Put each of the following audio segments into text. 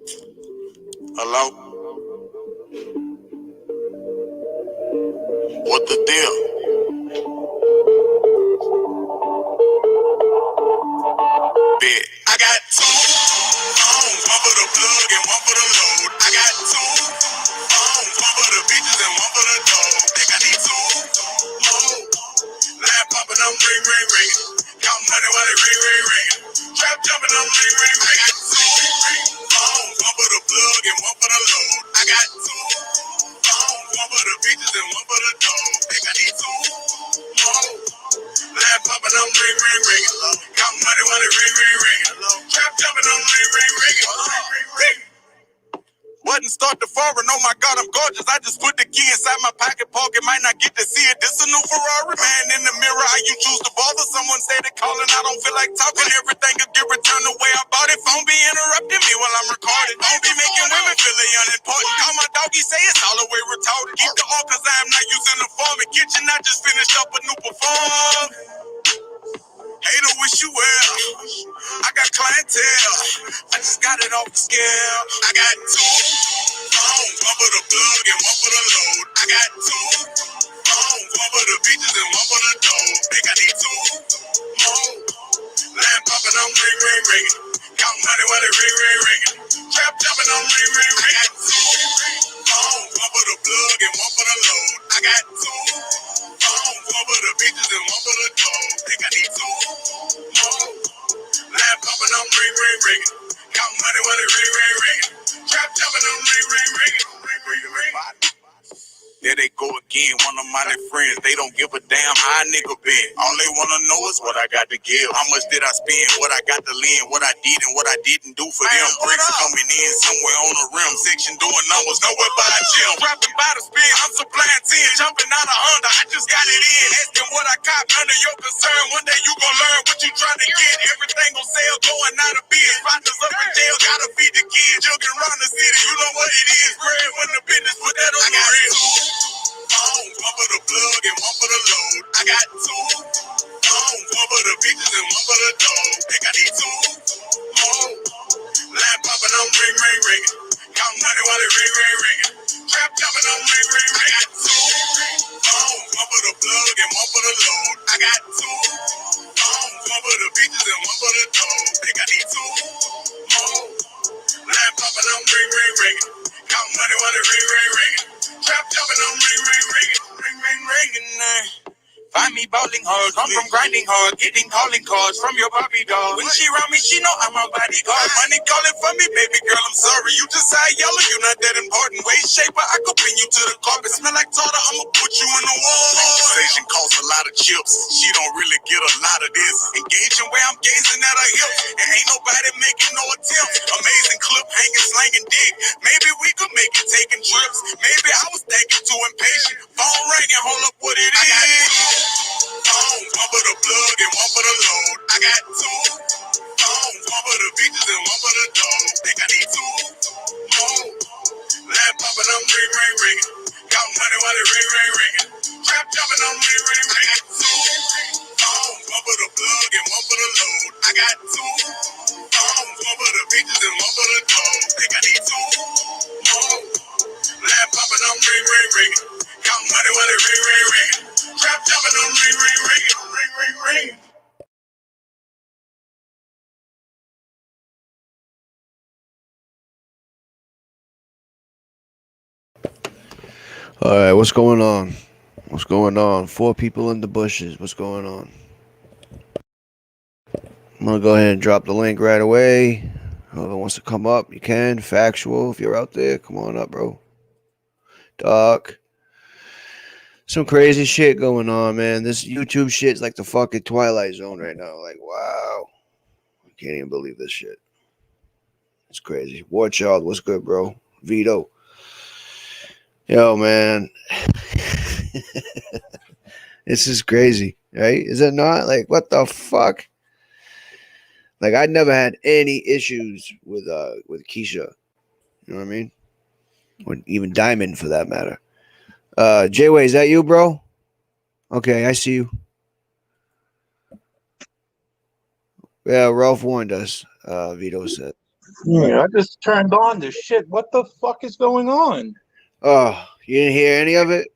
Hello? What the deal? Bet. I got two phones, one for the plug and one for the load. I got two phones, one for the bitches and one for the dog. Think I need two more. Line popping, I'm ring, ring, ring. Count money while it ring, ring, ring. Trap jumping, I'm ring, ring, ring. I got two phones, one for the plug and one for the load. I got two phones, one for the bitches and one for the dog. Think I need two more. Line popping, I'm ring, ring, ring. Count money while it ring, ring, ring. Trap jumping, I'm ring, ring, ring. Ring, ring. Wasn't start the foreign, oh my God, I'm gorgeous. I just put the key inside my pocket, might not get to see it. This a new Ferrari, man. In the mirror, how you choose to bother? Someone said it calling, I don't feel like talking. Everything could get returned the way I bought it. Phone be interrupting me while I'm recording. Don't be making women feel unimportant. Call my doggy, say it's all the way retarded. Keep the all cause I am not using the form. In kitchen, I just finished up a new perform. Hater, wish you well. I got clientele. I just got it off the scale. I got two phones, one for the plug and one for the load. I got two phones, one for the bitches and one for the dog. Think I need two more. Line popping, I'm ring, ring, ring. Count money while it ring, ring, ring. Trap jumping, I'm ring, ring, ring. I got two phones, one for the plug and one for the load. I got two phones, one for the bitches and one for the dog. Think I need two more. Line popping, I'm ring, ring, ring. Count money while it ring, ring, ring. Trap jumping, I'm ring, ring, ring. Ring, ring, ring. There they go again, one of my friends. They don't give a damn how a nigga been. All they wanna know is what I got to give. How much did I spend? What I got to lend? What I did and what I didn't do for them. Bricks coming in somewhere on the rim. Section doing numbers, nowhere by a gym. Rapping by the spin, I'm supplying 10. Jumping out of Honda, I just got it in. Asking what I cop, none of your concern. One day you gon' learn what you trying to get. Everything gon' sell, going out of biz. Partners up in jail, gotta feed the kids. Jugging around the city, you know what it is. Bread when the business, put that on the real. Phones, one for the plug and one for the load. I got two phones, one for the bitches and one for the dog. Think I need two more. Line popping, I'm ring, ring, ring. Count money while it ring, ring, ring. Trap jumping, I'm ring, ring, ring. I got two phones, one for the plug and one for the load. I got two phones, one for the bitches and one for the dog. Think I need two more. Line popping, I'm ring, ring, ring. Count money while it ring, ring, ring. Trap jumping, I'm ring, ring, ring. Ring, ring, ring. Find me bowling hard, I'm from grinding hard, getting calling cards from your Barbie doll. When she around me, she know I'm a bodyguard. Money calling for me, baby girl, I'm sorry. You just side yellow, you not that important. Waist shaper, I could pin you to the carpet. Smell like tartar, I'ma put you in the wall. Conversation costs a lot of chips. She don't really get a lot of this. Engaging where I'm gazing at her hips. And ain't nobody making no attempts. Amazing clip, hanging, slanging dick. Maybe we could make it taking trips. Maybe I was thinking too impatient. Phone ringing, hold up what it is. Phones, one for the plug and one for the load. I got two phones, one for the bitches and one for the dog. Think I need two more. Line popping, I'm ring, ring, ring. Count money while it ring, ring, ring. Trap jumping, I'm ring, ring, ring. I got two phones, one for the plug and one for the load. I got two phones, one for the bitches and one for the dog. Think I need two more. Line popping, I'm ring, ring, ring. Count money while it ring, ring, ring. Trap jumping, I'm ring, ring, ring. Ring, ring, ring. All right, what's going on? What's going on? 4 people in the bushes. What's going on? I'm gonna go ahead and drop the link right away. Whoever wants to come up, you can. Factual, if you're out there, come on up, bro. Doc. Some crazy shit going on, man. This YouTube shit's like the fucking Twilight Zone right now. Like, wow. I can't even believe this shit. It's crazy. War Child, what's good, bro? Vito. Yo, man. This is crazy, right? Is it not? Like, what the fuck? Like, I never had any issues with Keisha. You know what I mean? Or even Diamond, for that matter. J-Way, is that you, bro? Okay, I see you. Yeah, Ralph warned us, Vito said. Yeah, I just turned on this shit. What the fuck is going on? Oh, you didn't hear any of it?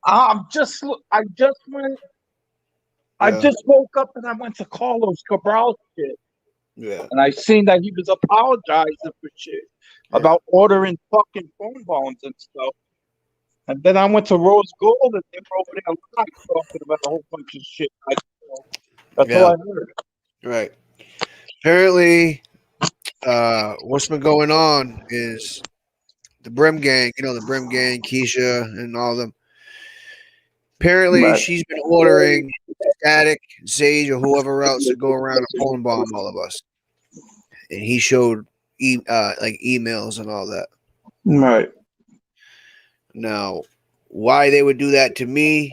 I just went. I Yeah, just woke up and I went to Carlos Cabral's shit, yeah, and I seen that he was apologizing for shit yeah, about ordering fucking phone bombs and stuff. And then I went to Rose Gold and they were over there live talking about a whole bunch of shit. That's all yeah. I heard. Right. Apparently, what's been going on is the Brim Gang. You know the Brim Gang, Keisha, and all them. Apparently, Right. she's been ordering Static, Sage, or whoever else to go around and phone bomb all of us. And he showed like emails and all that. Right. Now, why they would do that to me,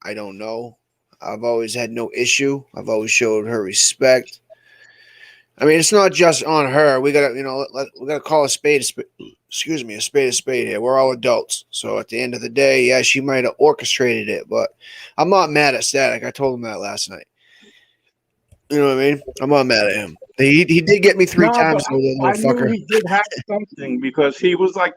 I don't know. I've always had no issue. I've always showed her respect. I mean, it's not just on her. We gotta, we gotta call a spade. Excuse me, a spade here. We're all adults. So at the end of the day, yeah, she might have orchestrated it, but I'm not mad at Static. I told him that last night. You know what I mean? I'm not mad at him. He did get me three No, but times, though, the I little knew fucker. he did have something because he was like,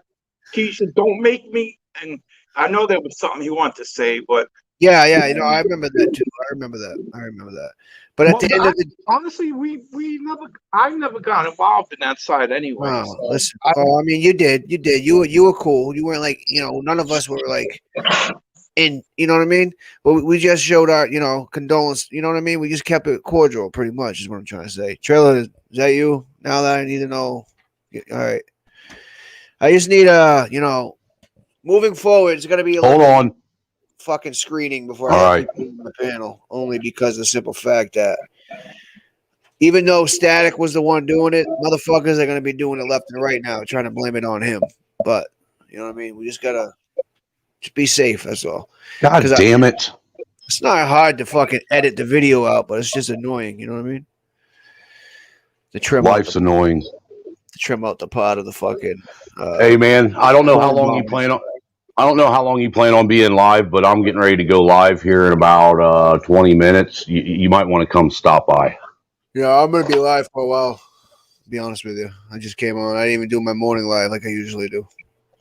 Keisha, don't make me. And I know there was something he wanted to say, but Yeah, yeah, I remember that too. I remember that. But at well, the end of the honestly, I never got involved in that side anyway. oh, So listen. Oh, I mean, you did. You were cool. You weren't like, none of us were like in, you know what I mean? But we just showed our, condolence. You know what I mean? We just kept it cordial, pretty much, is what I'm trying to say. Trailer, is that you? Now that I need to know. All right. I just need moving forward, it's gonna be a little Hold bit on. fucking screening before I All have right. people on the panel, only because of the simple fact that even though Static was the one doing it, motherfuckers are gonna be doing it left and right now, trying to blame it on him. But you know what I mean? We just gotta just be safe. That's all. God Because damn it. it's not hard to fucking edit the video out, but it's just annoying. You know what I mean? To Life's annoying. trim out the part of the fucking. Hey man, I don't know how phone long you bombs. plan on I don't know how long you plan on being live, but I'm getting ready to go live here in about 20 minutes. You might want to come stop by. Yeah, I'm gonna be live for a while. To be honest with you, I just came on. I didn't even do my morning live like I usually do.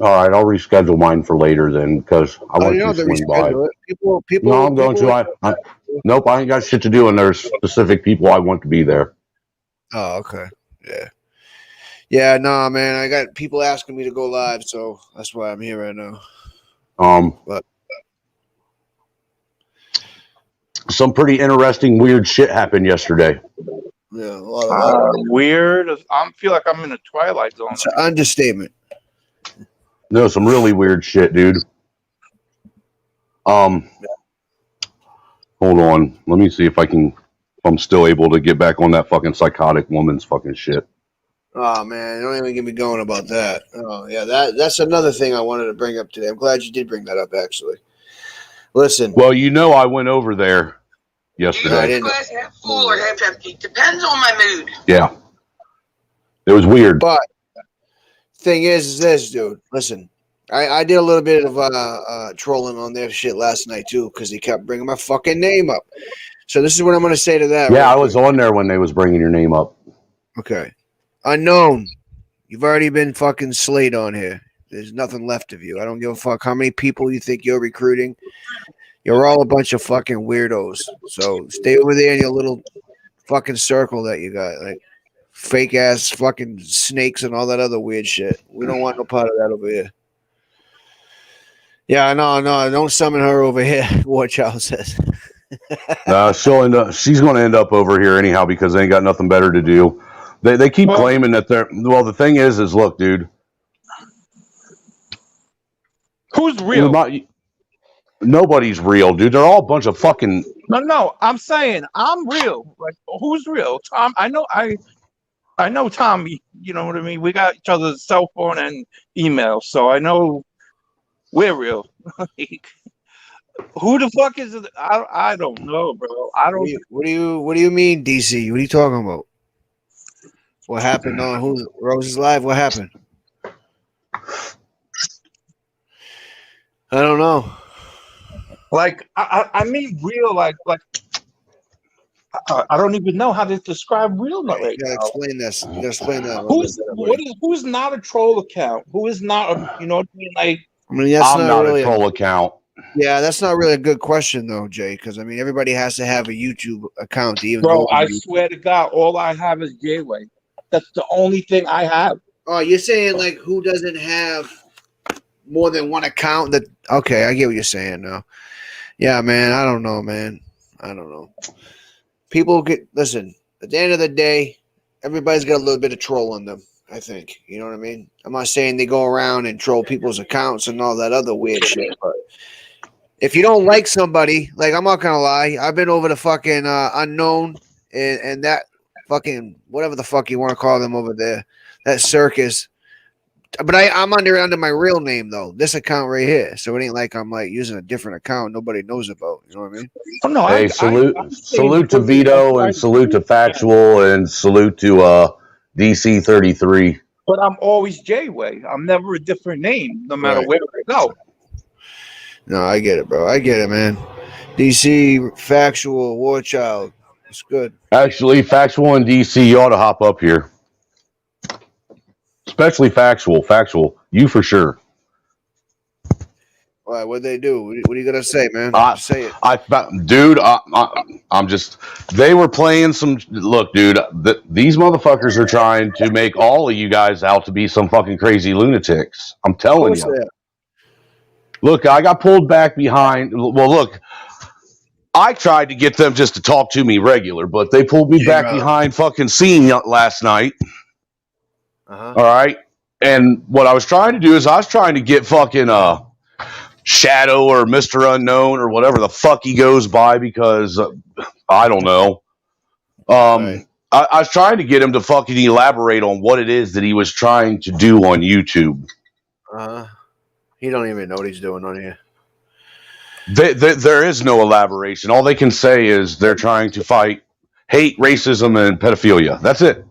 All right, I'll reschedule mine for later then because I Oh, want you you don't to have to swing by. reschedule it. No, I'm going to. Nope, I ain't got shit to do, and there's specific people I want to be there. Oh, okay. Yeah. Yeah, nah, man. I got people asking me to go live, so that's why I'm here right now. But Some pretty interesting, weird shit happened yesterday. yeah, a lot of weird. I feel like I'm in a twilight zone. it's an understatement. No, some really weird shit, dude. Hold on. Let me see if I'm still able to get back on that fucking psychotic woman's fucking shit. Oh man, don't even get me going about that. Oh yeah, that's another thing I wanted to bring up today. I'm glad you did bring that up. Actually, listen. Well, I went over there yesterday. I didn't. Glass half full or half empty. Depends on my mood. Yeah, it was weird. But thing is this, dude. Listen, I did a little bit of trolling on their shit last night too because he kept bringing my fucking name up. So this is what I'm going to say to that. Yeah, I was on there when they was bringing your name up. Okay. Unknown. You've already been fucking slayed on here. There's nothing left of you. I don't give a fuck how many people you think you're recruiting. You're all a bunch of fucking weirdos. So stay over there in your little fucking circle that you got. Like fake ass fucking snakes and all that other weird shit. We don't want no part of that over here. Yeah, no, don't summon her over here. War Child says. She's going to end up over here anyhow because they ain't got nothing better to do. They keep claiming that they're. Well, the thing is look, dude. Who's real? Nobody's real, dude. They're all a bunch of fucking. No. I'm saying I'm real. Like, who's real? Tom. I know Tom. You know what I mean. We got each other's cell phone and email, so I know we're real. Who the fuck is it? I don't know, bro. I don't. What do you mean, DC? What are you talking about? What happened on who Rose's live? What happened? I don't know. Like I mean real. Like I don't even know how to describe real You right gotta now. explain this. You gotta explain that a little bit better, buddy. Who's not a troll account? Who is not a, you know what I mean? Like, I mean, that's I'm not not a really troll account. yeah, that's not really a good question though, Jay. Because I mean, everybody has to have a YouTube account to even bro, go. I swear to God, all I have is J-Way. That's the only thing I have. Oh, you're saying like who doesn't have more than one account? That okay, I get what you're saying now. Yeah, man. I don't know, man. I don't know. People listen. At the end of the day, everybody's got a little bit of troll in them. I think you know what I mean. I'm not saying they go around and troll people's accounts and all that other weird shit, but if you don't like somebody, like I'm not gonna lie, I've been over the fucking unknown and that fucking whatever the fuck you want to call them over there, that circus. But I'm under my real name though. This account right here, so it ain't like I'm like using a different account nobody knows about. You know what I mean? Oh no, Hey, salute to Vito and salute to Factual and salute to DC 33. But I'm always J-Way. I'm never a different name, no matter Right. where I go. No, I get it, bro. I get it, man. DC, Factual, War Child. It's good. Actually, Factual and DC, you ought to hop up here. Especially Factual. You for sure. All right, what'd they do? What are you gonna say, man? Say it. Dude, I'm just. They were playing some. Look, dude, these motherfuckers are trying to make all of you guys out to be some fucking crazy lunatics. I'm telling you. Look, I got pulled back behind. Well, look, I tried to get them just to talk to me regular, but they pulled me back behind fucking scene last night. All right, and what I was trying to do is I was trying to get fucking Shadow or Mr. Unknown or whatever the fuck he goes by because I don't know. I was trying to get him to fucking elaborate on what it is that he was trying to do on YouTube. He don't even know what he's doing on here. There is no elaboration. All they can say is they're trying to fight hate, racism, and pedophilia. That's it.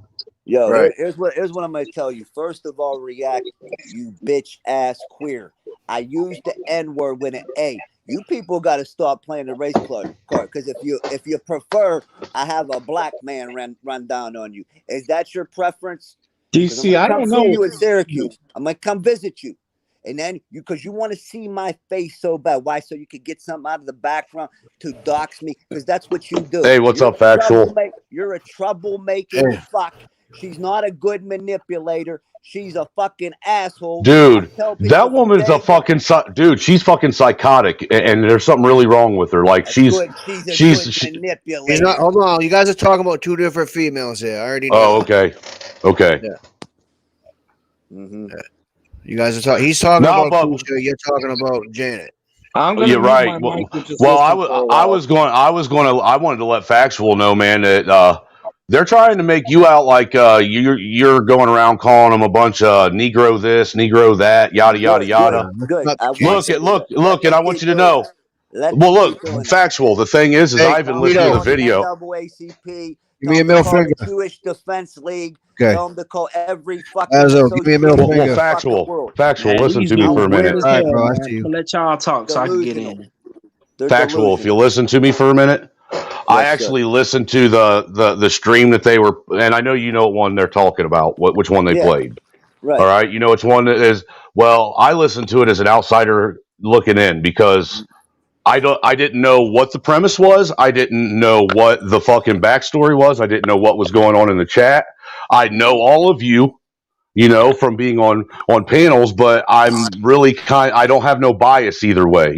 Yo, here's what I'm gonna tell you. First of all, react, you bitch ass queer. I used the N-word with an A. You people got to start playing the race card because if you prefer, I have a black man run down on you. Is that your preference? DC, I don't know. You in Syracuse. I'm gonna come visit you, and then because you want to see my face so bad. Why? So you could get something out of the background to dox me because that's what you do. Hey, what's up, Factual? You're a troublemaking fuck. She's not a good manipulator. She's a fucking asshole. Dude, that woman's a fucking dude. She's fucking psychotic, and there's something really wrong with her. Like she's manipulator. He's not. Hold on, you guys are talking about two different females here. I already know. Oh, okay. Yeah. Mm-hmm. Yeah. You guys are talking. He's talking about Kusha. You're talking about Janet. You're right. Well, I wanted to let Factual know, man, that they're trying to make you out like you're going around calling them a bunch of Negro this, Negro that, yada yada yada. Good. Look, and I want you to know. Well, look, Factual. The thing is I even listened to the video. NAACP, give me a middle finger. Jewish Defense League. Okay. Tell them to call every fucking. Give me a middle finger. Factual. Listen to me for a minute. All right, bro. I see you. Let y'all talk so I can get in. Factual. If you listen to me for a minute. I actually listened to the stream that they were, and I know you know what one they're talking about, which one they played. Right. All right. You know which one it is. Well, I listened to it as an outsider looking in because I didn't know what the premise was. I didn't know what the fucking backstory was. I didn't know what was going on in the chat. I know all of you, from being on panels, but I'm really I don't have no bias either way.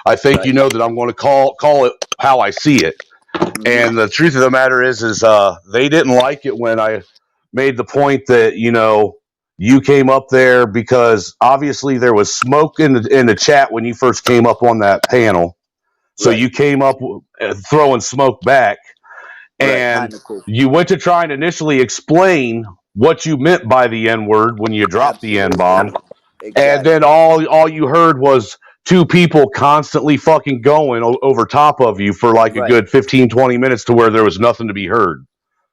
I think that I'm going to call it how I see it. And the truth of the matter is they didn't like it when I made the point that, you came up there because obviously there was smoke in the chat when you first came up on that panel. So you came up throwing smoke back and you went to try and initially explain what you meant by the N-word when you dropped the N-bomb. And then all you heard was two people constantly fucking going over top of you for like a good 15, 20 minutes to where there was nothing to be heard.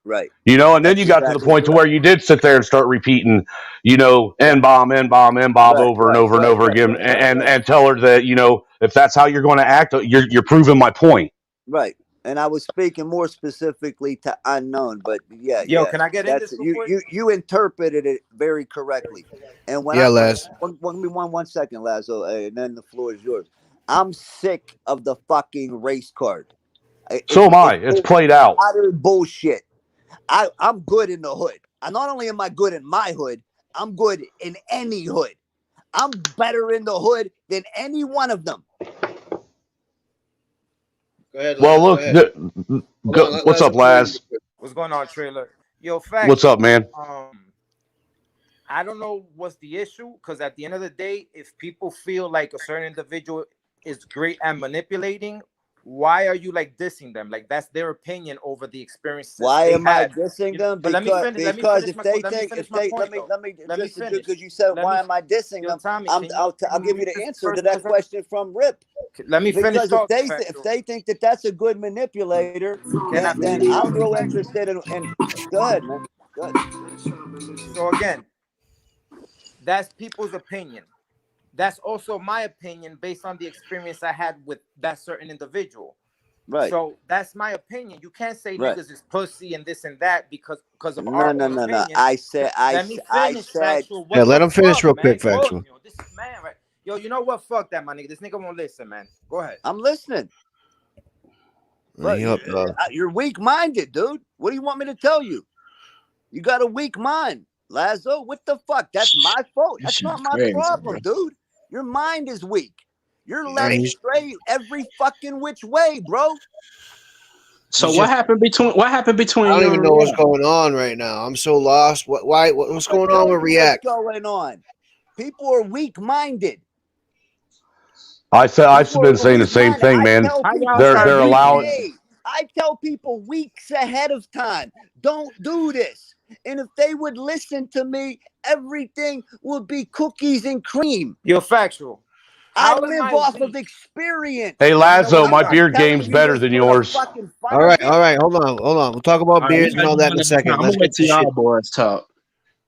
Right. And then you got to the point to where you did sit there and start repeating, N-bomb over and over and over again and tell her that, if that's how you're going to act, you're proving my point. Right. And I was speaking more specifically to unknown, but yeah, Yo, can I get in that's this real quick? you interpreted it very correctly. And when Laz. one second, Lazo, and then the floor is yours. I'm sick of the fucking race card. So am I. It's played out. Utter bullshit. I'm good in the hood. Not only am I good in my hood, I'm good in any hood. I'm better in the hood than any one of them. Go ahead, well, Laz. look. What's up, Laz? What's going on, Trailer? Yo, fact. What's up, man? I don't know what's the issue, because at the end of the day, if people feel like a certain individual is great at manipulating, why are you like dissing them? Like, that's their opinion over the experiences. Why am I dissing them? But Because if they think, let me finish. Because you said, why am I dissing them? I'll give you the answer to that question from Rip. Let me finish. Because if they think that that's a good manipulator, then I'm real interested in. Go ahead, man. Go ahead. So again, that's people's opinion. That's also my opinion based on the experience I had with that certain individual. Right. So that's my opinion. You can't say niggas is pussy and this and that because of our opinion. No. I said. Factual. Yeah, let him finish real quick, Factual. This is man, right? Yo, you know what? Fuck that, my nigga. This nigga won't listen, man. Go ahead. I'm listening. But you're weak-minded, dude. What do you want me to tell you? You got a weak mind, Lazo. What the fuck? That's my fault. That's not my problem, dude. Your mind is weak. You're led astray every fucking which way, bro. So what happened between I don't even know what's going on right now. I'm so lost. What's going on with React? What's going on? People are weak-minded. I've been saying the same thing, man. They're allowed. I tell people weeks ahead of time, don't do this. And if they would listen to me, everything would be cookies and cream. You're factual. I live off of experience. Hey, Lazo, my beard game's better than yours. All right. Hold on. We'll talk about beards and all that in a second. Let's get to y'all boys talk.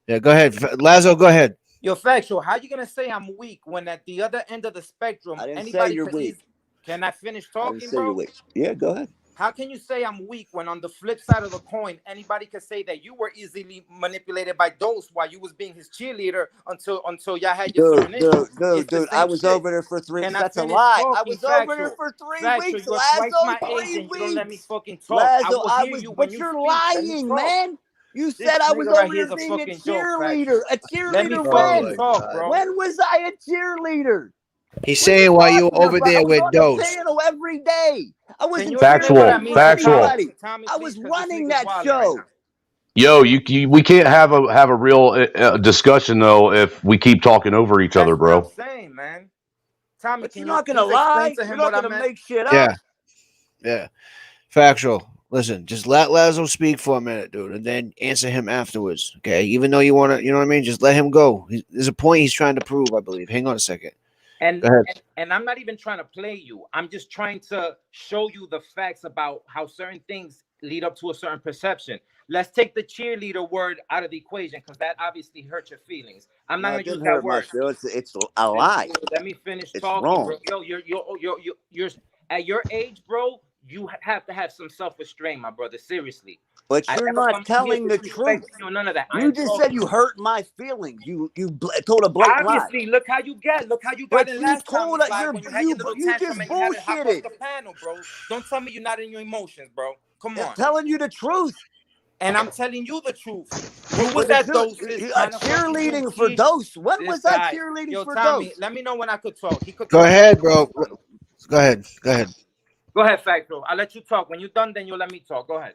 Yeah, go ahead, Lazo. Go ahead. You're factual. How you gonna say I'm weak when at the other end of the spectrum, I didn't anybody say you're weak. Can I finish talking, I didn't say bro? you're weak. Yeah, go ahead. How can you say I'm weak when on the flip side of the coin, anybody can say that you were easily manipulated by Dose while you was being his cheerleader until y'all had your Dude, I was over there for 3 weeks. That's a lie. I was over there for 3 weeks, Lazo. 3 weeks. You don't let me fucking talk. Lazo, but you're lying, man. You said I was over there being a cheerleader. A cheerleader when? When was I a cheerleader? He's saying while you were over there with Dose. Every day. I wasn't factual. I was running that show. Yo, we can't have a real discussion though if we keep talking over each other, bro. That's what I'm saying, man. Tommy, but you're not gonna lie. You're not gonna make shit up. Yeah. Factual. Listen, just let Lazo speak for a minute, dude, and then answer him afterwards. Okay. Even though you want to, you know what I mean? Just let him go. There's a point he's trying to prove, I believe. Hang on a second. And I'm not even trying to play you. I'm just trying to show you the facts about how certain things lead up to a certain perception. Let's take the cheerleader word out of the equation because that obviously hurts your feelings. I'm not going to use that word. It's a lie. Let me finish talking, wrong. bro. You're at your age, bro. You have to have some self-restraint, my brother. Seriously. But you're not telling the truth. None of that. You just said you hurt my feelings. You told a blatant lie. Obviously, look how you got. Look how you got it last time. You just bullshitted, bro. Don't tell me you're not in your emotions, bro. Come on. I'm telling you the truth. And I'm telling you the truth. You was at Dose. Cheerleading for Dose. When was I cheerleading for Dose? Let me know when I could talk. Go ahead, bro. Go ahead. Go ahead, Facto. I'll let you talk. When you're done, then you'll let me talk. Go ahead.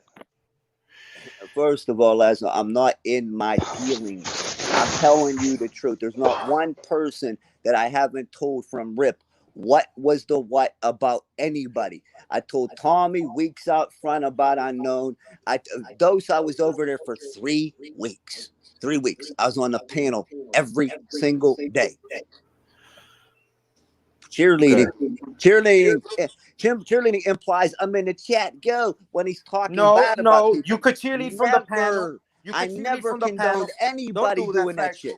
First of all, Laszlo, I'm not in my feelings. I'm telling you the truth. There's not one person that I haven't told from Rip what was the what about anybody. I told Tommy weeks out front about Unknown. Dose, I was over there for 3 weeks. 3 weeks. I was on the panel every single day. Cheerleading implies I'm in the chat. Go when he's talking. No, you could cheerlead from the panel. I never condoned anybody doing that shit.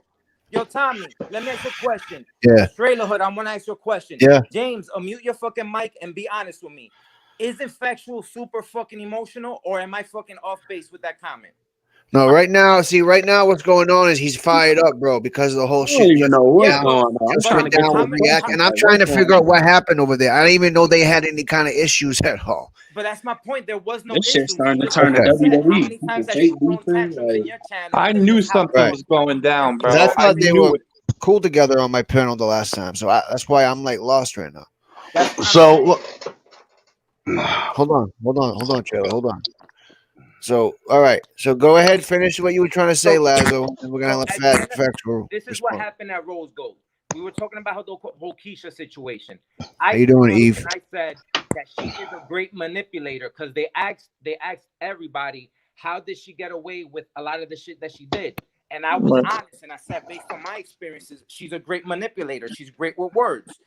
Yo, Tommy, let me ask you a question. Yeah. Trailer Hood, I want to ask you a question. Yeah. James, unmute your fucking mic and be honest with me. Isn't Factual super fucking emotional, or am I fucking off base with that comment? No, right now, what's going on is he's fired up, bro, because of the whole I don't shit. even know what's Yeah, going on. I'm Just trying to went get down to with the React, question. and I'm Like, trying to what's figure going out what happened over there. I didn't even know they had any kind of issues at all. but that's my point. There was no This shit's issue. starting to Just turn like to Okay. you said, how WWE. many People times have fake you thrown beefing. tantrums in Like, your channel? I in knew your house? something Right. was going down, Because bro. I I thought they knew were it. cool together on my panel the last time, so that's why I'm like lost right now. That's what I'm So saying. look, Hold on, Trailer, hold on. So, all right, so go ahead, finish what you were trying to say, Lazo, and we're gonna So let at the end of, Factual this is what respond. happened at Rose Gold. We were talking about the whole Keisha situation. How I you doing, came up Eve? and I said that she is a great manipulator because they asked everybody, how did she get away with a lot of the shit that she did? And I was Right. honest and I said, based on my experiences, she's a great manipulator. She's great with words.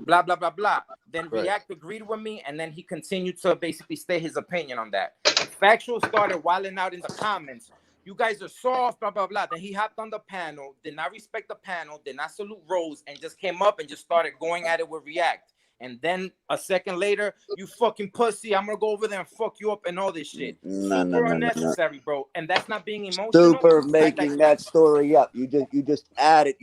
Blah blah blah blah. Then Right. React agreed with me, and then he continued to basically state his opinion on that. And Factual started wilding out in the comments. You guys are soft, blah blah blah. Then he hopped on the panel, did not respect the panel, did not salute Rose, and just came up and just started going at it with React. And then a second later, you fucking pussy, I'm gonna go over there and fuck you up and all this shit. No. Super unnecessary, bro. And that's not being emotional. Super making that story up. You just added.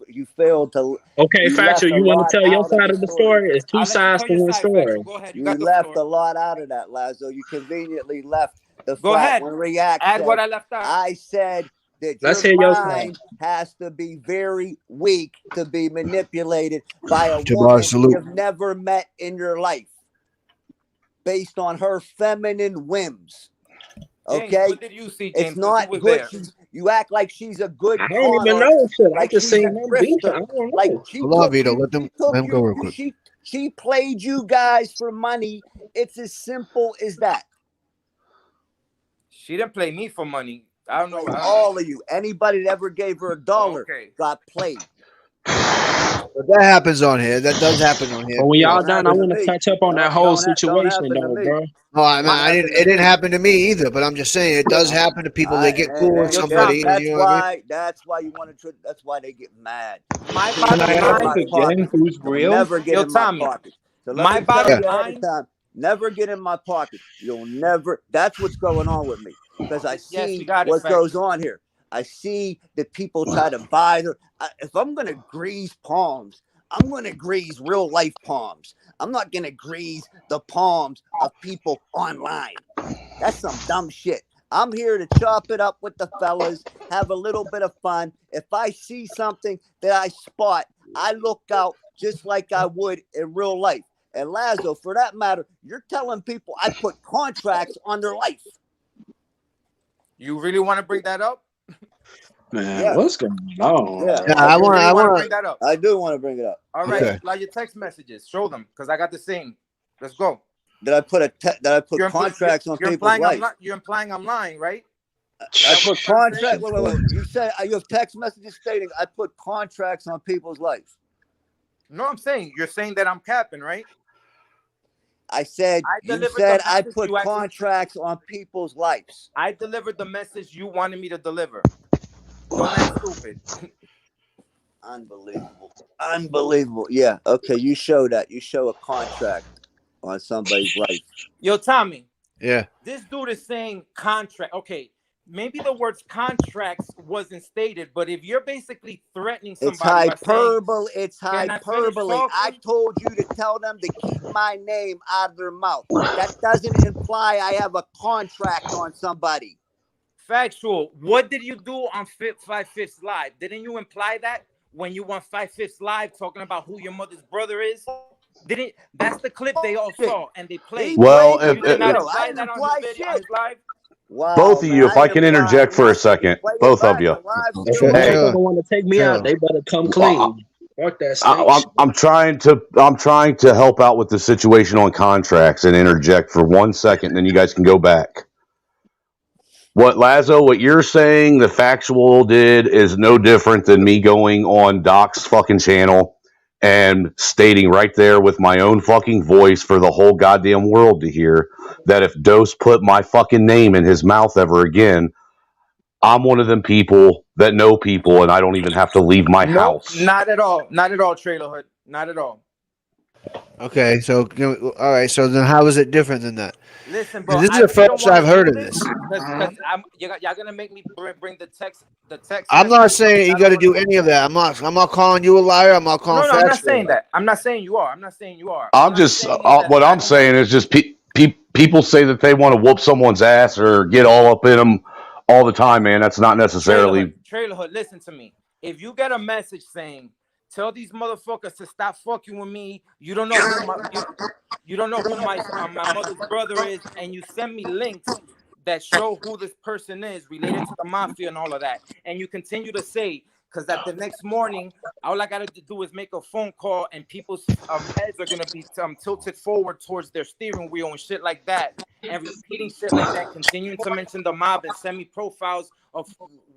You failed to. okay, You Factual, left a you want lot to tell your out side of the story? It's two I'll let you sides tell to your one side, story. Factual. Go ahead. You got the left floor. a lot out of that, Lazo. You conveniently left the Go fact ahead. when React Add said, what I left out. I said that Let's your hear your side. mind has to be very weak to be manipulated by a Jabbar, woman salute. you've never met in your life based on her feminine whims. James, Okay? what did you see, James? It's not you was good. there. You act like she's a good I con don't even artist, know shit. I like just she's a seen them beefing. I grifter. don't Like know. she Hold on, took Vito. you, Let she took him go real you, quick. she played you guys for money. It's as simple as that. She didn't play me for money. I don't know. Played all of you. Anybody that ever gave her $1 Okay. got played. But that happens on here. That does happen on here. But when y'all Don't done, I happen to want to me. touch up on that whole situation, happen to though, me. bro. No, I mean, Don't I didn't. happen to It didn't me. happen to me either. But I'm just saying, it does happen to people. They get cool with And somebody, and Tommy, you know what I mean. that's why you want to. That's why they get mad. My People Can bottom I get in ask my line, again pocket. who's You'll real? never get Yo, in my Tommy, pocket. So let my me tell bottom you ahead line. of time. Never get in my pocket. You'll never. That's what's going on with me because I Yes, we see got it, what Factual. goes on here. I see that people try to buy their. If I'm going to grease palms, I'm going to grease real life palms. I'm not going to grease the palms of people online. That's some dumb shit. I'm here to chop it up with the fellas, have a little bit of fun. If I see something that I spot, I look out just like I would in real life. And Lazo, for that matter, you're telling people I put contracts on their life. You really want to bring that up? Man, Yeah. what's going on? Yeah, Yeah, I want. You I want to want. bring that up? I do want to bring it up. All right, Okay. like your text messages, show them because I got the same. Let's go. Did I put You're contracts on you're people's implying life? you're implying I'm lying, right? I put contracts. saying? Wait. You said you have text messages stating I put contracts on people's lives. No, I'm saying you're saying that I'm capping, right? I said you delivered said the I message put you actually- contracts on people's lives. I delivered the message you wanted me to deliver. Don't act stupid. Unbelievable. Yeah. Okay. You show that. You show a contract on somebody's life. Yo, Tommy. Yeah. This dude is saying contract. Okay, maybe the words contracts wasn't stated, but if you're basically threatening somebody, It's hyperbole. It's Can I finish hyperbole. talking? I told you to tell them to keep my name out of their mouth. That doesn't imply I have a contract on somebody. Factual. What did you do on 5/5 Live? Didn't you imply that when you won 5/5 Live talking about who your mother's brother is? Didn't that's the clip they all saw and they played? Well, you did not I imply didn't that on imply his video, on shit. his live. Wow, both of you, man, if I can didn't imply interject for a nothing. second, Play it both back. of you. The live's If still a there. motherfucker want to take me out, they better come clean. Fuck that snake shit. I'm trying to help out with the situation on contracts and interject for 1 second, and then you guys can go back. What you're saying the Factual did is no different than me going on Doc's fucking channel and stating right there with my own fucking voice for the whole goddamn world to hear that if Dose put my fucking name in his mouth ever again, I'm one of them people that know people and I don't even have to leave my house. Not at all. Not at all, Trailer Hood. Not at all. Okay, so all right. So then, how is it different than that? Listen, bro, 'Cause this is I the really don't first want I've to heard do of this this. because y'all gonna make me bring the text I'm not messages up. saying you I got don't to want to do do. any of that. I'm not calling you a liar. I'm not calling No, I'm not factual. saying that. I'm not saying you are. I'm not saying you are. All I'm I'm just saying is that what I I'm don't want. saying is just people say that they want to whoop someone's ass or get all up in them all the time, man. That's not necessarily. Trailer Hood, listen to me. If you get a message saying, "Tell these motherfuckers to stop fucking with me," you don't know who you don't know who my mother's brother is, and you send me links that show who this person is related to the mafia and all of that, and you continue to say, because that the next morning, all I gotta do is make a phone call, and people's heads are gonna be tilted forward towards their steering wheel and shit like that, and repeating shit like that, continuing to mention the mob and send me profiles of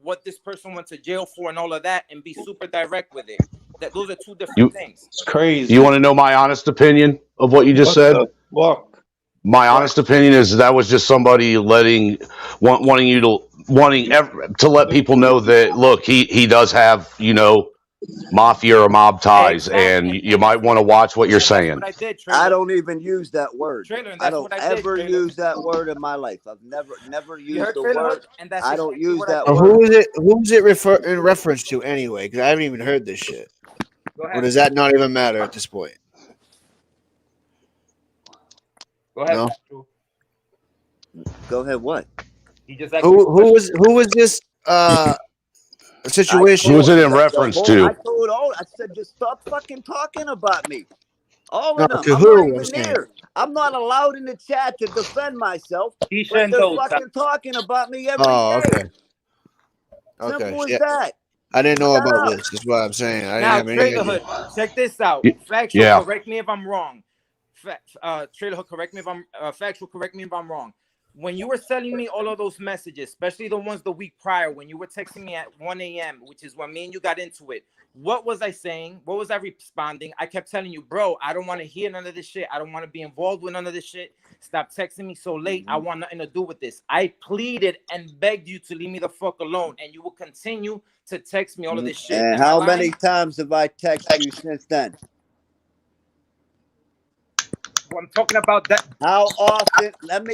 what this person went to jail for and all of that, and be super direct with it. That those are two different You things. It's crazy. you want to know my honest opinion of what you just What said? the fuck? My Go ahead. honest opinion is that was just somebody wanting you to to let people know that look, he does have mafia or mob ties, and Exactly, you and might that's want to watch what you're and that's what saying. I did, I trailer, don't even use that word. trailer, and I that's don't what I did, ever trailer. use that word in my life. I've never You used heard the trailer hood, word. and that's I don't exactly use what I that So did. word. who's it refer in reference to anyway? Because I haven't even heard this shit. Go Or ahead, does that not even matter at this point? go ahead, No. Factual. Go ahead. What? He just asked you a question. Who was this I Who situation? was told it in the reference whole. I to? told all. I said just stop fucking talking about me. All No, of them. to I'm not who? I'm even saying. there. I'm not allowed in the chat to defend myself, He but shouldn't they're know. fucking talking about me every Oh, day. okay, okay. Simple as Yeah, that. I didn't know Shut about up. this. Is what I'm saying. I didn't Now, have any Trailer idea. Hood, check this out. Y- Factual, Yeah, correct me if I'm wrong. Trailer Hood, correct me if I'm factual. Correct me if I'm wrong. When you were sending me all of those messages, especially the ones the week prior, when you were texting me at 1 a.m., which is when me and you got into it, what was I saying? What was I responding? I kept telling you, bro, I don't want to hear none of this shit. I don't want to be involved with none of this shit. Stop texting me so late. I want nothing to do with this. I pleaded and begged you to leave me the fuck alone, and you will continue to text me all of this shit. And Am I how lying? many times have I texted you since then? Well, I'm talking about that. How often?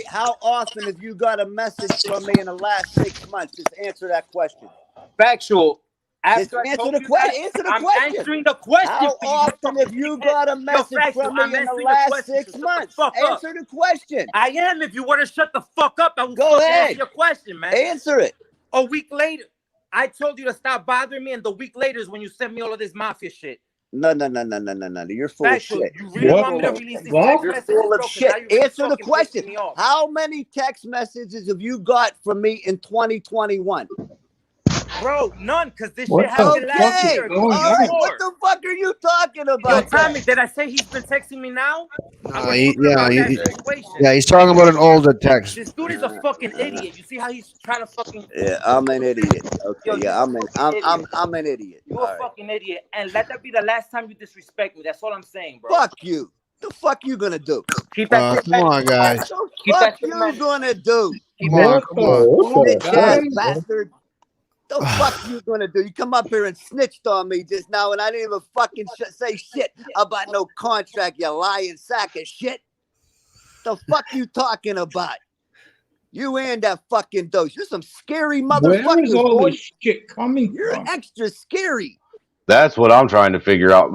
How often have you got a message from me in the last 6 months? Just answer that question. Factual. Just After I answer told the you question. that, Answer the I'm question. answering the question How for you. You often have fucking you dickhead. got a Yo, message Factual, from I'm me in the answering the last question, so 6 shut the months? fuck up. Answer the question. I am. If you want to shut the fuck up, I will Go fucking answer ahead. your question, man. Answer it. A week later, I told you to stop bothering me, and the week later is when you sent me all of this mafia shit. No. You're full of Factual. shit. You really You're What want me full to the of release these fuck? text You're messages, full of bro? Because now shit. you're really Answer the fucking question. pissing me off. How many text messages have you got from me in 2021? Bro, none, because this What shit the happened fuck last is Okay. year, going All right. on? What before. the fuck are you talking Yo, about then? Tommy, did I say he's been texting me now? No, We're talking about that situation. yeah, he's talking about an older text. This dude is a fucking idiot. You see how he's trying to fucking. Yeah, I'm an idiot. Okay, Yo, yeah, you're a fucking idiot. I'm an idiot. You All a right. fucking idiot. And let that be the last time you disrespect me. That's all I'm saying, bro. Fuck you. The fuck you gonna do? Keep that shit Come on, mental. guys. The Keep fuck that shit you mental. gonna do? Keep Come that on, What shit come the on. fuck, Snitch ass guys? bastard. The fuck you gonna do? You come up here and snitched on me just now, and I didn't even fucking say shit about no contract. You lying sack of shit. The fuck you talking about? You and that fucking dose. You're some scary Where is motherfuckers, all boy. this shit coming You're from? extra scary. that's what I'm trying to figure out.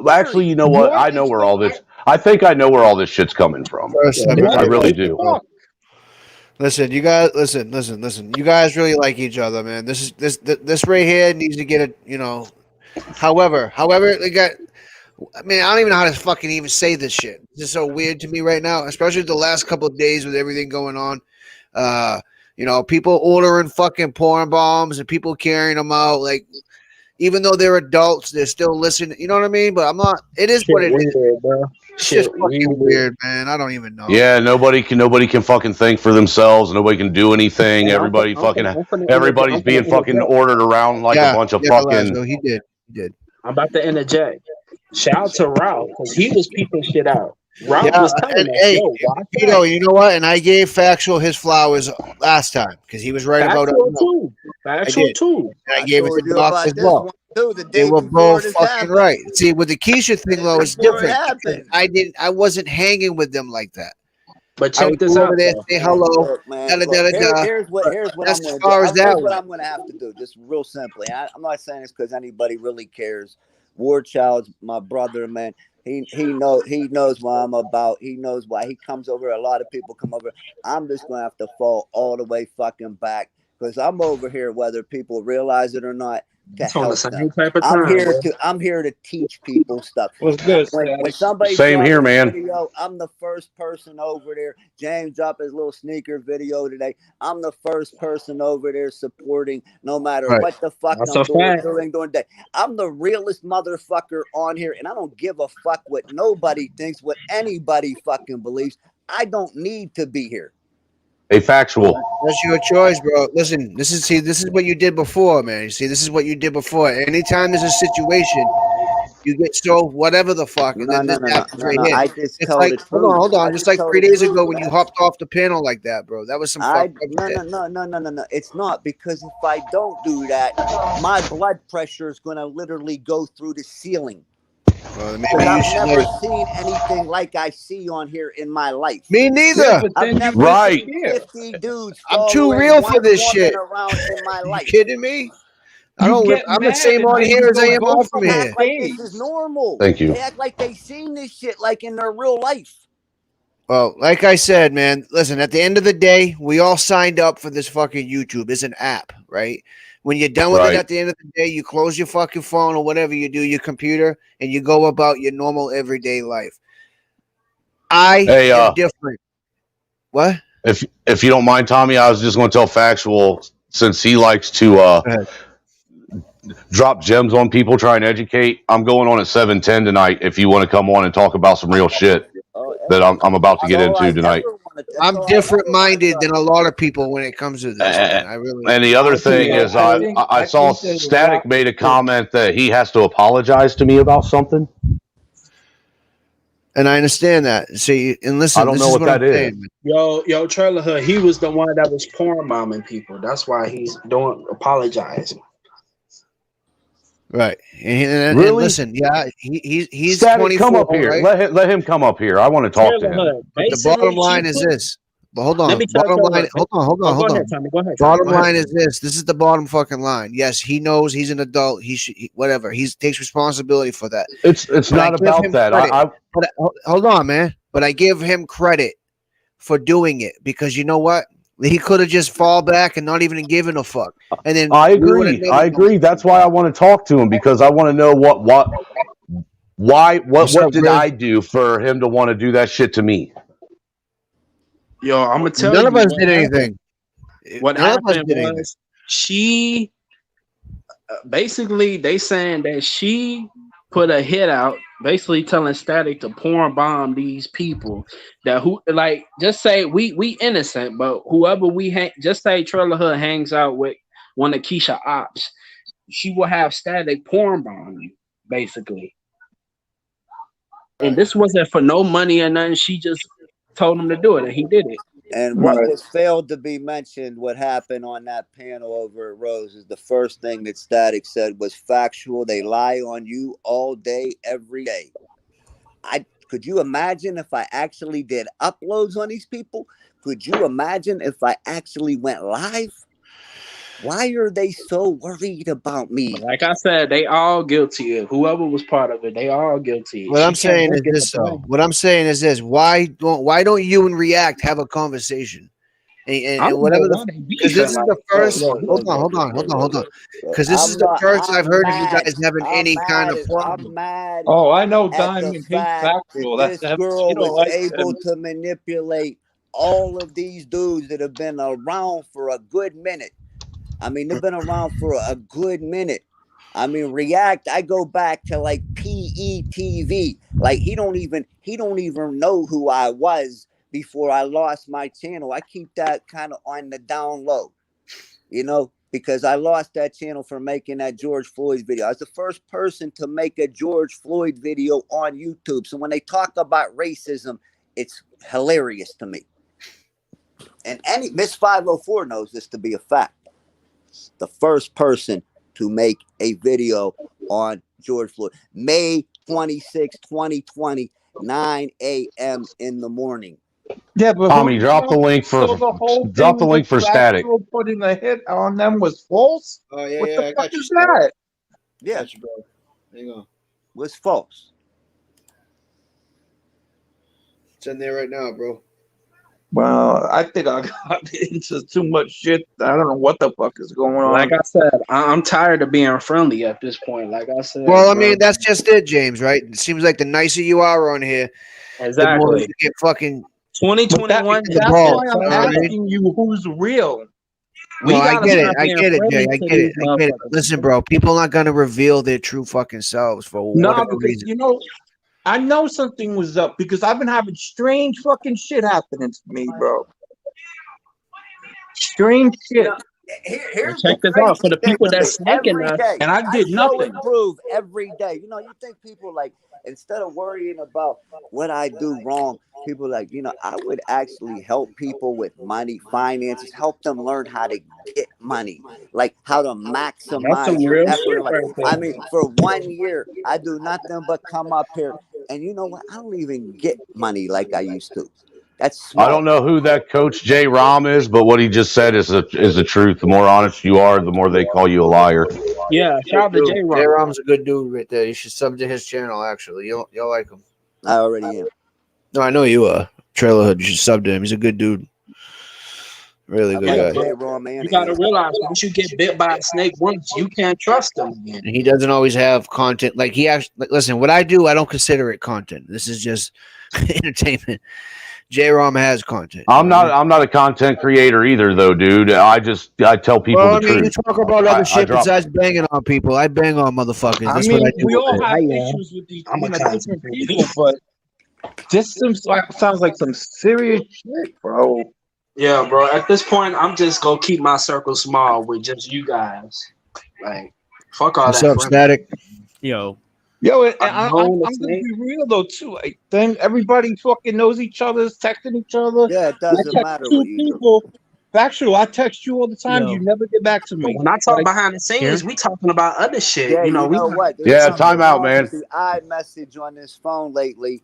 Actually, you know what? What I know is where the all this. I think I know where all this shit's coming from. First, let me what I get really the do. fuck? Listen, you guys. Listen. You guys really like each other, man. This right here needs to get a. However, they got. I mean, I don't even know how to fucking even say this shit. This is so weird to me right now, especially the last couple of days with everything going on. People ordering fucking porn bombs and people carrying them out. Like, even though they're adults, they're still listening. You know what I mean? But I'm not. It is Shit what it is. weird, bro. It's Shit just fucking weird. weird, man. I don't even know. Yeah, nobody can fucking think for themselves. Nobody can do anything. And Everybody's being fucking ordered around like a Yeah, bunch of yeah, fucking. Lazo, he did. He did. I'm about to interject. Shout out to Ralph because he was peeping shit out. Ralph Yeah, was telling and us, hey, yo, watch Vito, out. you know what? And I gave Factual his flowers last time because he was right about it. Factual too. I Factual did. too. And I I gave it to told you Doc about as this well. one Dude, the They day were before both this fucking happened. right. See, with the Keisha thing though, it's Before it different because happened. I wasn't hanging with them like that. But I check would this go over out there, though. say Man, hello, look, man, da da look. da da da. Here's what But I'm that's as gonna do. far as that Here's what went. I'm gonna have to do. Just real simply. I'm not saying this because anybody really cares. War Child's my brother, man. He knows what I'm about. He knows why he comes over. A lot of people come over. I'm just gonna have to fall all the way fucking back because I'm over here, whether people realize it or not, to It's on the help them. same type of time, bro. I'm here to teach people stuff. What's good, When Static? somebody Same drops here, a man. video, I'm the first person over there. James dropped his little sneaker video today. I'm the first person over there supporting, no matter Right. what the fuck That's I'm a doing fact. during the day. I'm the realest motherfucker on here, and I don't give a fuck what nobody thinks, what anybody fucking believes. I don't need to be here. A factual. That's your choice, bro. Listen, this is what you did before, man. You see, this is what you did before. Anytime there's a situation, you get so whatever the fuck, and then this happens right No. here. I just It's tell like, the truth. hold I on. Just just like tell 3 the days ago truth, when you man. hopped off the panel like that, bro. That was some fucked up shit. No. It's not, because if I don't do that, my blood pressure is going to literally go through the ceiling. Well, Because maybe you I've should never like. seen anything like I see on here in my life. Me Yeah, neither. but I've then you never Right. seen disappear. 50 dudes I'm too following real for one this woman shit. around in my You life. kidding me? You get I'm the mad same and on then here you as I go am off ghost from for Act here. like this is days. normal. Thank you. They act like they seen this shit like in their real life. Well, like I said, man, listen, at the end of the day, we all signed up for this fucking YouTube. It's an app, right? When you're done with it Right. at the end of the day, you close your fucking phone or whatever you do, your computer, and you go about your normal everyday life. I Hey, am different. What? if you don't mind, Tommy, I was just going to tell factual since he likes to Go ahead. drop gems on people, try and educate. I'm going on at 7:10 tonight. If you want to come on and talk about some real shit Oh, that I'm about to that's get all I into tonight. ever wanted. That's I'm all I different ever wanted minded to than a lot of people when it comes to this, man. I really And am. the other Honestly, thing though, is, I I saw think there's a lot. Static made a comment that he has to apologize to me about something. And I understand that. See, and I listen, don't this know is what what I'm that is. saying. Yo, Trailer Hood, he was the one that was porn bombing people. That's why he's doing apologizing. Right. And Really? listen, yeah, he's Static, come 24, up here. right? Let him come up here. I want to talk to Trailer him. Hood, But the bottom basically, she line is put. this. But hold Let on. me tell Bottom Trailer line. Hood. Hold Oh, on. go Hold ahead, on. Tommy. Go ahead, Tommy. Bottom Go ahead. line is this. This is the bottom fucking line. Yes, he knows he's an adult. He should whatever. He takes responsibility for that. It's But I not give about him that. credit. I But hold on, man. But I give him credit for doing it because you know what? He could have just fall back and not even given a fuck. And then I we would have agree. never I known. agree. That's why I want to talk to him because I want to know What's up, what did Grizz? I do for him to want to do that shit to me? Yo, I'm gonna tell None of you us what did happened. anything. What None of us happened did anything. was she basically they saying that she put a hit out, basically telling Static to porn bomb these people that who like just say we innocent, but whoever just say Trailer Hood hangs out with one of Keisha ops, she will have Static porn bomb you, basically. And this wasn't for no money or nothing. She just told him to do it, and he did it. And what Right. was failed to be mentioned, what happened on that panel over at Rose, is the first thing that Static said was factual. They lie on you all day, every day. Could you imagine if I actually did uploads on these people? Could you imagine if I actually went live? Why are they so worried about me? Like I said, they all guilty. Whoever was part of it, they all guilty. What I'm She can't saying is just get the this, though. blame. What I'm saying is this. Why don't you and React have a conversation? I And don't whatever know the why they because beefing this is like the first. Look. Hold on. Because this is the first I've heard of you guys having any kind of I'm problem. mad Oh, I know at the Diamond hates fact that factual. this She girl don't was like able him. to manipulate all of these dudes that have been around for a good minute. I mean, they've been around for a good minute. I mean, React, I go back to like PETV. Like he don't even know who I was before I lost my channel. I keep that kind of on the down low, because I lost that channel for making that George Floyd video. I was the first person to make a George Floyd video on YouTube. So when they talk about racism, it's hilarious to me. And Miss 504 knows this to be a fact. The first person to make a video on George Floyd. May 26, 2020, 9 a.m. in the morning. Yeah, but Tommy, drop the link for so the whole drop the thing link for with static. Factual putting a hit on them was false. Oh yeah, What yeah, the I fuck got you. is that? Yeah, Got you, bro. There you go. was false. It's in there right now, bro. Well, I think I got into too much shit. I don't know what the fuck is going on. Like I said, I'm tired of being friendly at this point. Like I said, Well, I bro. mean, that's just it, James, right? It seems like the nicer you are on here, the more Exactly. you get fucking 2021. the That's balls. why I'm You know what I mean? asking you who's real. We No, I gotta get it. stop I being get it, Jay. friendly I to get it. these I get it. motherfuckers. Listen, bro, people aren't gonna reveal their true fucking selves for No, whatever because reason. you know, I know something was up because I've been having strange fucking shit happening to me, bro. Strange shit. Here's Check the this out for crazy the thing people with me. that's snaking Every us. day, And I did show nothing. and prove every day. You know, you think people like, instead of worrying about what I do wrong, people like, you know, I would actually help people with money, finances, help them learn how to get money, like how to That's some maximize your real effort. shit Like, right I there. mean, for 1 year, I do nothing but come up here, and you know what? I don't even get money like I used to. That's I small. don't know who that coach Jay Rom is, but what he just said is the truth. The more honest you are, the more they call you a liar. Yeah, shout out to J. J. Ron. Rom's a good dude right there. You should sub to his channel. Actually, you'll like him. I already am. No, I know you are. Trailer Hood. You should sub to him. He's a good dude. Really good Like guy. J-Raw, man. You gotta realize once you get bit by a snake once, you can't trust them again. And he doesn't always have content. Like he actually, like, listen, what I do, I don't consider it content. This is just entertainment. J. Rom has content. I'm not a content creator either, though, dude. I tell people Well, I the mean, you truth. talk about other I shit drop. besides banging on people. I bang on motherfuckers. I That's mean, what I do. we all with it. have I am. issues with these I'm a different content people, but this sounds like some serious shit, bro. Yeah, bro. At this point, I'm just gonna keep my circle small with just you guys. Like, fuck all What's that. up, Static? Yo, Yo, and I'm I'm known gonna to be snake. real though too. Like, then everybody fucking knows each other's texting each other. Yeah, it I doesn't text matter two what you do. people. Factual, I text you all the time. You yo, never get back to But me. when I talk Like, behind the scenes, Karen? we talking about other shit. Yeah, You know, you we know what? There's Yeah, something time out, wrong man. with the iMessage on this phone lately.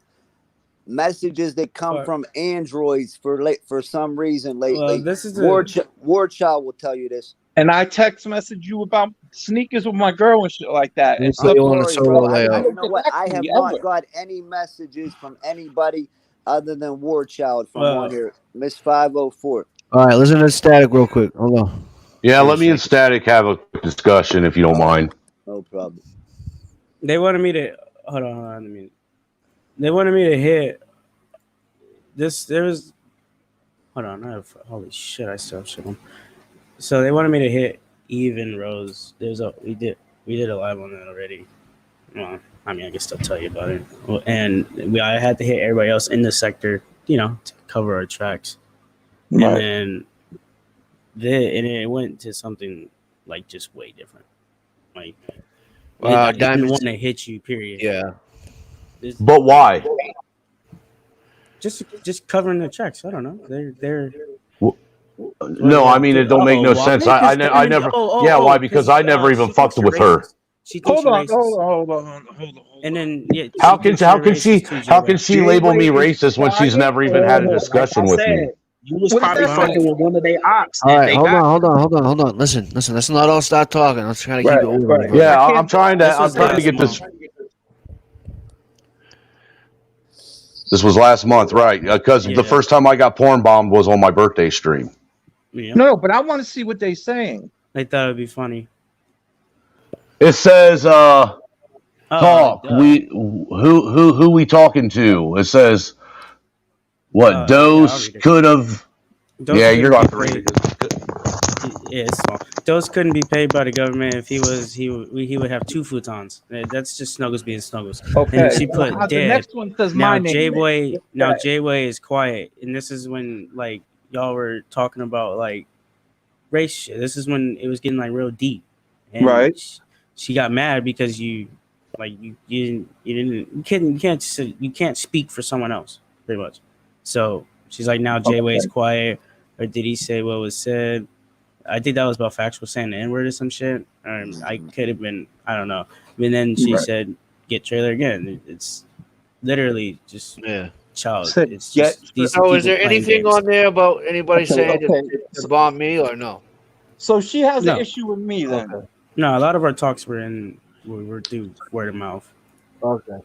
Messages that come What? from Androids for some reason Well, lately. this is Warchild will tell you this. and I text message you about sneakers with my girl and shit like that. And So stuff. you want a Sorry, solo bro. You layout? You don't know get what? back I to have me not ever. got any messages from anybody other than Warchild from Well, on here. Miss 504. All right, listen to Static real quick. Hold on. Yeah, Give me a let me and second. Static have a discussion if you don't mind. No problem. they wanted me to hold on. Let me. They wanted me to hit this. There's hold on. Holy shit! I still have shit on. So they wanted me to hit even Rose. We did a live on that already. Well, I mean, I can still tell you about it. And I had to hit everybody else in the sector, to cover our tracks. And Right. then it went to something like just way different. Like I didn't Diamonds. want to hit you. Period. Yeah. But why? Just covering the tracks. I don't know. They're No, I mean it don't make no sense. I never. Yeah, why? Because I never even fucked with her. She thinks Hold you're on, racist. hold on. And then How can she label me racist when she's never even had a discussion Like I with said, me? you was What does probably that fucking mean? with one of their ops. All and right, they hold got on. Listen. Let's not all start talking. Let's try to keep Right, it orderly. right. bro. Yeah, I can't- I'm trying This to was last get this. month. This was last month, right? Because Yeah. the first time I got porn bombed was on my birthday stream. Yeah. No, but I want to see what they're saying. They thought it'd be funny. It says, Oh, talk. duh. Who we talking to? It says, what yeah, Dose I'll read it. could have. Dose Yeah, couldn't you're be going to read paid- it. Yeah, it's small. Dose couldn't be paid by the government if he would have 2 futons. That's just Snuggles being Snuggles. Okay. And she put The dead. next one says Now my name. J-Way is quiet, and this is when like y'all were talking about like race shit. This is when it was getting like real deep, and Right. she got mad because you can't speak for someone else pretty much. So she's like, now J-Way is quiet, or did he say what was said? I think that was about Factual saying the N-word or some shit. I could have been, I don't know. And then she said, "Get trailer again." It's literally just child. Said, It's get just these So, people is there playing anything games. on there about anybody saying okay. to bomb me or no? So she has No. an issue with me then. Okay. No, a lot of our talks were through word of mouth. Okay.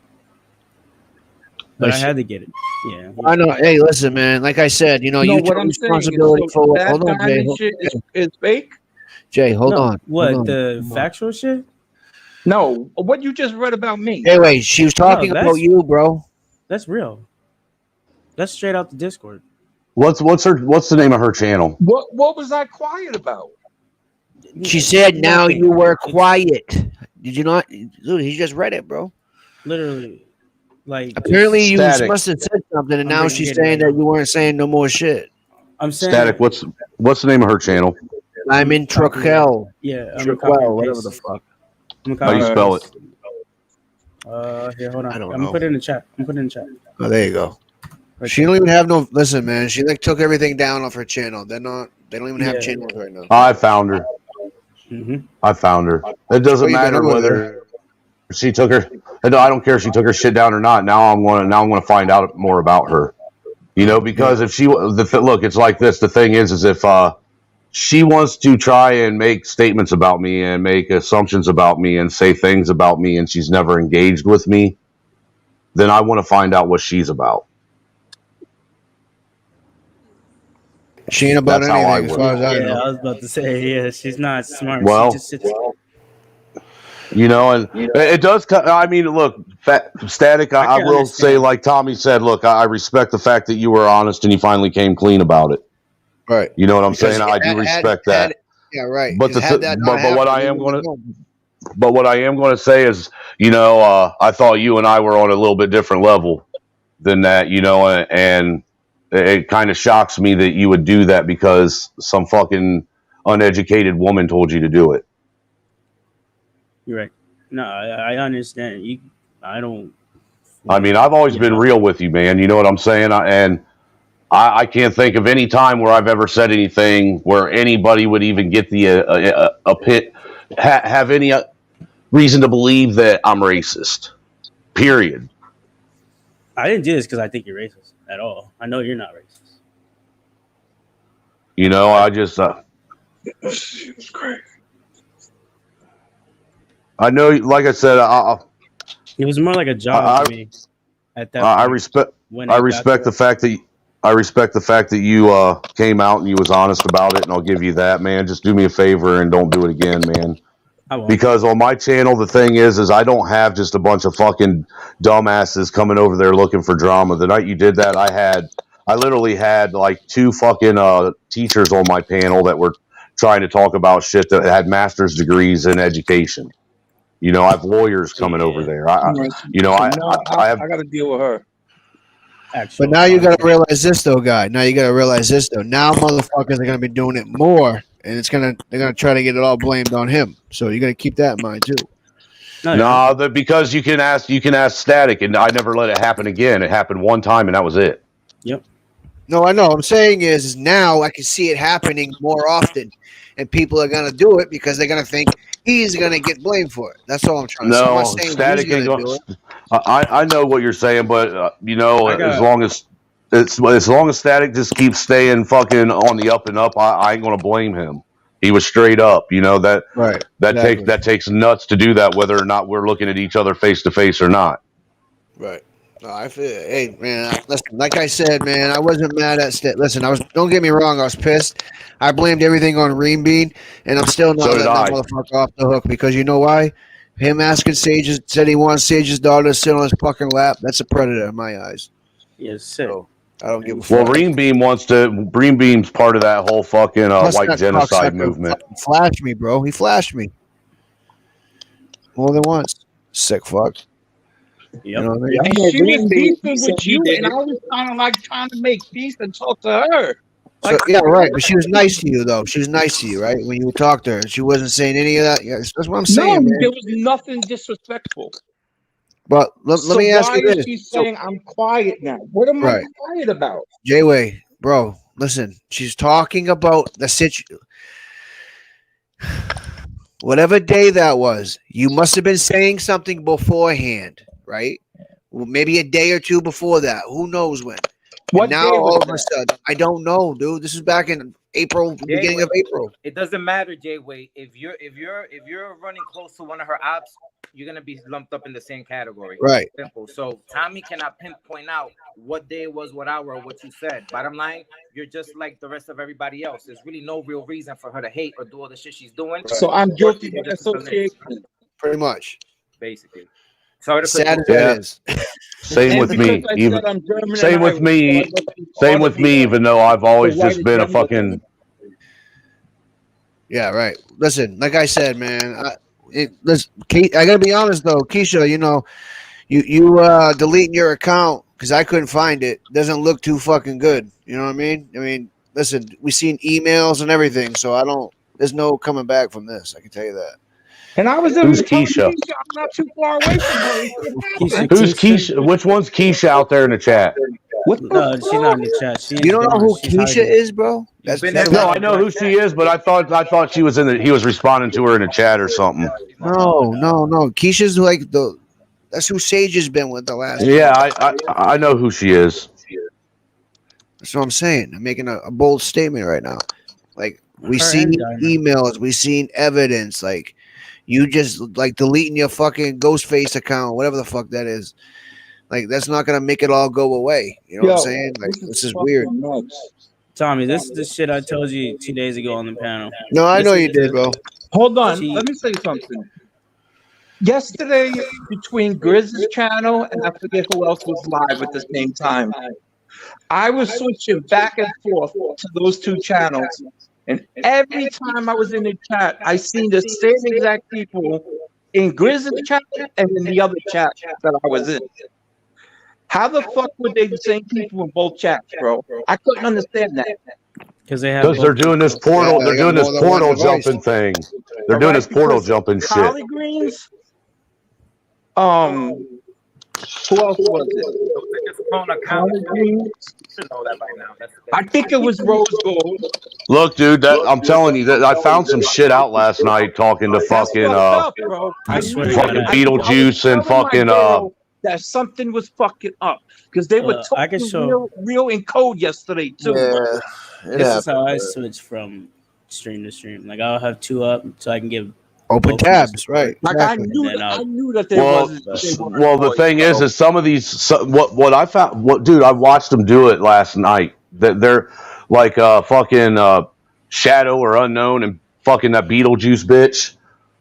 But I had to get it. Yeah. I know. Hey, listen, man. Like I said, you No, you what take I'm saying is, responsibility so for. that Hold on, Jay. diamond shit is fake. Jay, hold No, on. what, Hold on. the factual shit? No, what you just read about me. Hey, wait. She was talking about that's- you, bro. That's real. That's straight out the Discord. What's the name of her channel? What was I quiet about? She said, "Now Nothing. you were quiet." Did you not? Dude, he just read it, bro. Literally, like Apparently, you Static. must have said something, and I'm now bringing she's it saying right that now. you weren't saying no more shit. I'm saying Static. What's the name of her channel? I'm in Troquel. Yeah, I'm Troquel, whatever the fuck. How do you spell it? Here, hold on. I don't I'm know. gonna put it in the chat. Oh, there you go. Right She don't even have no. Listen, man. She took everything down off her channel. They don't even have channels right now. I found her. Mm-hmm. I found her. It doesn't matter whether she took her. I don't care if she took her shit down or not. Now I'm going to find out more about her. You know, because if she look, it's like this. The thing is if she wants to try and make statements about me and make assumptions about me and say things about me, and she's never engaged with me, then I want to find out what she's about. She ain't about That's how I anything, as would. far as I know. I was about to say, she's not smart. Well, she just sits. You know, and it does. I mean, look, Static. I will understand. say, like Tommy said, look, I respect the fact that you were honest and you finally came clean about it. Right. You know what I'm Because saying? I do respect that. Yeah, right. But Had that not but what I happened, am we going wouldn't to. know. But what I am going to say is, you know, I thought you and I were on a little bit different level than that, you know, and it kind of shocks me that you would do that because some fucking uneducated woman told you to do it. You're right. No, I understand. I don't. I mean, I've always been real with you, man. You know what I'm saying? I can't think of any time where I've ever said anything where anybody would even get the have any reason to believe that I'm racist. Period. I didn't do this because I think you're racist at all. I know you're not racist. You know, I just. It's crazy. I know, like I said, It was more like a job to me. At that point, I respect the fact that you came out and you was honest about it, and I'll give you that, man. Just do me a favor and don't do it again, man. I won't. Because on my channel, the thing is I don't have just a bunch of fucking dumbasses coming over there looking for drama. The night you did that, I literally had like 2 fucking teachers on my panel that were trying to talk about shit that had master's degrees in education. You know, I have lawyers coming over there. I got to deal with her. But now you got to realize this, though, guy. Now you got to realize this, though. Now motherfuckers are going to be doing it more, and they're gonna try to get it all blamed on him. So you got to keep that in mind too. No, because you can ask Static, and I never let it happen again. It happened one time, and that was it. Yep. No, I know. What I'm saying is now I can see it happening more often, and people are gonna do it because they're gonna think he's gonna get blamed for it. That's all I'm trying to say. I'm not saying Static he's ain't gonna going. do it. I know what you're saying, but you know, as long as Static just keeps staying fucking on the up and up, I ain't gonna blame him. He was straight up. You know that. Right. That takes nuts to do that, whether or not we're looking at each other face to face or not. Right. No, I feel. Hey, man. Listen, like I said, man, I wasn't mad at. Listen, I was. Don't get me wrong. I was pissed. I blamed everything on Ream Bean, and I'm still not letting that motherfucker off the hook because you know why? Him asking Sage said he wants Sage's daughter to sit on his fucking lap. That's a predator in my eyes. Yes, sir. So, I don't give a fuck. Well, Ream Beam's part of that whole fucking white genocide movement. Flashed me, bro. He flashed me more than once. Sick fuck. Yep. You know what I mean? And she was beefing with you, and I was kind of like trying to make peace and talk to her. So, yeah, right. But she was nice to you, though. She was nice to you, right? When you talked to her, she wasn't saying any of that. Yeah, that's what I'm saying. No, man. there was nothing disrespectful. But let me ask you this. Why is she saying I'm quiet now? What am I quiet about? J-Way, bro, listen. She's talking about the situation. Whatever day that was, you must have been saying something beforehand, right? Well, maybe a day or two before that. Who knows when? And What now day was all of a that? sudden, I don't know, dude. This is back in April, beginning Jay, of April. it doesn't matter, Jay. Wait, if you're running close to one of her ops, you're gonna be lumped up in the same category. Right. Simple. So Tommy cannot pinpoint out what day it was, what hour, or what you said. Bottom line, you're just like the rest of everybody else. There's really no real reason for her to hate or do all the shit she's doing. So I'm Or guilty she's by just a list, association. Pretty much. basically. Sorry to cut Sad you as that Yeah. is. Same And with because me. I Even said I'm German same and with Irish, me. so I must be Same part with of me. the Even though I've always white just been a agenda fucking. then. Yeah, right. Listen, like I said, man. I gotta be honest though, Keisha. You know, you deleting your account because I couldn't find it. Doesn't look too fucking good. You know what I mean? I mean, listen, we seen emails and everything, so I don't. There's no coming back from this. I can tell you that. And I was Who's telling Keisha? Keisha I'm not too far away from her. It Keisha, happened. Who's Keisha? Which one's Keisha out there in the chat? What the No, she's not fuck? in the chat. She's You don't know gone. who She's Keisha hiding. is, bro? You've been That's in No, that I know who chat. she is, but I thought she was in the. He was responding to her in the chat or something. no. Keisha's like the. That's who Sage has been with the last. Yeah, I know who she is. That's what I'm saying. I'm making a bold statement right now. Like we Her seen and Diamond. emails, we seen evidence. Like you just like deleting your fucking Ghostface account, whatever the fuck that is. Like that's not gonna make it all go away. You know what I'm Yo, saying? Like this is fucking weird. nuts. Tommy, this is the shit I told you 2 days ago on the panel. No, I know Listen you to did, this. bro. Hold on, She- let me say something. Yesterday, between Grizz's channel and I forget who else was live at the same time, I was switching back and forth to those two channels. And every time I was in the chat, I seen the same exact people in Grizz's chat and in the other chat that I was in. How the fuck were they the same people in both chats, bro? I couldn't understand that. Because they have Because they're both doing this accounts. portal. Yeah, They're they got doing this more than one portal device. jumping thing. They're All doing right, this portal because jumping shit. Collie Greens, who else was it? Those are just phone accounts. Collie Greens. You should know that by now. I think it was Rose Gold. Look, dude, that I'm telling you that I found some shit out last night talking to That's fucking fucked up, bro. I swear to fucking God, I was Beetlejuice and telling my fucking girl that something was fucking up because they were I can talking show. real in code yesterday too. Yeah. This is how I switch from stream to stream. Like I'll have two up so I can give Open both tabs, right? Like Exactly. I knew that there well, wasn't. They weren't well, the boys, thing so. is some of these what I found. What, dude, I watched them do it last night. That they're like fucking Shadow or Unknown and fucking that Beetlejuice bitch.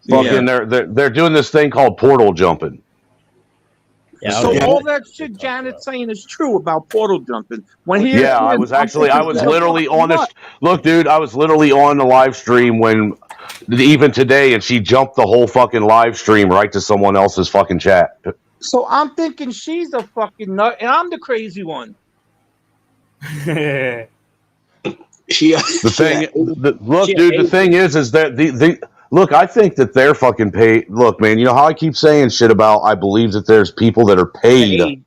Fucking, they're doing this thing called portal jumping. Yeah, So Yeah. all that shit Janet's saying is true about portal jumping. When he Yeah, I was literally on this. nuts. Look, dude, I was literally on the live stream when even today, and she jumped the whole fucking live stream right to someone else's fucking chat. So I'm thinking she's a fucking nut, and I'm the crazy one. The thing, look, dude. The thing is that the look. I think that they're fucking paid. Look, man. You know how I keep saying shit about. I believe that there's people that are paid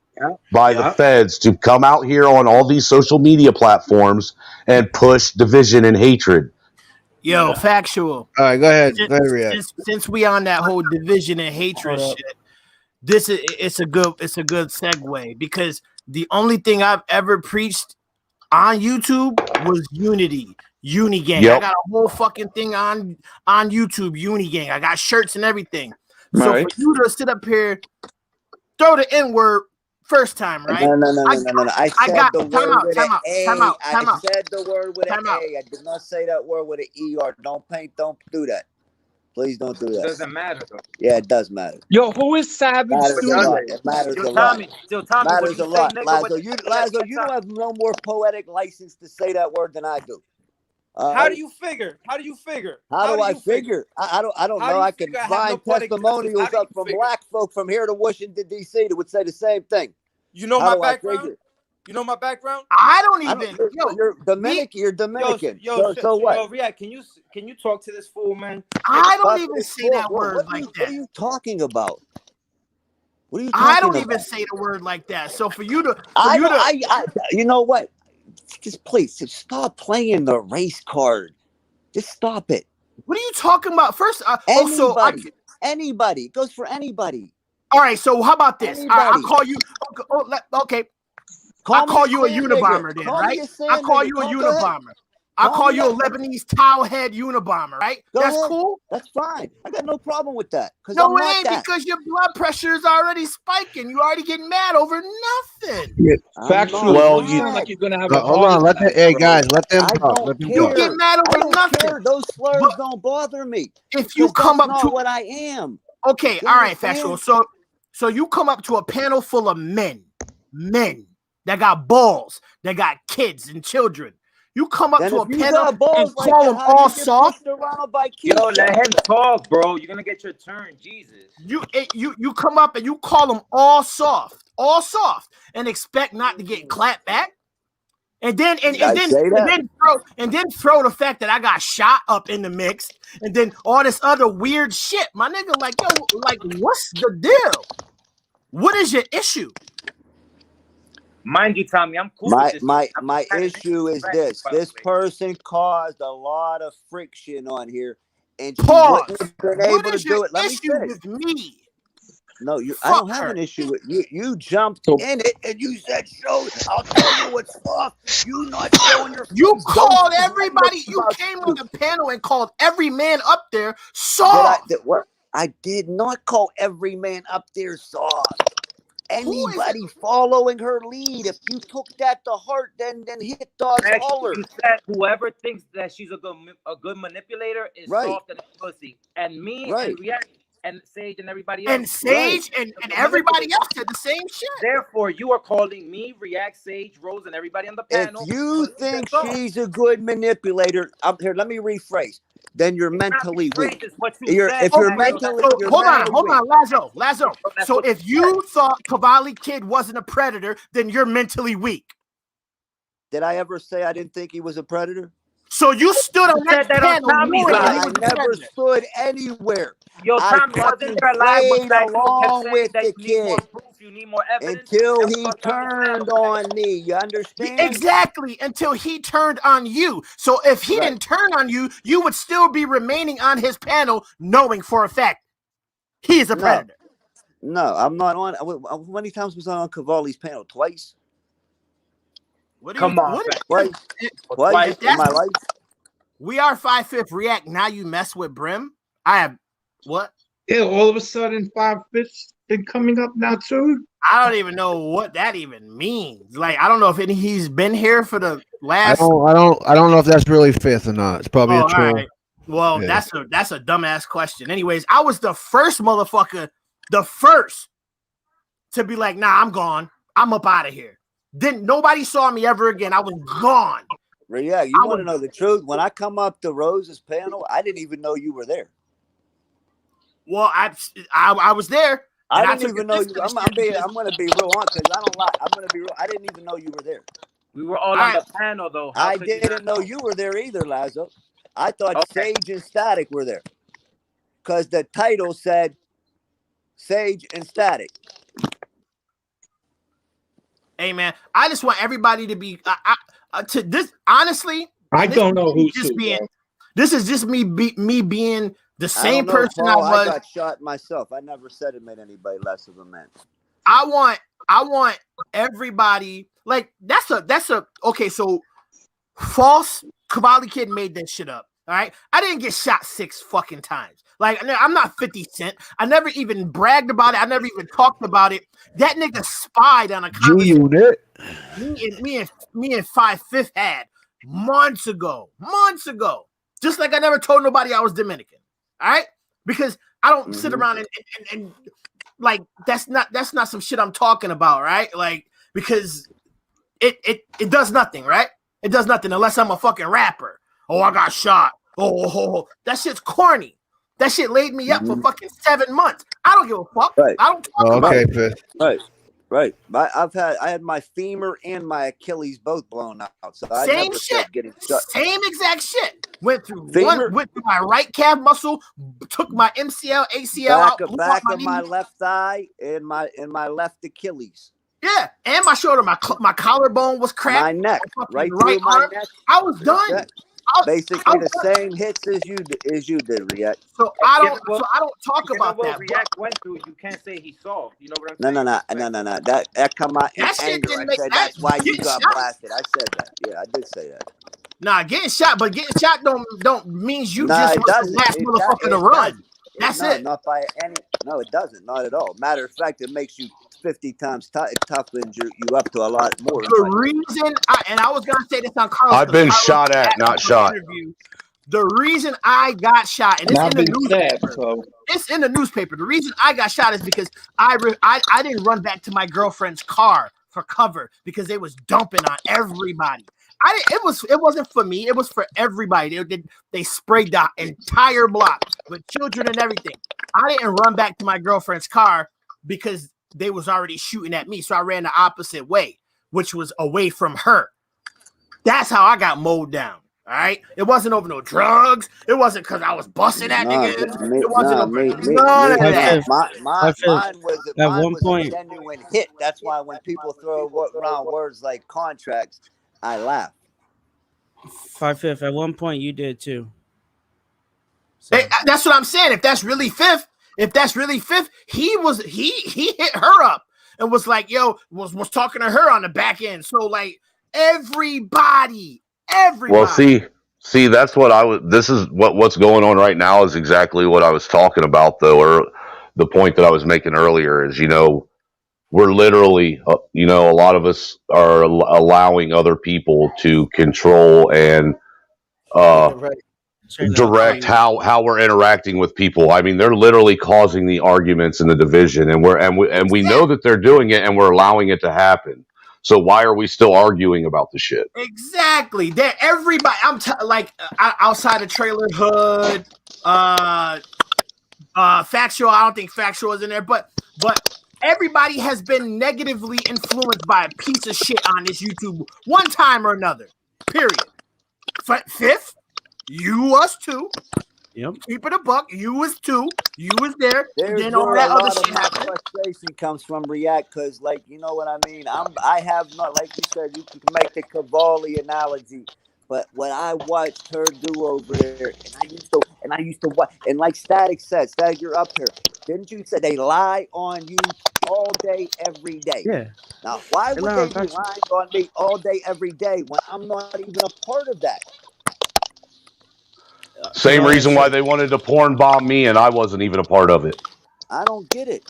by the feds to come out here on all these social media platforms and push division and hatred. Yo, factual. All right, go ahead. Since, Go ahead, react. since we on that whole division and hatred shit, it's a good segue because the only thing I've ever preached on YouTube was unity, Unigang. Yep. I got a whole fucking thing on YouTube, Unigang. I got shirts and everything. So Right. for you to sit up here, throw the N-word first time, right? No. I said the word with an A. I said the word with an A. I did not say that word with an ER. Don't do that. Please don't do It that. doesn't matter though. Yeah, it does matter. Yo, who is Savage Matters a Studio? lot. It matters a Yo, lot. Tommy, what Matters do a you say, lot. nigga? Lazo, you don't have no more poetic license to say that word than I do. How do you figure? How do I figure? I don't How know. do you I can figure I have no find poetic testimonials license? How do up you from figure? black folk from here to Washington, D.C. that would say the same thing. You know How my do I background? figure? You know my background? I don't even. You're Dominican. You're Dominican. So what? Yo, Riyad, can you talk to this fool, man? I don't Fuck even this say that fool. word What like What that. are you talking about? What are you talking I don't about? even say the word like that. So for you to, you know what? Just please stop playing the race card. Just stop it. What are you talking about? First, Anybody. It goes for anybody. All right, so how about this? All right, I'll Anybody. call you. Okay. I'll call you a Unabomber then, right? I'll call you a Unabomber. I'll call you a Lebanese towel head Unabomber, right? That's cool. That's fine. I got no problem with that. No, it ain't, because your blood pressure is already spiking. You already getting mad over nothing. Factual. Well, you sound like you're gonna have hold on. Hey guys, let them talk. Let them You talk. get mad over nothing. Care. Those slurs don't bother me. If you come up to what I am. Okay, all right, Factual. So you come up to a panel full of men that got balls, that got kids and children. You come up to a panel and call them all soft. Yo, let him talk, bro. You're gonna get your turn, Jesus. You come up and you call them all soft, and expect not to get clapped back, and then throw the fact that I got shot up in the mix, and then all this other weird shit. My nigga, like, yo, like, what's the deal? What is your issue? Mind you, Tommy, I'm cool with this. My issue is this. This person caused a lot of friction on here, and she wouldn't have been able to do it. Let me finish. With me? No, I don't have an issue with you. You jumped in it and you said, "Show it. I'll tell you what's off." You not showing your. You called everybody. You came on the panel and called every man up there soft. I did not call every man up there soft. Anybody following her lead, if you took that to heart, then hit dog holler. You said whoever thinks that she's a good manipulator is soft and pussy. And me and React and Sage and everybody else. And Sage and everybody else said the same shit. Therefore, you are calling me, React, Sage, Rose, and everybody on the panel. If you think she's a good manipulator, up here, let me rephrase. Then you're mentally weak. If you're mentally, hold on, Lazo. So if you thought Cavalli Kid wasn't a predator, then you're mentally weak. Did I ever say I didn't think he was a predator? So you stood on that panel. I never stood anywhere. Yo, Tommy wasn't there live along with the kid you need more evidence until he turned on me. You understand? Exactly, until he turned on you. So if he didn't turn on you, you would still be remaining on his panel, knowing for a fact he is a predator. No, I'm not on. How many times was I on Cavalli's panel? Twice. Come on, twice in my life. We are 5/5 React. Now you mess with Brim. I have what? Yeah, all of a sudden 5/5's been coming up now too. I don't even know what that even means. Like, I don't know if he's been here for the last. I don't know if that's really fifth or not. It's probably a troll. Right. Well, that's a dumbass question. Anyways, I was the first motherfucker, to be like, nah, I'm gone. I'm up out of here. Then nobody saw me ever again. I was gone. Yeah, you want to know the truth? When I come up to Rose's panel, I didn't even know you were there. Well, I was there. I didn't even know you. I'm going to be real honest because I don't lie. I'm going to be real. I didn't even know you were there. We were all on the panel, though. I didn't know you were there either, Lazo. I thought Sage and Static were there because the title said Sage and Static. Hey, man, I just want everybody to be to this. Honestly, I don't know who's this is just me being the same person I was. I got shot myself. I never said it made anybody less of a man. I want everybody, like, that's a okay. So false Cavalli Kid made that shit up. All right, I didn't get shot 6 fucking times. Like, I'm not 50 Cent. I never even bragged about it. I never even talked about it. That nigga spied on a conversation me and 5/5 had months ago. Just like I never told nobody I was Dominican. All right, because I don't sit around and like that's not some shit I'm talking about, right? Like, because it does nothing, right? It does nothing unless I'm a fucking rapper. Oh, I got shot. Oh, that shit's corny. That shit laid me up for fucking 7 months. I don't give a fuck. Right. I don't talk about it. Right. I had my femur and my Achilles both blown out. So I same never shit. Getting shot. Same exact shit. Went through my right calf muscle, took my MCL, ACL back of my left thigh and my left Achilles. Yeah, and my shoulder, my collarbone was cracked. My neck, right through my neck. I was done. basically the same hits as you did, React. So I don't talk about that. React went through, you can't say he soft. You know what I'm No, saying? no. That come out in That shit anger. didn't I make said that that's why you getting got shot. blasted. I said that. Yeah, I did say that. Nah, getting shot don't means you Nah, just it was the doesn't. last motherfucker to run. That's it. Not by any. No, it doesn't. Not at all. Matter of fact, it makes you 50 times toughens you up to a lot more. The reason I was gonna say this on Carlos. I've been Carlos shot at, not shot. The reason I got shot, and it's I've in the been newspaper. stabbed, so It's in the newspaper. The reason I got shot is because I didn't run back to my girlfriend's car for cover because they was dumping on everybody. It wasn't for me. It was for everybody. They sprayed the entire block with children and everything. I didn't run back to my girlfriend's car because they was already shooting at me. So I ran the opposite way, which was away from her. That's how I got mowed down. All right, it wasn't over no drugs. It wasn't because I was busting at niggas. It wasn't over none of that. Mine was point, a genuine hit. That's why when people throw around words like contracts, I laugh. 5-5. At one point, you did too. So. That's what I'm saying. If that's really fifth, he hit her up and was like, yo, was talking to her on the back end. So like everybody. Well, see, that's what this is what's going on right now is exactly what I was talking about, though, or the point that I was making earlier is, we're literally, a lot of us are allowing other people to control and direct how we're interacting with people. I mean, they're literally causing the arguments and the division, and we know that they're doing it, and we're allowing it to happen. So why are we still arguing about the shit? Exactly. That everybody. Outside of Trailer Hood, Factual. I don't think Factual is in there, but everybody has been negatively influenced by a piece of shit on this YouTube one time or another. Period. Fifth, you, us too. Yep. Keep it a buck. You was too. You was there. There's then all that a other lot shit of my happened. frustration comes from React because, like, you know what I mean. I have not, like you said, you can make the Cavalli analogy, but what I watched her do over there, and I used to watch, and like Static said, Static, you're up here. Didn't you say they lie on you all day, every day? Yeah. Now, why would they be lying on me all day, every day when I'm not even a part of that? Same reason why they wanted to porn bomb me, and I wasn't even a part of it. I don't get it.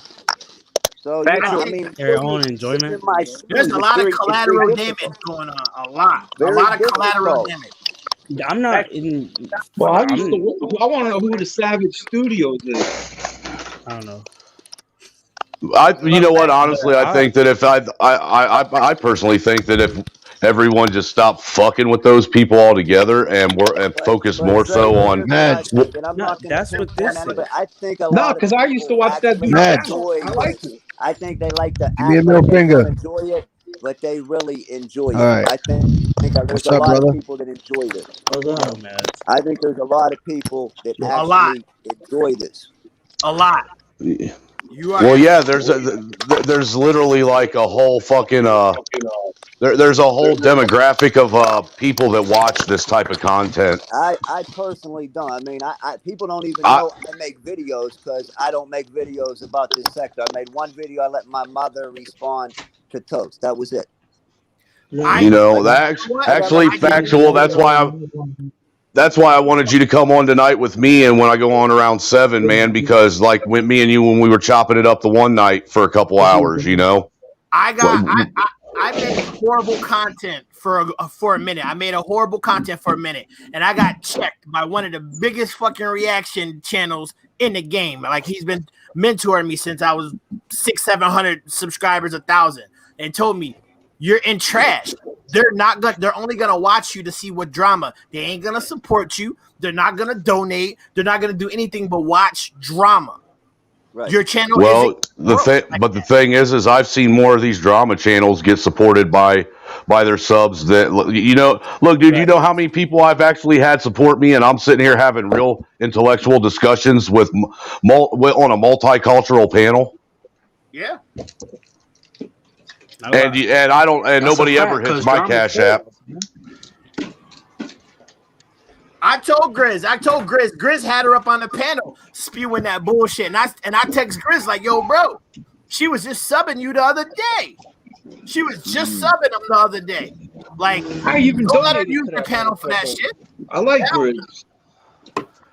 So I mean, their own enjoyment. There's a lot of collateral damage going on. A lot of collateral damage. I'm not in. Well, I want to know who the Savage Studios is. I don't know. You know what? Honestly, I think that if I personally think that if everyone just stopped fucking with those people altogether and focus more so on that's what this is. I think a lot because I used to watch that dude. I like it. I think they like to Give me a act middle like they finger. don't enjoy it, but they really enjoy it. All right. I think there's What's a up, lot brother? of people that enjoy this. Oh, man. I think there's a lot of people that actually enjoy this. A lot. Well, yeah, there's literally like a whole fucking there's a whole demographic of people that watch this type of content. I personally don't. I mean, people don't even know I make videos because I don't make videos about this sector. I made one video. I let my mother respond to Toast. That was it. Actually Factual. That's why I wanted you to come on tonight with me, and when I go on around 7, man, because like with me and you when we were chopping it up the one night for a couple hours, I made horrible content for a minute. I made a horrible content for a minute, and I got checked by one of the biggest fucking reaction channels in the game. Like, he's been mentoring me since I was 600-700 subscribers, 1,000, and told me, you're in trash. They're only gonna watch you to see what drama. They ain't gonna support you. They're not gonna donate. They're not gonna do anything but watch drama. Right. Your channel. The thing is I've seen more of these drama channels get supported by their subs. That look, dude. You know how many people I've actually had support me, and I'm sitting here having real intellectual discussions with on a multicultural panel. Yeah. And nobody ever hits my Cash App. I told Grizz. Grizz had her up on the panel spewing that bullshit. And I text Grizz like, yo, bro, she was just subbing you the other day. She was just subbing him the other day. Like, I even don't let her donated use to the that panel for that motherfucker. shit. I like Yeah. Grizz.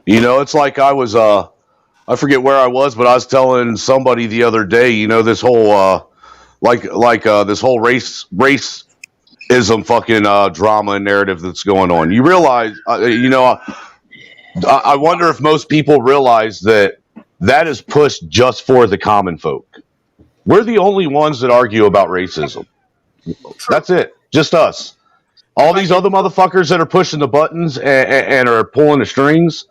You know, it's like I was I forget where I was, but I was telling somebody the other day, you know, this whole this whole racism fucking drama and narrative that's going on. You realize, I wonder if most people realize that is pushed just for the common folk. We're the only ones that argue about racism. That's it. Just us. All these other motherfuckers that are pushing the buttons and are pulling the strings.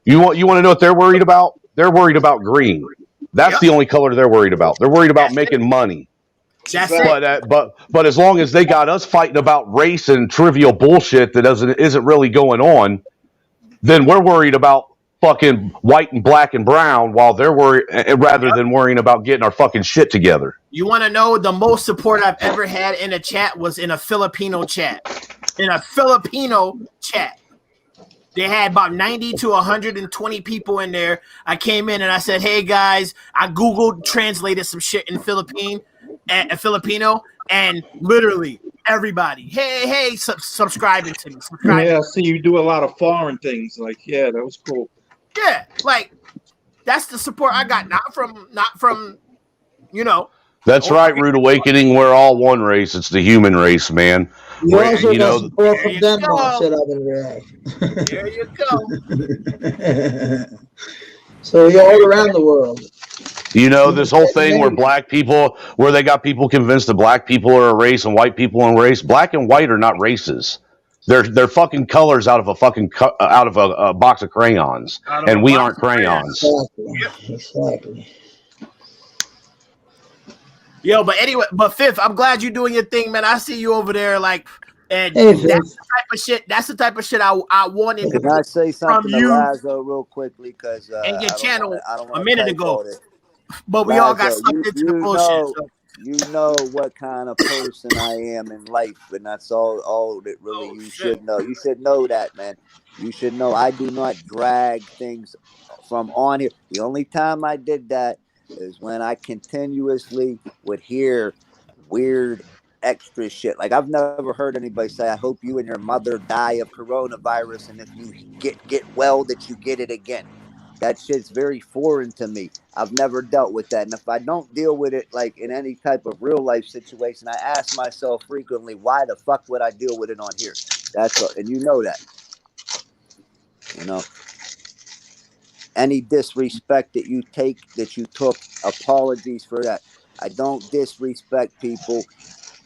You want to know what they're worried about? They're worried about green. That's the only color they're worried about. They're worried about making money. That's it. But as long as they got us fighting about race and trivial bullshit that isn't really going on, then we're worried about fucking white and black and brown while they're worried rather than worrying about getting our fucking shit together. You want to know the most support I've ever had in a chat was in a Filipino chat. In a Filipino chat. They had about 90 to 120 people in there. I came in and I said, hey guys, I Googled, translated some shit in Filipino, and literally everybody, hey, subscribing to me. Yeah, see, you do a lot of foreign things. Like, yeah, that was cool. Yeah, like that's the support I got, not from, you know. That's right, Rude Awakening. We're all one race. It's the human race, man. You also you got know, support from Denmark, said I've been react. There you go. So you're all around the world. You know, this whole thing where they got people convinced that black people are a race and white people are a race. Black and white are not races. They're fucking colors out of a box of crayons, and we aren't crayons. Exactly. Yo, but anyway, Fifth, I'm glad you're doing your thing, man. I see you over there, like, and hey, that's the type of shit. That's the type of shit I wanted. Can I say something to you Lazo real quickly? Because and your channel a minute ago, but we all got sucked into the bullshit. You know what kind of person I am in life, and that's all that really should know. You should know that, man. You should know I do not drag things from on here. The only time I did that is when I continuously would hear weird extra shit. Like, I've never heard anybody say, I hope you and your mother die of coronavirus, and if you get well, that you get it again. That shit's very foreign to me. I've never dealt with that. And if I don't deal with it, like in any type of real life situation, I ask myself frequently, why the fuck would I deal with it on here? That's all. And you know that. You know, any disrespect that you took, apologies for that. I don't disrespect people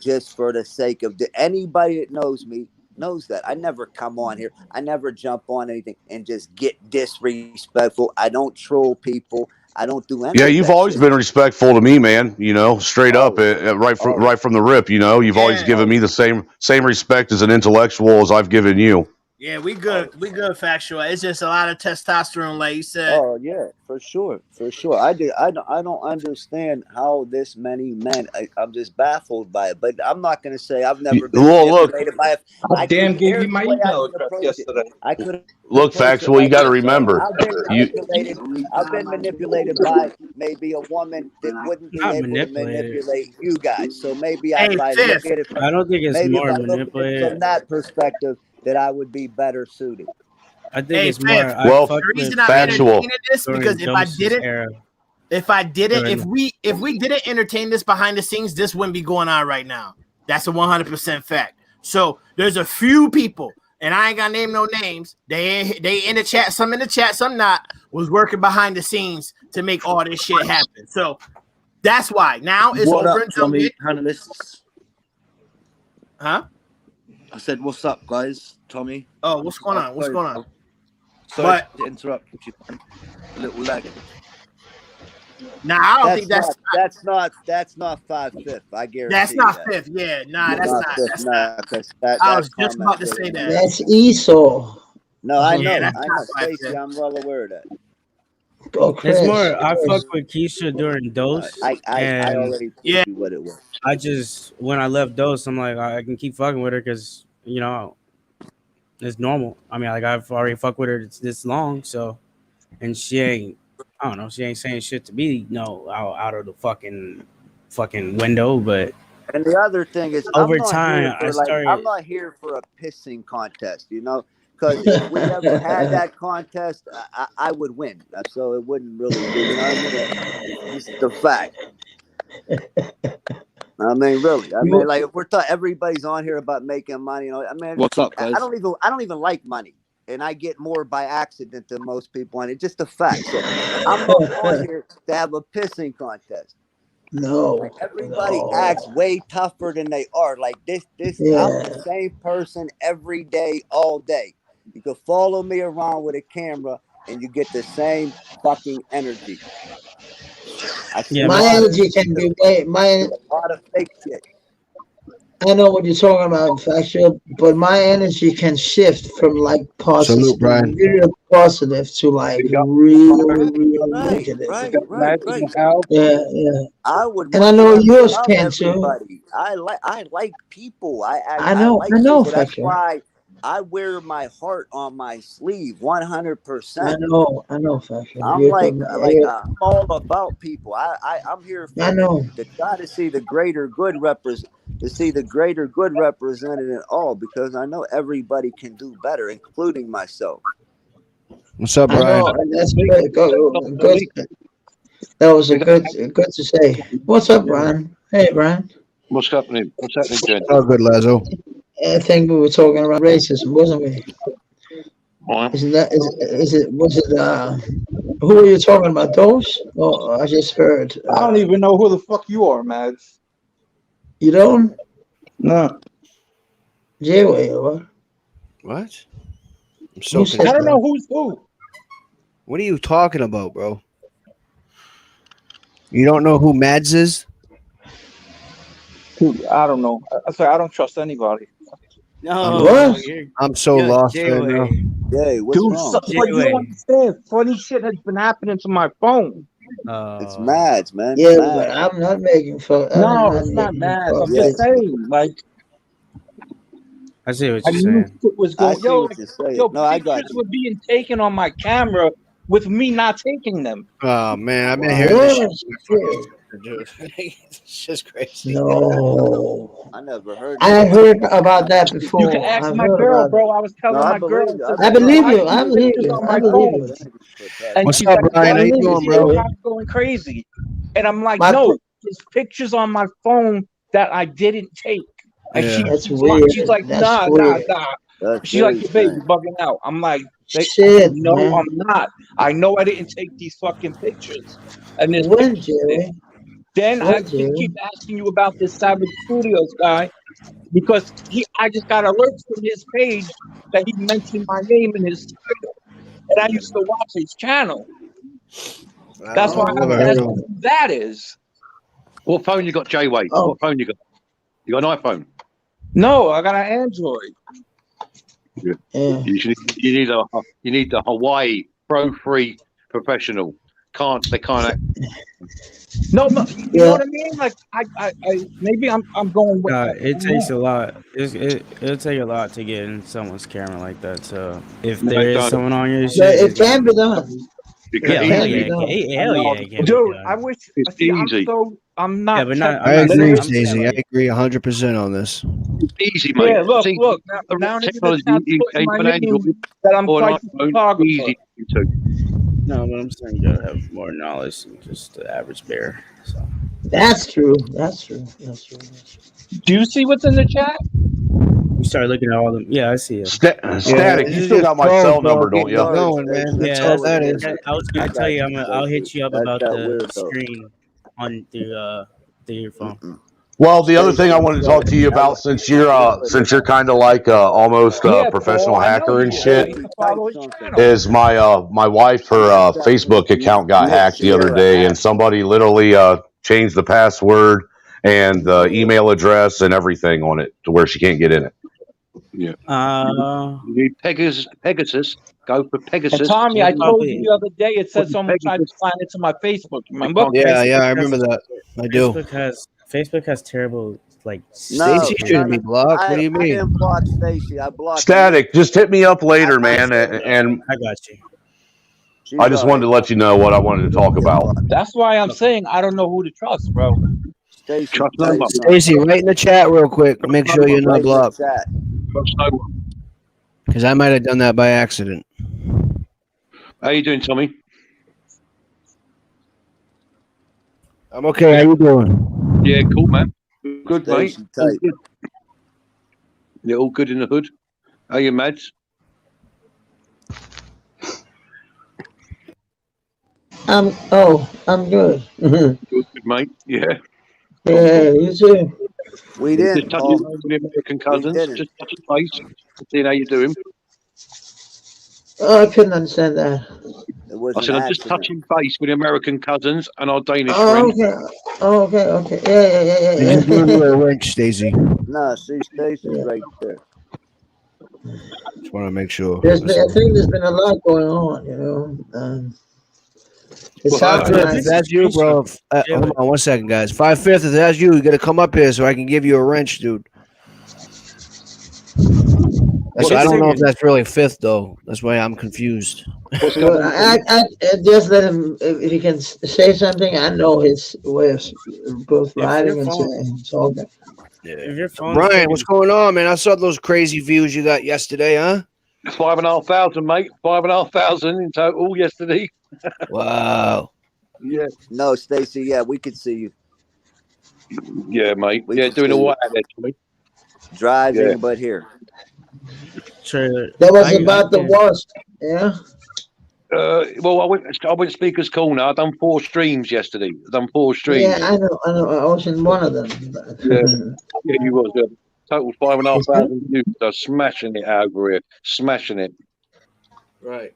just for the sake of anybody that knows me knows that. I never come on here. I never jump on anything and just get disrespectful. I don't troll people. I don't do anything. Yeah, you've always been respectful to me, man. You know, straight up, right from the rip. You know, you've always given me the same respect as an intellectual as I've given you. Yeah, we good. We good. Factual. It's just a lot of testosterone, like you said. Oh yeah, for sure. I don't understand how this many men. I'm just baffled by it. But I'm not going to say I've never been manipulated by it. I damn gave you my email address yesterday. I could look factual. You got to remember. I've been manipulated by maybe a woman that wouldn't be able to manipulate you guys. So maybe I look at it. I don't think it's more manipulated from that perspective. That I would be better suited. I think it's more. The reason I'm entertaining this because if we didn't entertain this behind the scenes, this wouldn't be going on right now. That's a 100% fact. So there's a few people, and I ain't gonna name no names. They in the chat, some in the chat, some not, was working behind the scenes to make all this shit happen. So that's why now it's over until panelists. Huh? I said, "What's up, guys?" Tommy. Oh, what's going on? What's going on? Sorry to interrupt you. A little lag. Nah, I don't think that's not 5/5. I guarantee. That's not fifth. Yeah, that's not. I was just about to say that. That's Esau. No, I know. I know. Stacey, I'm well aware of that. It's more. I fucked with Keisha during Dose. I already told you what it was. I just when I left Dose, I'm like I can keep fucking with her because you know It's normal. I mean, like I've already fucked with her this long, so and she ain't. I don't know. She ain't saying shit to me. No, out of the fucking window. But And the other thing is, over time, I I'm started. not here for a pissing contest, you know. Because if we ever had that contest, I would win. So it wouldn't really be, you know what I mean? It's just the fact. I mean, really. I mean, like if we're everybody's on here about making money, you know. I mean, What's up, guys? I don't even like money, and I get more by accident than most people, and it's just a fact. So I'm not on here to have a pissing contest. No, Like everybody no. acts way tougher than they are. Like this, I'm Yeah. the same person every day, all day. You can follow me around with a camera, and you get the same fucking energy. I see Yeah, a My but lot of energy can be way. a lot of fake shit. I know what you're talking about, factual, but my energy can shift from like Salute, Brian. real positive to like We got real Right, negative. we right, got right, Matt in right. the house. Yeah, yeah. I would And I much know rather yours love can too. everybody. I like people. I I like know, people. That's factual. why I wear my heart on my sleeve 100%. I know, factual. I'm You're like coming. Yeah, I'm all about people. I'm here I for know. to try to see the greater good represented in all, because I know everybody can do better, including myself. What's up, I know, Brian? and that's good. Good. That was a good to say. What's up, Brian? Hey, Brian. What's happening? What's happening, Jen? Oh, good, Lazo. I think we were talking about racism, wasn't we? Isn't that is it was it who are you talking about? Those? Oh, I just heard. I don't even know who the fuck you are, Mads. You don't? No. J-Way or what? What? I'm so Who said I don't confused. know that? who's who. What are you talking about, bro? You don't know who Mads is? Dude, I don't know. I say I don't trust anybody. no, What? I'm so you're lost right now. J-Way. Hey, what's Dude, wrong? but you don't J-Way. understand. Funny shit has been happening to my phone. It's Mads, man. Yeah, Mads. but I'm not making fun. I'm No, not it's not making mad. fun I'm of just it. saying, like, I see what I you're knew saying. shit was I going. see Yo, what you're saying. yo, No, I got pictures you. were being taken on my camera with me not taking them. Oh man, I've been Wow. hearing this What? shit. Dude, it's just crazy. No. I never heard I that. heard about that You can before. ask I've my heard girl, about it. bro. I was No, telling I my girl, believe you. I said, I yo, believe I you. see I believe pictures you. on I my believe phone. you. And What's she's up, like, Brian? why How you you doing, see your bro? house going crazy? And I'm like, My no, there's pictures on my phone that I didn't take. And Yeah. That's weird. she's like, That's nah. weird. That's She's like, very your baby strange. bugging out. I'm like, I Shit, said, no, man. I'm not. I know I didn't take these fucking pictures. And there's When, pictures of it. Jerry? Then I When, Jerry? keep asking you about this Savage Studios guy because I just got alerts from his page that he mentioned my name in his title. And I used to watch his channel. That's why I have Never to heard ask of you him. who that is. What phone you got, J-Way? Oh, What phone you got? You got an iPhone? No, I got an Android. Yeah. yeah. You need the Hawaii Pro 3 professional. They can't act. No, you know Yeah. what I mean? Like I maybe I'm going. I It don't takes know. a lot. It'll take a lot to get in someone's camera like that. So if No, there it is don't. someone on your Yeah, shit, it can be done. You It can hell can yeah, be easily. done. it can be Dude, I done. wish. It's See, easy. I'm Yeah, not but tech. I I'm agree, saying Stacey. I like agree 100% on this. It's easy, mate. Yeah, It's look. easy. Now they're gonna Technology, start putting my an Android name that I'm or an crisis iPhone, photographer. easy to. no, but I'm saying you gotta have more knowledge than just the average bear. So That's true. That's true. That's true. That's true. Do you see what's in the chat? you start looking at all them. Yeah, I see it. Yeah, Static, this you is still just got my trolls, cell bro. number, don't Getting it you? going, man. That's Yeah, all that's that is. I was I gonna tell got you. you, I'll hit Stacey. you up That's about that the weirdo. screen on through your phone. Well, the other thing I Stacey, wanted to talk to you about, since you're kind of like almost Yeah, professional Paul. I know hacker and you. I shit, used to type follow his something. channel. is my wife, her Facebook account got Nick hacked the other Sierra day, and asked. somebody literally changed the password and the email address and everything on it to where she can't get in it. Yeah. Uh, You need Pegasus. Go for And Pegasus. Tommy, I told you probably the other day it Put said in someone tried to Pegasus. sign into my Facebook. They Remember? can't. Yeah, Facebook I has remember that. I do. Facebook has terrible Like Stacy shouldn't be blocked. What do you I mean? didn't block Stacy. I blocked Static, just hit me up later, I man, blocked and I got you. I just wanted to let you know what I wanted to talk about. That's why I'm saying I don't know who to trust, bro. Stacy, Trust no one. Stacy, write in the chat real quick. Make sure you're not right in the blocked. chat. Trust no one. Because I might have done that by accident. How you doing, Tommy? I'm okay. How you doing? Yeah, cool, man. Good, mate. Stacy All tight. good. Yeah, all good in the hood. How you, Mads? I'm good. Good, mate. Yeah. Yeah, you too. We Just didn't. touching base with the American cousins. didn't. Just touching base. Seeing how you doing. Oh, I couldn't understand that. It was I an said I'm just accident. touching base with the American cousins and our Danish Oh, friends. okay. Oh, okay. Yeah. They're just doing you a wrench, Stacy. No, see, Stacy's right there. Just want to make sure. I think there's been a lot going on, you know. It's Well, hard to 5/5, if that's you, bro. Hold on 1 second, guys. 5/5, if that's you, you got to come up here so I can give you a wrench, dude. That's, I don't know if that's really 5th, though. That's why I'm confused. Well, I just let him, if he can say something, I know his way of both writing and saying. It's all good. Yeah. Brian, what's going on, man? I saw those crazy views you got yesterday, huh? 5,500, mate. 5,500 in total yesterday. Wow. Yeah. No, Stacy. Yeah, we could see you. Yeah, mate. We Yeah, could doing see a you. white actually. Driving, Yeah. but here. That was about the worst. Yeah. Well, I went speakers corner. I done 4 streams yesterday. I done 4 streams. Yeah, I know. I was in one of them. Yeah, you was. Total 5,500 views. So smashing it over here. Smashing it. Right.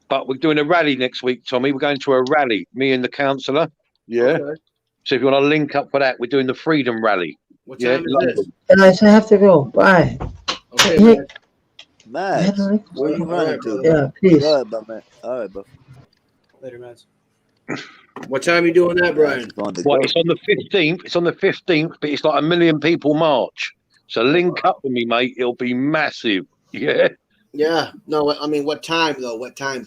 But we're doing a rally next week, Tommy. We're going to a rally, me and the councillor. Yeah. Okay. So if you want to link up for that, we're doing the Freedom Rally. What time is this? And I have to go. Bye. Okay, Hey, Matt, where you running to? Yeah, peace. Go ahead, man. All right, bro. Later, Mads. What time are you doing that, Brian? Well, it's on the 15th. It's on the 15th, but it's like 1 million people march. So link up with me, mate. It'll be massive. Yeah. Yeah. No, I mean, what time, though? What time?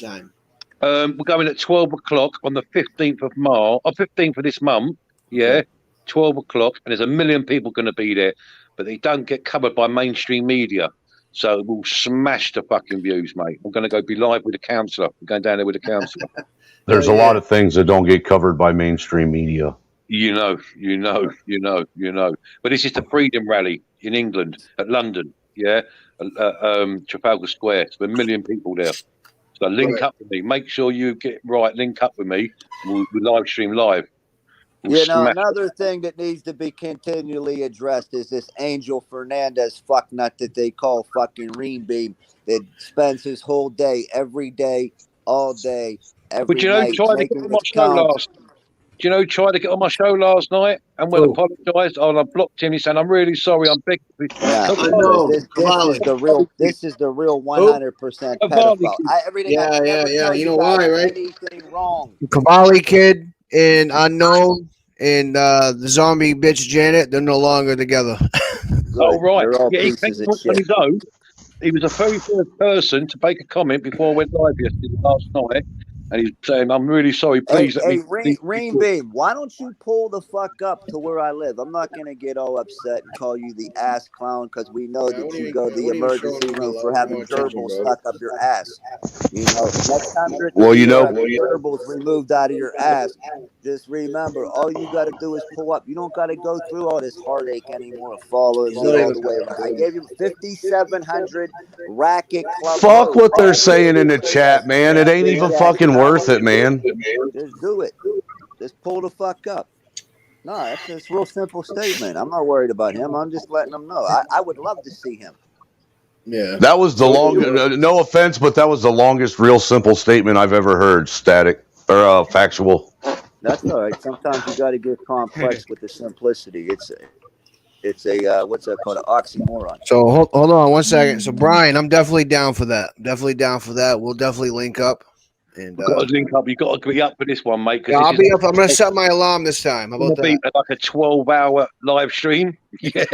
We're going at 12 o'clock on the 15th of March, or 15th of this month. Yeah. 12 o'clock. And there's 1 million people going to be there, but they don't get covered by mainstream media. So we'll smash the fucking views, mate. I'm going to go be live with the councillor. We're going down there with the councillor. There's a lot of things that don't get covered by mainstream media. You know. But this is the Freedom Rally in England, at London, yeah, Trafalgar Square. There's 1 million people there. So link up with me. Make sure you get right. Link up with me. We'll live stream live. You know, another thing that needs to be continually addressed is this Angel Fernandez fucknut that they call fucking Reambeam that spends his whole day, every day, all day, every But you know, night tried to get on my show last. Do you know, tried to get on my show last night and when apologised, I blocked him. He said, "I'm really sorry. I'm big." Yeah, this is the real 100% pedophile. Everything I ever tell You know why, right? Anything wrong? Cavalli Kid and Unknown and the zombie bitch Janet, they're no longer together. Oh, right. They're all Yeah, he pieces came of on shit. his own. He was the very first person to make a comment before I went live yesterday last night. And he's saying, "I'm really sorry. Please let me." Reambeam, why don't you pull the fuck up to where I live? I'm not gonna get all upset and call you the ass clown because we know that you go to the emergency room for having gerbils stuck up your ass. You know, next time you're gerbils removed out of your ass, just remember, all you got to do is pull up. You don't got to go through all this heartache anymore, following me all the way around. I gave you 5,700 racket club. Fuck what they're saying in the chat, man. It ain't even fucking worth it, man. Just do it. Just pull the fuck up. No, that's just a real simple statement. I'm not worried about him. I'm just letting him know. I would love to see him. Yeah. That was the longest, no offense, but that was the longest real simple statement I've ever heard, Static, or factual. That's all right. Sometimes you got to get complex with the simplicity. It's a what's that called? An oxymoron. So hold on 1 second. So Brian, I'm definitely down for that. We'll definitely link up. And We've got to link up. You've got to be up for this one, mate. yeah, I'll be up. I'm gonna set my alarm this time. How about Be that? like a 12-hour live stream. Yeah,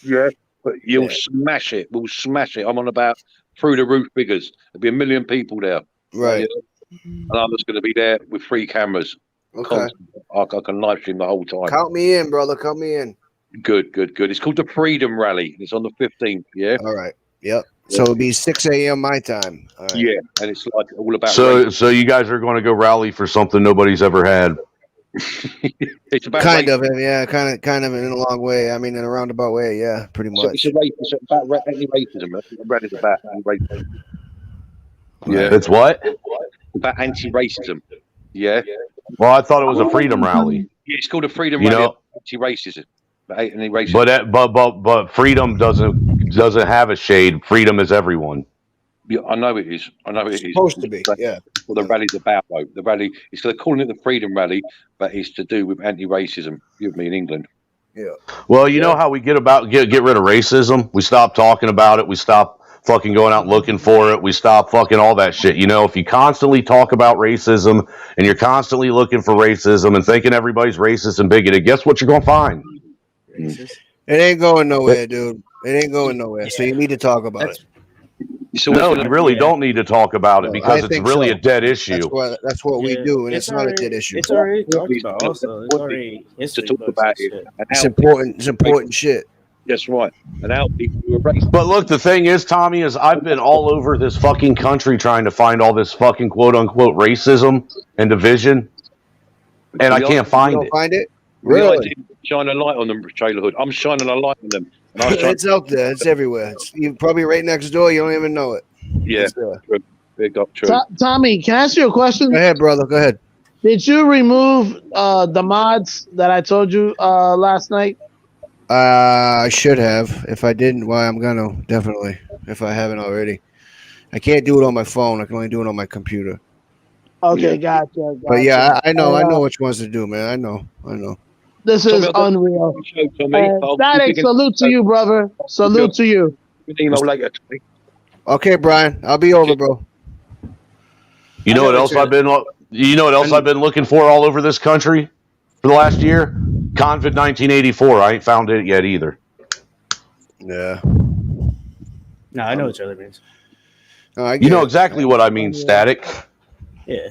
yeah. But you'll smash it. We'll smash it. I'm on about through the roof figures. There'll be 1 million people there. Right. And I'm just going to be there with 3 cameras. Okay. I can live stream the whole time. Count me in, brother. Count me in. Good. It's called the Freedom Rally. It's on the 15th. Yeah. All right. Yep. So it'll be 6 a.m. my time. All right. Yeah, and it's like all about. So you guys are going to go rally for something nobody's ever had. It's about kind of in a long way. I mean, in a roundabout way. Yeah, pretty much. It's about anti-racism. That's what the rally's about. Anti-racism. Yeah, it's what? About anti-racism. Yeah. Well, I thought it was a freedom rally. Yeah, it's called a freedom rally. Anti-racism. But freedom doesn't have a shade. Freedom is everyone. Yeah, I know it is. It's supposed to be. Yeah. Well, the rally's about though. The rally is they're calling it the Freedom Rally, but it's to do with anti-racism. You and me in England. Yeah. Well, you know how we get rid of racism? We stop talking about it. We stop fucking going out looking for it. We stop fucking all that shit. You know, if you constantly talk about racism and you're constantly looking for racism and thinking everybody's racist and bigoted, guess what you're gonna find? Racist. It ain't going nowhere, dude. It ain't going nowhere. So you need to talk about it. No, you really don't need to talk about it because it's really a dead issue. That's what we do, and it's not a dead issue. It's already talked about. Also, it's already history to talk about it. It's important. It's important shit. That's right. And how people who are racist. But look, the thing is, Tommy, is I've been all over this fucking country trying to find all this fucking quote unquote racism and division, and I can't find it. Find it? Really? Shine a light on them, Trailer Hood. I'm shining a light on them. It's out there. It's everywhere. You're probably right next door. You don't even know it. Yeah. True. Tommy, can I ask you a question? Go ahead, brother. Go ahead. Did you remove the mods that I told you last night? I should have. If I didn't, well, I'm gonna definitely. If I haven't already, I can't do it on my phone. I can only do it on my computer. Okay, gotcha. But yeah, I know which ones to do, man. I know. This is unreal. Static, salute to you, brother. Salute to you. Email later. Okay, Brian, I'll be over, bro. You know what else I've been? You know what else I've been looking for all over this country for the last year? Convid 1984. I ain't found it yet either. Yeah. No, I know what Charlie means. You know exactly what I mean, Static. Yeah.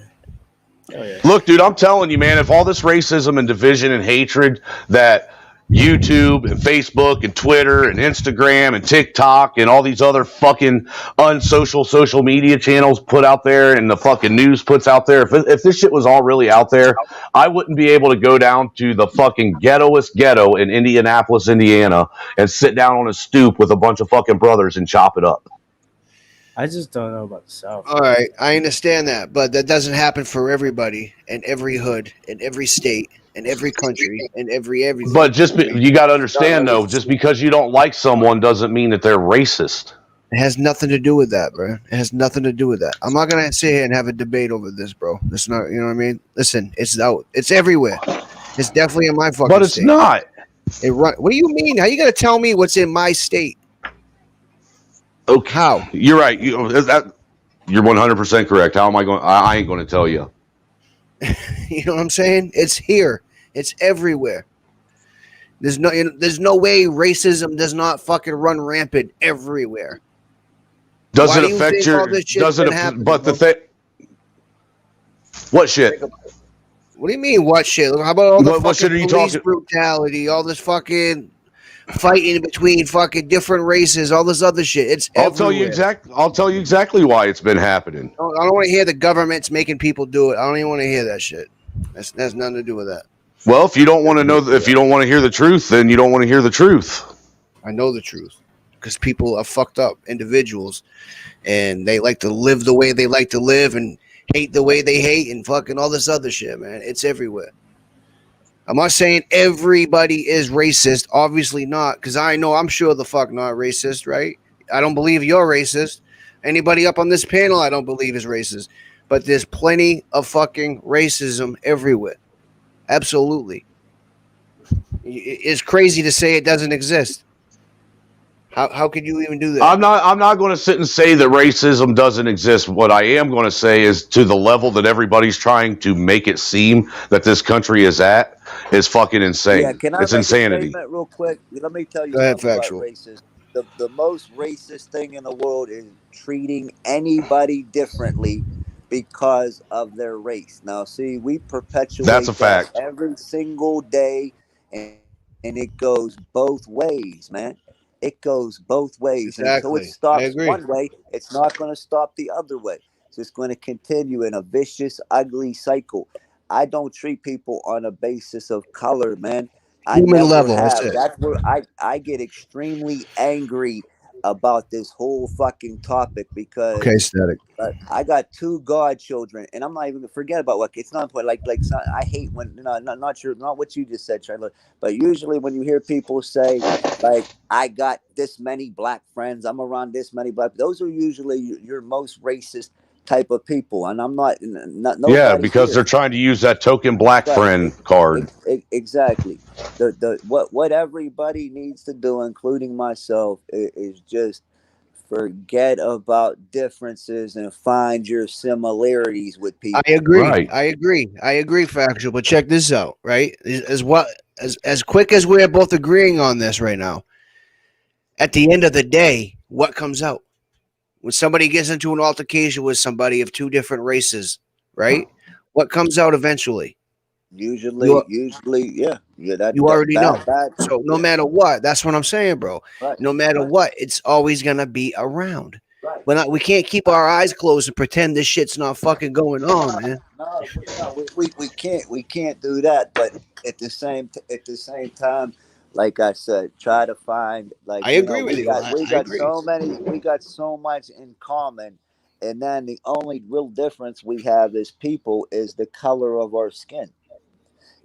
Oh, yeah. Look, dude, I'm telling you, man, if all this racism and division and hatred that YouTube and Facebook and Twitter and Instagram and TikTok and all these other fucking unsocial social media channels put out there and the fucking news puts out there, if this shit was all really out there, I wouldn't be able to go down to the fucking ghettoest ghetto in Indianapolis, Indiana and sit down on a stoop with a bunch of fucking brothers and chop it up. I just don't know about the South. All right, I understand that, but that doesn't happen for everybody in every hood, in every state, in every country, in everything. But you got to understand, though, just because you don't like someone doesn't mean that they're racist. It has nothing to do with that, bro. It has nothing to do with that. I'm not gonna sit here and have a debate over this, bro. It's not, you know what I mean? Listen, it's out. It's everywhere. It's definitely in my fucking But it's state. not. What do you mean? How you gonna tell me what's in my state? Okay. How? You're right. You're 100% correct. How am I going? I ain't going to tell you. You know what I'm saying? It's here. It's everywhere. There's no way racism does not fucking run rampant everywhere. Does it affect your? Does it? But the thing. What shit? What do you mean? What shit? How about all the what shit are you police talking? Brutality? All this fucking fighting between fucking different races, all this other shit. It's I'll everywhere. I'll tell you exactly why it's been happening. I don't want to hear the government's making people do it. I don't even want to hear that shit. That's nothing to do with that. Well, if you don't want to know, if you don't want to hear the truth, then you don't want to hear the truth. I know the truth because people are fucked up individuals, and they like to live the way they like to live and hate the way they hate and fucking all this other shit, man. It's everywhere. I'm not saying everybody is racist. Obviously not, because I'm sure the fuck not racist, right? I don't believe you're racist. Anybody up on this panel, I don't believe is racist. But there's plenty of fucking racism everywhere. Absolutely. It's crazy to say it doesn't exist. How could you even do that? I'm not going to sit and say that racism doesn't exist. What I am going to say is, to the level that everybody's trying to make it seem that this country is at, is fucking Yeah, insane. can I It's make a insanity. statement real quick? Let me tell you Go ahead, something about factual. racism. The most racist thing in the world is treating anybody differently because of their race. Now, see, we That's a perpetuate that fact. every single day, and it goes both ways, man. It goes both ways. And until it Exactly. I stops agree. one way, it's not going to stop the other way. So it's going to continue in a vicious, ugly cycle. I don't treat people on a basis of color, man. I Human never level. That's have. it. That's where I get extremely angry about this whole fucking topic Okay, because static. I got two godchildren, and I'm not even gonna forget about what it's not important. I hate when not sure not what you just said, Charlotte, but usually when you hear people say like I got this many black friends, I'm around this many black. Those are usually your most racist type of people, and I'm not Yeah, nobody because here. they're trying to use that token black Right. friend card. Exactly. The what everybody needs to do, including myself, is just forget about differences and find your similarities with I people. agree. Right. I agree. I agree, factual. But check this out, right? As quick as we're both agreeing on this right now, at the end of the day, what comes out when somebody gets into an altercation with somebody of two different races, right? What comes out eventually? You Usually, yeah, yeah. you That already bad, know. bad. So no Yeah, matter what, that's what I'm saying, bro. right, No matter right, what, it's always gonna be around. right. We can't keep our eyes closed and pretend this shit's not fucking going on, man. We can't do that. But at the same time, like I said, try to find I agree with you. we I got agree. so many we got so much in common, and then the only real difference we have as people is the color of our skin.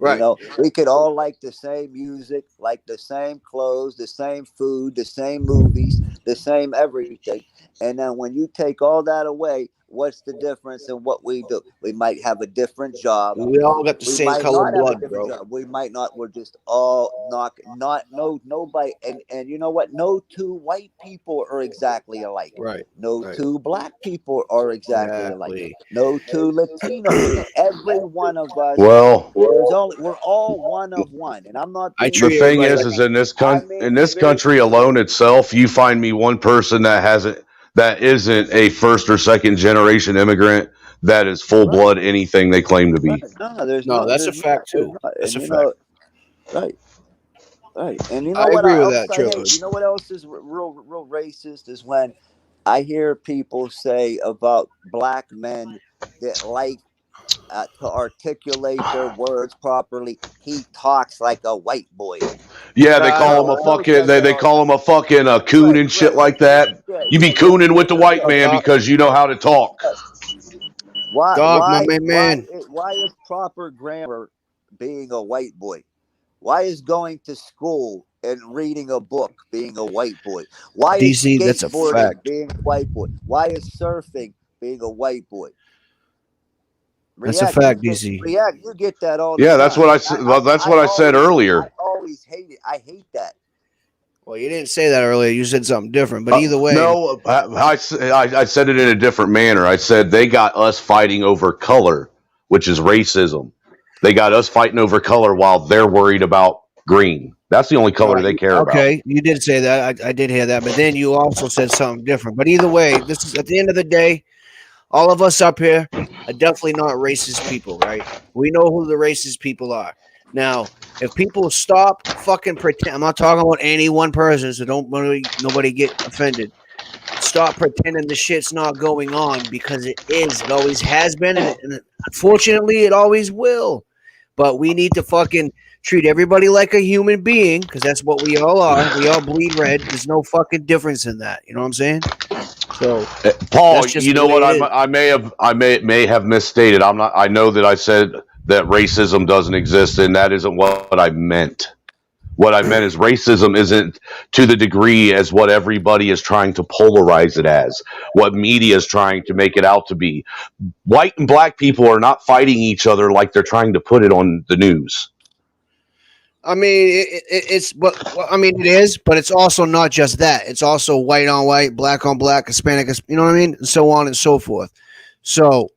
You Right. know, we could all like the same music, like the same clothes, the same food, the same movies, the same everything. And then when you take all that away, what's the difference in what we do? We might have a different job. We all got the We same might color not have a blood, different bro. job. We might not. We're just all not no nobody. And you know what? No two white people are exactly alike. Right. No Right. two black people are exactly alike. Exactly. No two Latinos. Every one of us. Well, We're all one of one, and I'm not I being the treat thing everybody spiritual. like is in I in mean this country spiritually. alone itself, you find me one person that isn't a first or second generation immigrant that is full Right, blood anything they claim to right. be. No, there's no, not. that's a fact There's too. not. That's And a you fact. know, right, right. And you I know what agree with else that, I hate? Triller. You know what else is real racist is when I hear people say about black men that like to articulate their words properly. He talks like a white boy. Yeah, they Shut call No, him a who fucking says that they all the call time? him a fucking coon Right, and shit right. like that. Yeah, You be yeah, yeah. cooning with the white up, man Doc. because you know how to talk. Doc, my main man. Why is proper grammar being a white boy? Why is going to school and reading a book being a white boy? Why is DC, that's a skateboarding fact. being a white boy? Why is surfing being a white boy? That's a fact, DC. React. You get that all the Yeah, time. that's what I said I earlier. always hate it. I hate that. Well, you didn't say that earlier. You said something different. But either way, No, I said it in a different manner. I said they got us fighting over color, which is racism. They got us fighting over color while they're worried about green. That's the only all color right, they care about. okay, you did say that. I did hear that. But then you also said something different. But either way, this is at the end of the day, all of us up here are definitely not racist people, right? We know who the racist people are. Now, if people stop fucking pretend, I'm not talking about any one person, so don't nobody get offended. Stop pretending the shit's not going on because it is. It always has been, and unfortunately, it always will. But we need to fucking treat everybody like a human being because that's what we all are. We all bleed red. There's no fucking difference in that. You know what I'm saying? So Paul, that's just you the know way what? it is. I may have misstated. I'm not. I know that I said that racism doesn't exist, and that isn't what I meant. What I meant is racism isn't to the degree as what everybody is trying to polarize it as, what media is trying to make it out to be. White and black people are not fighting each other like they're trying to put it on the news. I mean, it's but I mean it is, but it's also not just that. It's also white on white, black on black, Hispanic. You know what I mean, and so on and so forth. So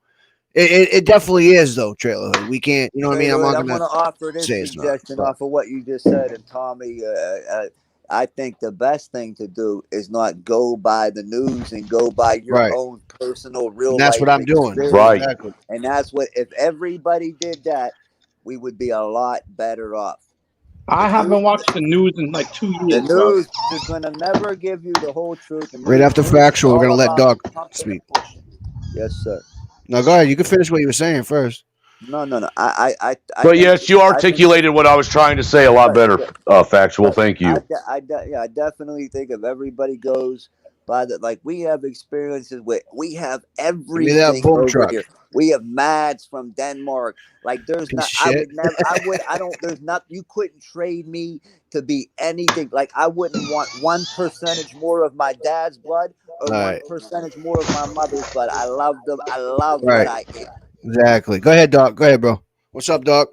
it definitely is though, Trailer Hood. We can't. You know what I mean? I'm Trailer, not I'm gonna going to offer this say it's not. suggestion But off of what you just said, and Tommy, I think the best thing to do is not go by the news and go by your right, own personal, real that's life what I'm doing. experience. Right. Exactly. And that's what, if everybody did that, we would be a lot better off. I haven't watched the news in like 2 The years, bro. news is going to never give you the whole truth. The Right news after is factual, we're all gonna let about Doc pumping speak. and pushing. Yes, sir. No, go ahead. You can finish what you were saying first. No. But think yes, you I think articulated what I was trying to say a lot better, Factual. Thank you. I definitely think if everybody goes by the, like, we have experiences with, we have Give me that everything boom over truck, here. We have Mads from Denmark. Like, there's piece not, of shit. I don't, there's not, you couldn't trade me to be anything. Like, I wouldn't want 1% more of my dad's blood or All right, 1% more of my mother's blood. I love them. I love what right, I am. exactly. Go ahead, Doc. Go ahead, bro. What's up, Doc?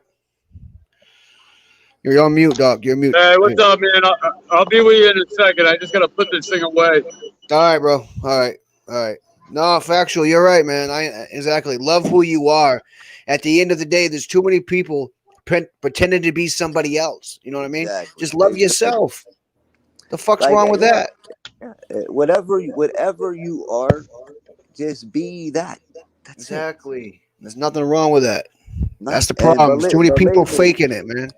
You're on mute, Doc. You're mute. Hey, what's up, man? I'll be with you in a second. I just gotta put this thing away. All right, bro. All right. All right. No, factual. You're right, man. I exactly love who you are. At the end of the day, there's too many people pretending to be somebody else. You know what I mean? Exactly. Just love yourself. The fuck's Like, wrong with that? whatever you are, just be that. That's exactly. There's nothing wrong with that. That's the And problem. There's too many people believe me, faking it, man.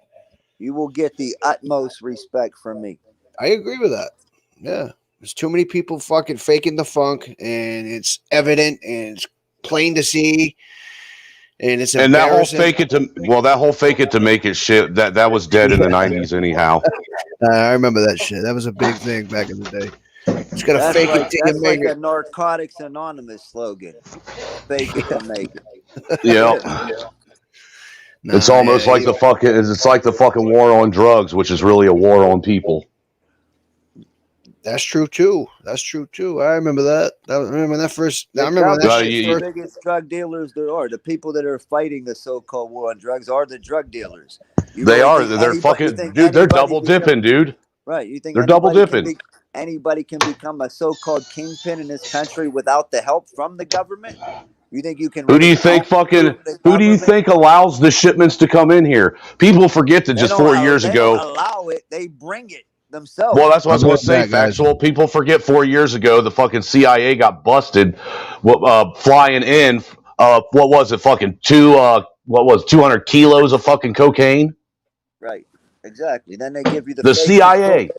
you will get the utmost respect from me. I agree with that. Yeah. There's too many people fucking faking the funk, and it's evident and it's plain to see. And it's And that whole embarrassing. that whole fake it to make it shit that was dead in the '90s anyhow. I remember that shit. That was a big thing back in the day. Just gotta fake it till you make like it. a Narcotics Anonymous slogan. Fake it to make it. Yeah. It's almost like it's like the fucking war on drugs, which is really a war on people. That's true too. That's true too. I remember that. I remember that first. I remember that shit The biggest drug dealers there are. The people that are fighting the so-called war on drugs are the drug dealers. They are. They're fucking dude. They're double dipping, dude. Right. You think they're double dipping? Anybody can become a so-called kingpin in this country without the help from the government? You think you can? Who do you think Who do you think allows the shipments to come in here? People forget that just 4 years ago. They don't allow it. They bring it themselves. Well, that's what I was going to say. Factual. People forget 4 years ago the fucking CIA got busted, flying in. What was it? Fucking 200 kilos of fucking cocaine. Right. Exactly. Then they give you the CIA.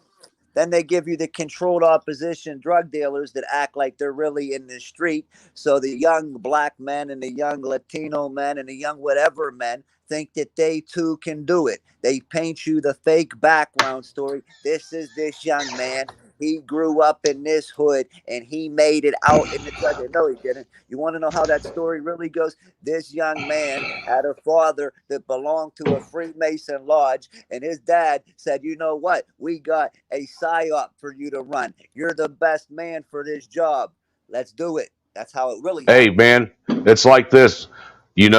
Then they give you the controlled opposition drug dealers that act like they're really in the street. So the young black men and the young Latino men and the young whatever men think that they too can do it. They paint you the fake background story. This is this young man. He grew up in this hood and he made it out in the drug. No, he didn't. You want to know how that story really goes? This young man had a father that belonged to a Freemason lodge, and his dad said, "You know what? We got a psyop for you to run. You're the best man for this job. Let's do it." That's how it really Hey, man, it's like this. You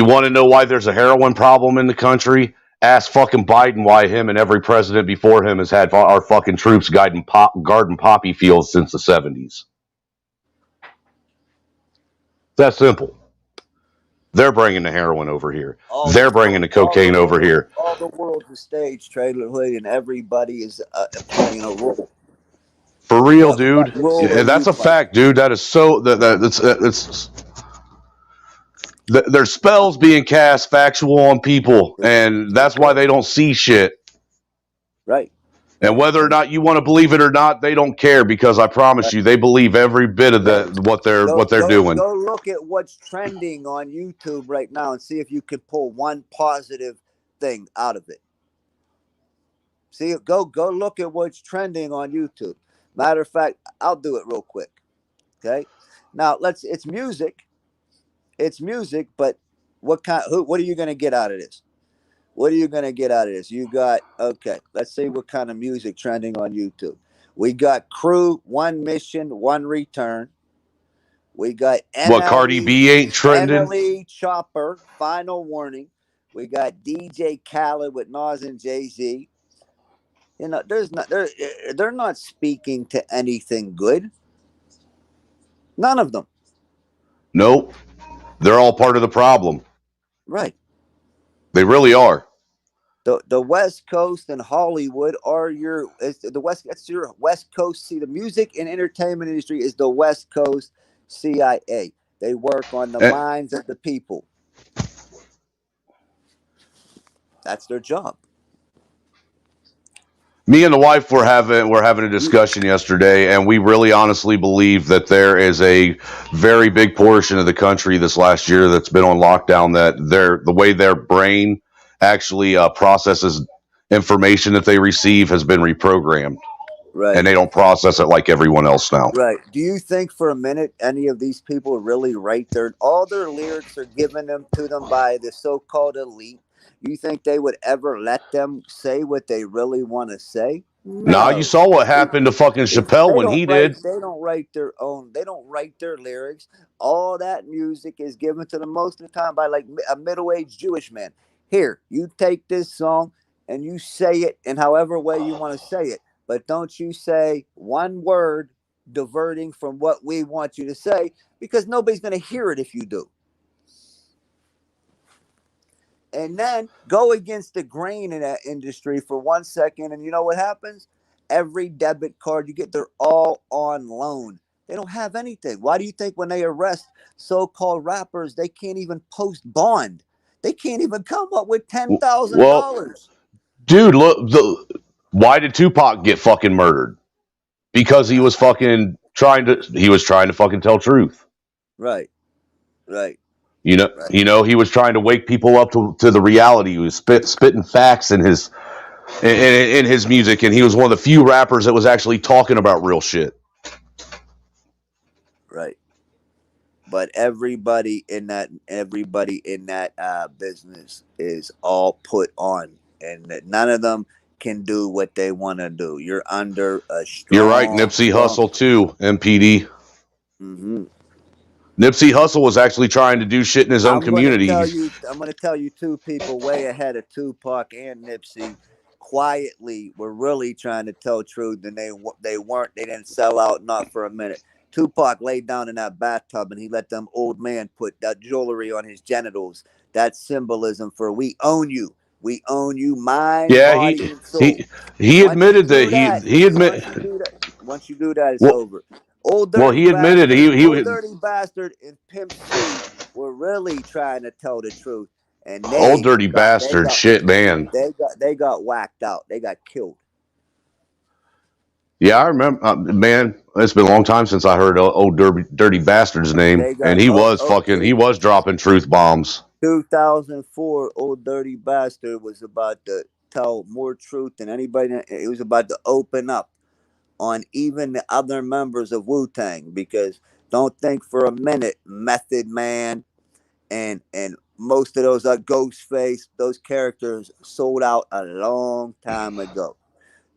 want to know why there's a heroin problem in the country? Ask fucking Biden why him and every president before him has had our fucking troops guarding poppy fields since the 70s. That simple. They're bringing the heroin over here. They're bringing the cocaine over here. All the world's a stage, Trailer Hood, and everybody is playing a role. For real, dude. And that's a fact, dude. That is so. That's there's spells being cast factual on people, and that's why they don't see shit. Right. And whether or not you want to believe it or not, they don't care, because I promise you, they believe every bit of what they're doing. Go look at what's trending on YouTube right now and see if you can pull one positive thing out of it. See, go look at what's trending on YouTube. Matter of fact, I'll do it real quick. Okay. Now it's music. It's music, but what are you going to get out of this? What are you going to get out of this? You got, okay, let's see what kind of music trending on YouTube. We got Crew, One Mission, One Return. We got Cardi B ain't trending? NLE Chopper, Final Warning. We got DJ Khaled with Nas and Jay-Z. You know, they're not speaking to anything good. None of them. Nope. They're all part of the problem. Right. They really are. The West Coast and Hollywood are that's your West Coast. See, the music and entertainment industry is the West Coast CIA. They work on the minds of the people. That's their job. Me and the wife were having a discussion yesterday, and we really honestly believe that there is a very big portion of the country this last year that's been on lockdown, that the way their brain actually processes information that they receive has been reprogrammed. Right. And they don't process it like everyone else now. Right. Do you think for a minute any of these people really write all their lyrics are given to them by the so-called elite? You think they would ever let them say what they really want to say? No. Nah, you saw what happened to fucking Chappelle when he did. They don't write their own. They don't write their lyrics. All that music is given to them most of the time by like a middle-aged Jewish man. Here, you take this song and you say it in however way you want to say it. But don't you say one word diverting from what we want you to say, because nobody's going to hear it if you do. And then go against the grain in that industry for 1 second, and you know what happens? Every debit card you get, they're all on loan. They don't have anything. Why do you think when they arrest so-called rappers, they can't even post bond? They can't even come up with $10,000. Well, dude, look, why did Tupac get fucking murdered? Because he was fucking trying to fucking tell truth. Right. Right. You know, he was trying to wake people up to the reality. He was spitting facts in his music, and he was one of the few rappers that was actually talking about real shit. Right. But everybody in that business is all put on, and none of them can do what they want to do. You're under a strong. You're right, Nipsey Hussle too, MPD. Mm-hmm. Nipsey Hussle was actually trying to do shit in his own community. I'm going to tell you two people way ahead of Tupac and Nipsey quietly were really trying to tell truth, and they weren't. They didn't sell out, not for a minute. Tupac laid down in that bathtub and he let them old man put that jewelry on his genitals. That's symbolism for we own you. We own you, mind, body, and soul. He admitted that he admitted. Once you do that, it's over. Old Dirty Dirty Bastard and Pimp C were really trying to tell the truth, and Old Dirty Bastard, shit, man. They got whacked out. They got killed. Yeah, I remember, man. It's been a long time since I heard Old Dirty Bastard's name, and he was dropping truth bombs. 2004, Old Dirty Bastard was about to tell more truth than anybody. It was about to open up on even the other members of Wu-Tang, because don't think for a minute Method Man and most of those Ghostface, those characters sold out a long time ago.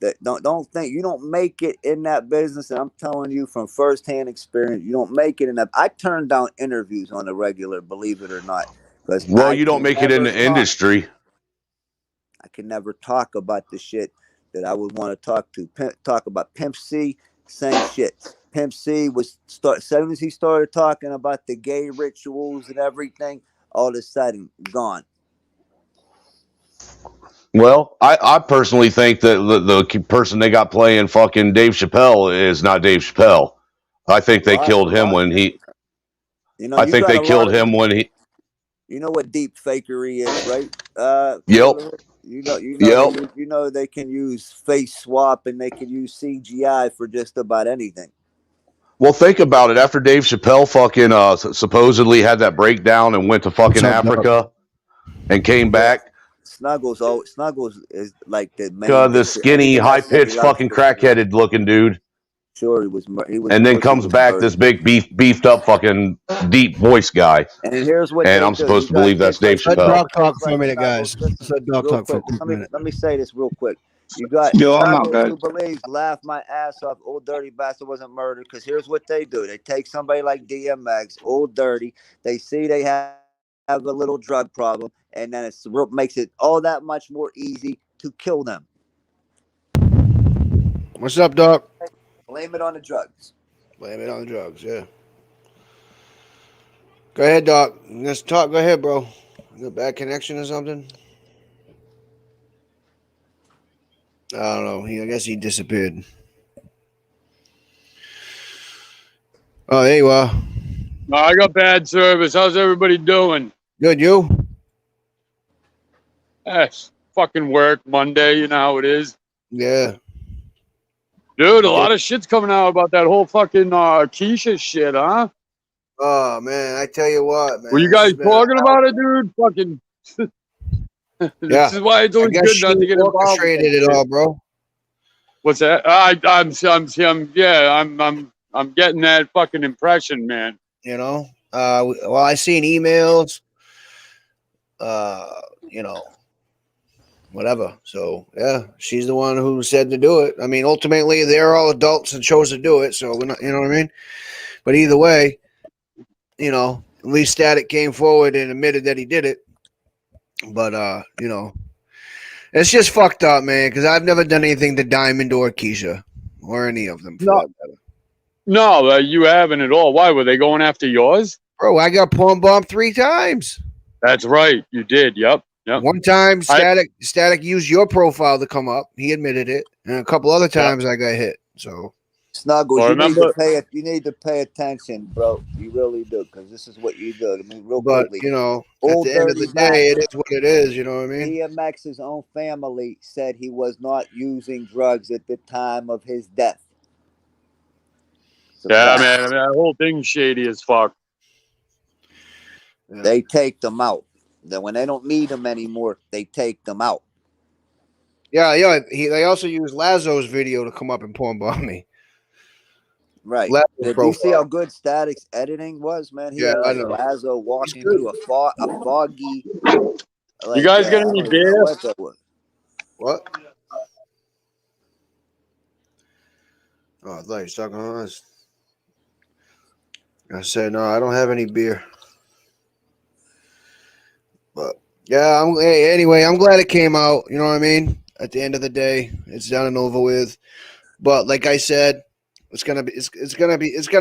That don't think you don't make it in that business, and I'm telling you from firsthand experience, you don't make it in that. I turn down interviews on the regular, believe it or not, because you don't make it in the industry. I can never talk about the shit that I would want to talk about. Pimp C, same shit. Pimp C as soon as he started talking about the gay rituals and everything, all of a sudden gone. Well, I personally think that the person they got playing fucking Dave Chappelle is not Dave Chappelle. I think they killed him when he. I think they killed him when he. You know what deep fakery is, right? Yep. You know they can use face swap and they can use CGI for just about anything. Well, think about it. After Dave Chappelle fucking supposedly had that breakdown and went to fucking Africa and came back. Snuggles is like the skinny, high-pitched, fucking crackheaded looking dude. Sure, he was. And then comes back this big beefed up fucking deep voice guy. And here's what. And I'm supposed to believe that's Dave Chappelle. Dog talk for a minute, guys. Dog talk for a quick minute. Let me say this real quick. You got Snuggles who believes, laugh my ass off, Old Dirty Bastard wasn't murdered, because here's what they do. They take somebody like DMX, Old Dirty. They see they have have a little drug problem, and then it makes it all that much more easy to kill them. What's up, Doc? Blame it on the drugs. Blame it on the drugs, yeah. Go ahead, Doc. Let's talk. Go ahead, bro. You got bad connection or something? I don't know. I guess he disappeared. Oh, there you are. No, I got bad service. How's everybody doing? Good, you? Yes, fucking work Monday. You know how it is. Yeah. Dude, a lot of shit's coming out about that whole fucking Keisha shit, huh? Oh, man. I tell you what, man. Were you guys talking about it, dude? Fucking. Yeah. This is why it's always good not to get involved. Orchestrated it all, bro. What's that? I'm getting that fucking impression, man. You know, well, I seen emails, you know, whatever. So yeah, she's the one who said to do it. I mean, ultimately, they're all adults and chose to do it. So we're not, you know what I mean? But either way, you know, at least Static came forward and admitted that he did it. But you know, it's just fucked up, man. Because I've never done anything to Diamond or Keisha or any of them. For that matter. No, you haven't at all. Why were they going after yours? Bro, I got porn bombed 3 times. That's right, you did. Yep. One time, Static used your profile to come up. He admitted it, and a couple other times I got hit. So, Snuggles, you need to pay attention, bro. You really do, because this is what you do. I mean, real quickly. You know, at the end of the day, it is what it is. You know what I mean? DMX's own family said he was not using drugs at the time of his death. Yeah, man. I mean, that whole thing's shady as fuck. They take them out. Then when they don't need them anymore, they take them out. Yeah. They also used Lazo's video to come up and porn bomb me. Right. Did you see how good Static's editing was, man? He had like Lazo walking through a foggy. Like, you guys got any beer? What? Oh, I thought you were talking to us. I said, no, I don't have any beer. But yeah, anyway, I'm glad it came out. You know what I mean? At the end of the day, it's done and over with. But like I said, it's gonna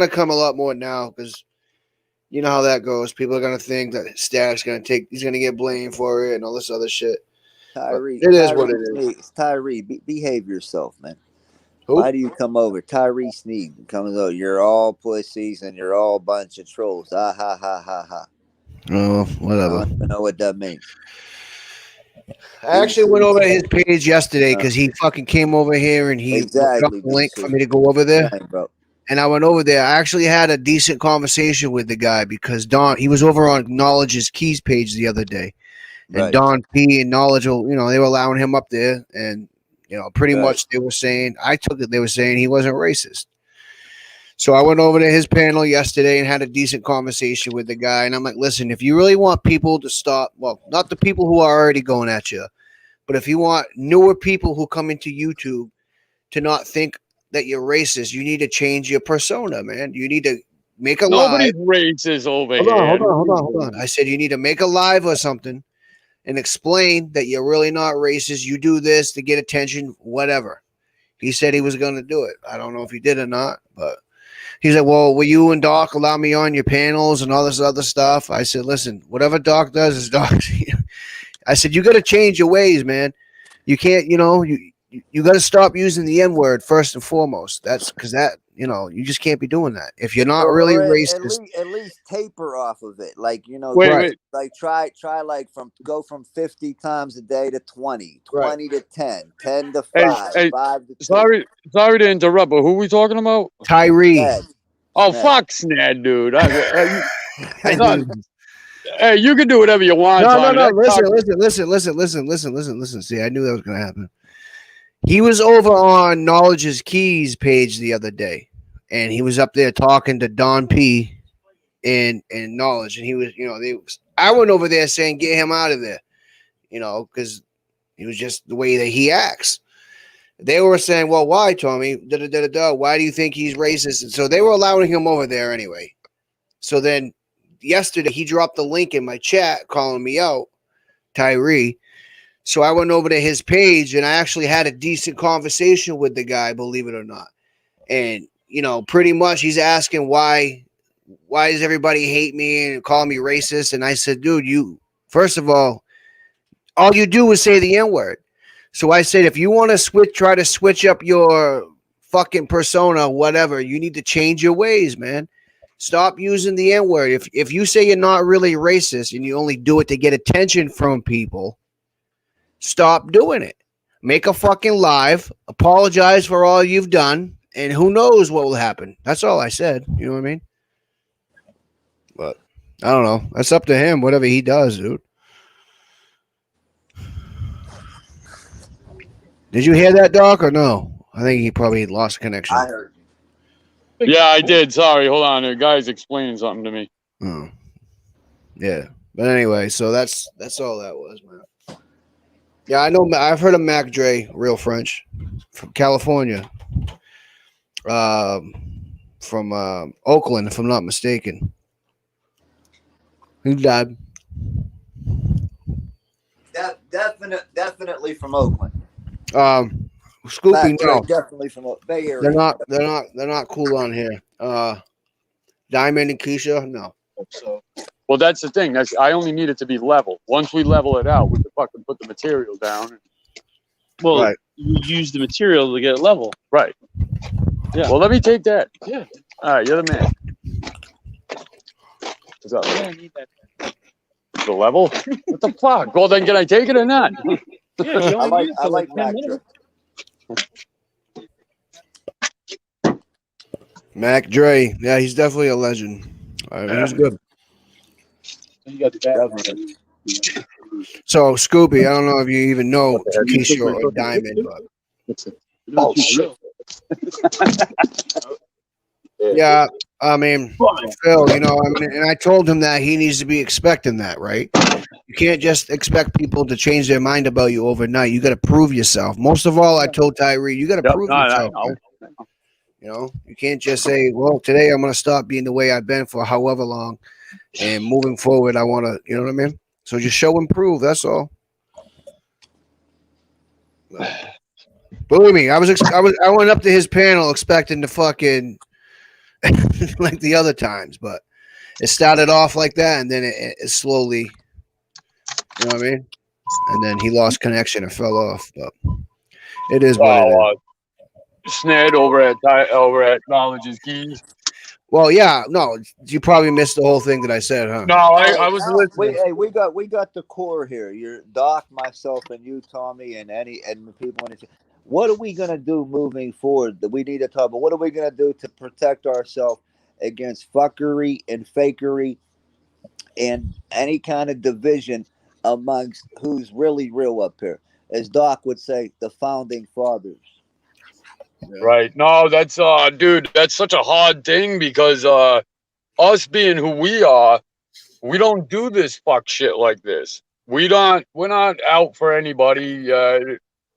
come a lot more now because you know how that goes. People are gonna think that Static's he's gonna get blamed for it and all this other shit. Tyree, it is what it is. Tyree, behave yourself, man. Who? Why do you come over? Tyree Sneed comes over. You're all pussies and you're all a bunch of trolls. Ha ha ha ha ha. Oh, whatever. I don't even know what that means. I actually went over to his page yesterday because he fucking came over here and he put up the link for me to go over there. And I went over there. I actually had a decent conversation with the guy because he was over on Knowledge's Keys page the other day. And Don P and Knowledge, they were allowing him up there. And, pretty much they were saying, I took it, they were saying he wasn't racist. So I went over to his panel yesterday and had a decent conversation with the guy. And I'm like, listen, if you really want people to stop, well, not the people who are already going at you, but if you want newer people who come into YouTube to not think that you're racist, you need to change your persona, man. You need to make a Nobody's live. Racist over here. Hold on. I said you need to make a live or something and explain that you're really not racist. You do this to get attention, whatever. He said he was going to do it. I don't know if he did or not, but he said, well, will you and Doc allow me on your panels and all this other stuff? I said, listen, whatever Doc does is Doc. I said, you got to change your ways, man. You can't, you got to stop using the N-word first and foremost. That's because you just can't be doing that. If you're not really racist. At least taper off of it. Like, wait. Like try like go from 50 times a day to 20, 20 to 10, 10 to 5, 5 to 2. Sorry to interrupt, but who are we talking about? Tyree. Sned. Fuck Sned, dude. Hey, you can do whatever you want. No. Listen. See, I knew that was going to happen. He was over on Knowledge's Keys page the other day, and he was up there talking to Don P and Knowledge, and he was, I went over there saying, get him out of there, because he was just the way that he acts. They were saying, well, why, Tommy? Why do you think he's racist? And so they were allowing him over there anyway. So then yesterday he dropped the link in my chat calling me out, Tyree. So I went over to his page and I actually had a decent conversation with the guy, believe it or not. And, you know, pretty much he's asking why does everybody hate me and call me racist? And I said, dude, first of all you do is say the N-word. So I said, if you want to try to switch up your fucking persona, whatever, you need to change your ways, man. Stop using the N-word. If you say you're not really racist and you only do it to get attention from people, stop doing it. Make a fucking live, apologize for all you've done, and who knows what will happen. That's all I said. You know what I mean? But I don't know. That's up to him, whatever he does, dude. Did you hear that, Doc, or no? I think he probably lost connection. I heard you. Yeah, I did. Sorry, hold on. The guy's explaining something to me. Oh. Yeah. But anyway, so that's all that was, man. Yeah, I know. I've heard of Mac Dre, real French, from California, from Oakland, if I'm not mistaken. He died. Definitely from Oakland. Scoopy, Mac Dre, no, definitely from Bay Area. they're not cool on here. Diamond and Keisha, no. So, well, that's the thing. I only need it to be level. Once we level it out, we can fucking put the material down. Well, right. You use the material to get it level. Right. Yeah. Well, let me take that. Yeah. All right, you're the man. What's up? Yeah, I need that. The level? What the fuck? Well, then can I take it or not? Yeah, you only use it I for like 10 Mac minutes. Mac Dre, yeah, he's definitely a legend. He's good. You got the Definitely. So Scoopy, I don't know if you even know Keisha or Diamond, but Oh shit. yeah, I mean, Phil, you know, I mean, and I told him that he needs to be expecting that, right? You can't just expect people to change their mind about you overnight. You got to prove yourself. Most of all, I told Tyree, you got to prove yourself. Man. You know, you can't just say, well, today I'm going to stop being the way I've been for however long, and moving forward, I want to, you know what I mean? So just show and prove. That's all. Believe me, I went up to his panel expecting to fucking like the other times, but it started off like that, and then it slowly, you know what I mean? And then he lost connection and fell off. But it is what it is. Sned over at Knowledge's Keys. Well, yeah, no, you probably missed the whole thing that I said, huh? No, I was listening. We got the core here. You're Doc, myself, and you, Tommy, and the people in the. What are we gonna do moving forward? That we need to talk about. What are we gonna do to protect ourselves against fuckery and fakery, and any kind of division amongst who's really real up here? As Doc would say, the founding fathers. Right. No, that's dude, that's such a hard thing because us being who we are, we don't do this fuck shit like this. We're not out for anybody.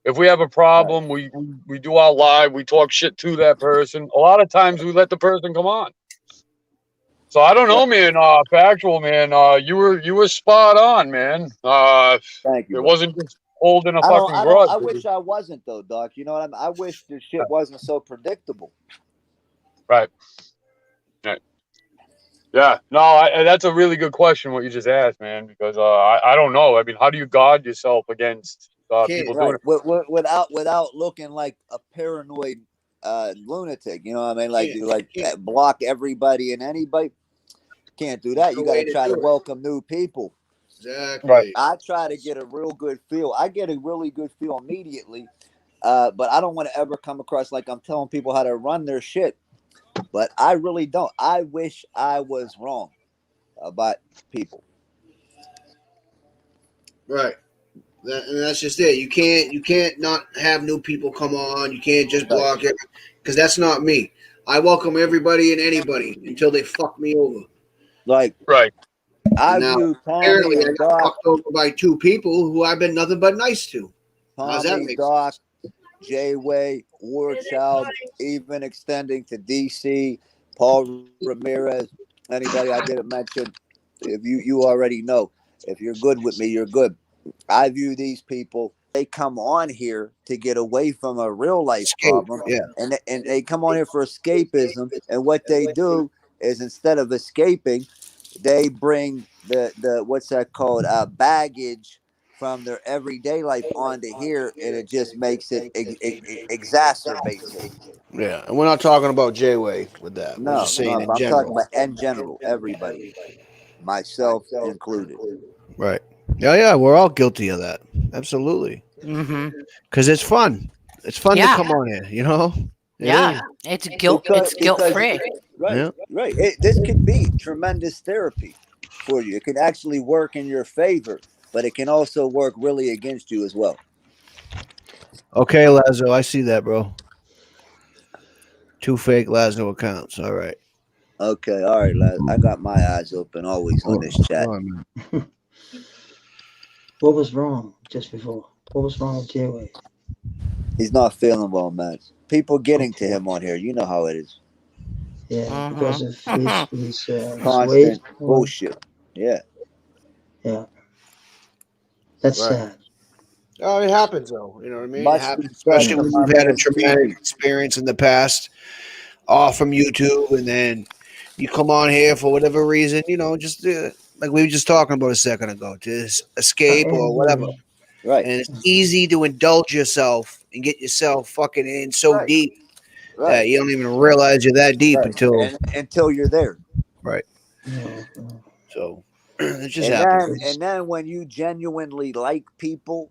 If we have a problem, we do our live, we talk shit to that person. A lot of times we let the person come on. So I don't know, man, factual man, you were spot on, man. Thank you. It wasn't just holding a fucking I grudge. wish I wasn't though, Doc. You know what I mean? I wish the shit wasn't so predictable. Right. Right. Yeah. No, that's a really good question what you just asked, man. Because I don't know. I mean, how do you guard yourself against people doing it? Without looking like a paranoid lunatic? You know what I mean? Like block everybody and anybody. Can't do that. You got to try to welcome new people. Exactly. Right. I try to get a real good feel. I get a really good feel immediately, but I don't want to ever come across like I'm telling people how to run their shit. But I really don't. I wish I was wrong about people. Right. And that's just it. You can't not have new people come on. You can't just block it because that's not me. I welcome everybody and anybody until they fuck me over. Like right. I now, view apparently Tommy I and got Doc, fucked over by two people who I've been nothing but nice to. How's that Tommy, make Doc, J-Way, Warchild, even extending to DC, Paul Ramirez, anybody I didn't mention. If you already know, if you're good with me, you're good. I view these people. They come on here to get away from a real life Escape. problem, Yeah. and they come on here for escapism. And what they do is instead of escaping, they bring the what's that called baggage from their everyday life onto here, and it just makes it exacerbates it. Yeah. And we're not talking about J-Way with that. We're No, just no, saying in I'm talking general. about in general, everybody, myself included. Right. Yeah, yeah. We're all guilty of that. Absolutely. Mm-hmm. Because it's fun. It's fun to Yeah. come on here, you know? It Yeah. is. It's guilt. It's guilt free. Right, Yeah. right. This could be tremendous therapy for you. It can actually work in your favor, but it can also work really against you as well. Okay, Lazo, I see that, bro. 2 fake Lazo accounts. All right. Okay, all right, lad. I got my eyes open always on this chat. What was wrong just before? What was wrong with J-Way? He's not feeling well, man. People getting to him on here. You know how it is. Yeah, because of his weight. Constant bullshit. Yeah. Yeah, that's Right. sad. Oh, it happens though. You know what I mean? It Much happens, respect especially to when my you've had a man traumatic Stevie. experience in the past, off from YouTube, and then you come on here for whatever reason. You know, just like we were just talking about a second ago, to escape or whatever. Right. And it's easy to indulge yourself and get yourself fucking in so Right. deep Right. that you don't even realize you're that deep Right. until Until you're there. right. No. So it just happens. And then when you genuinely like people,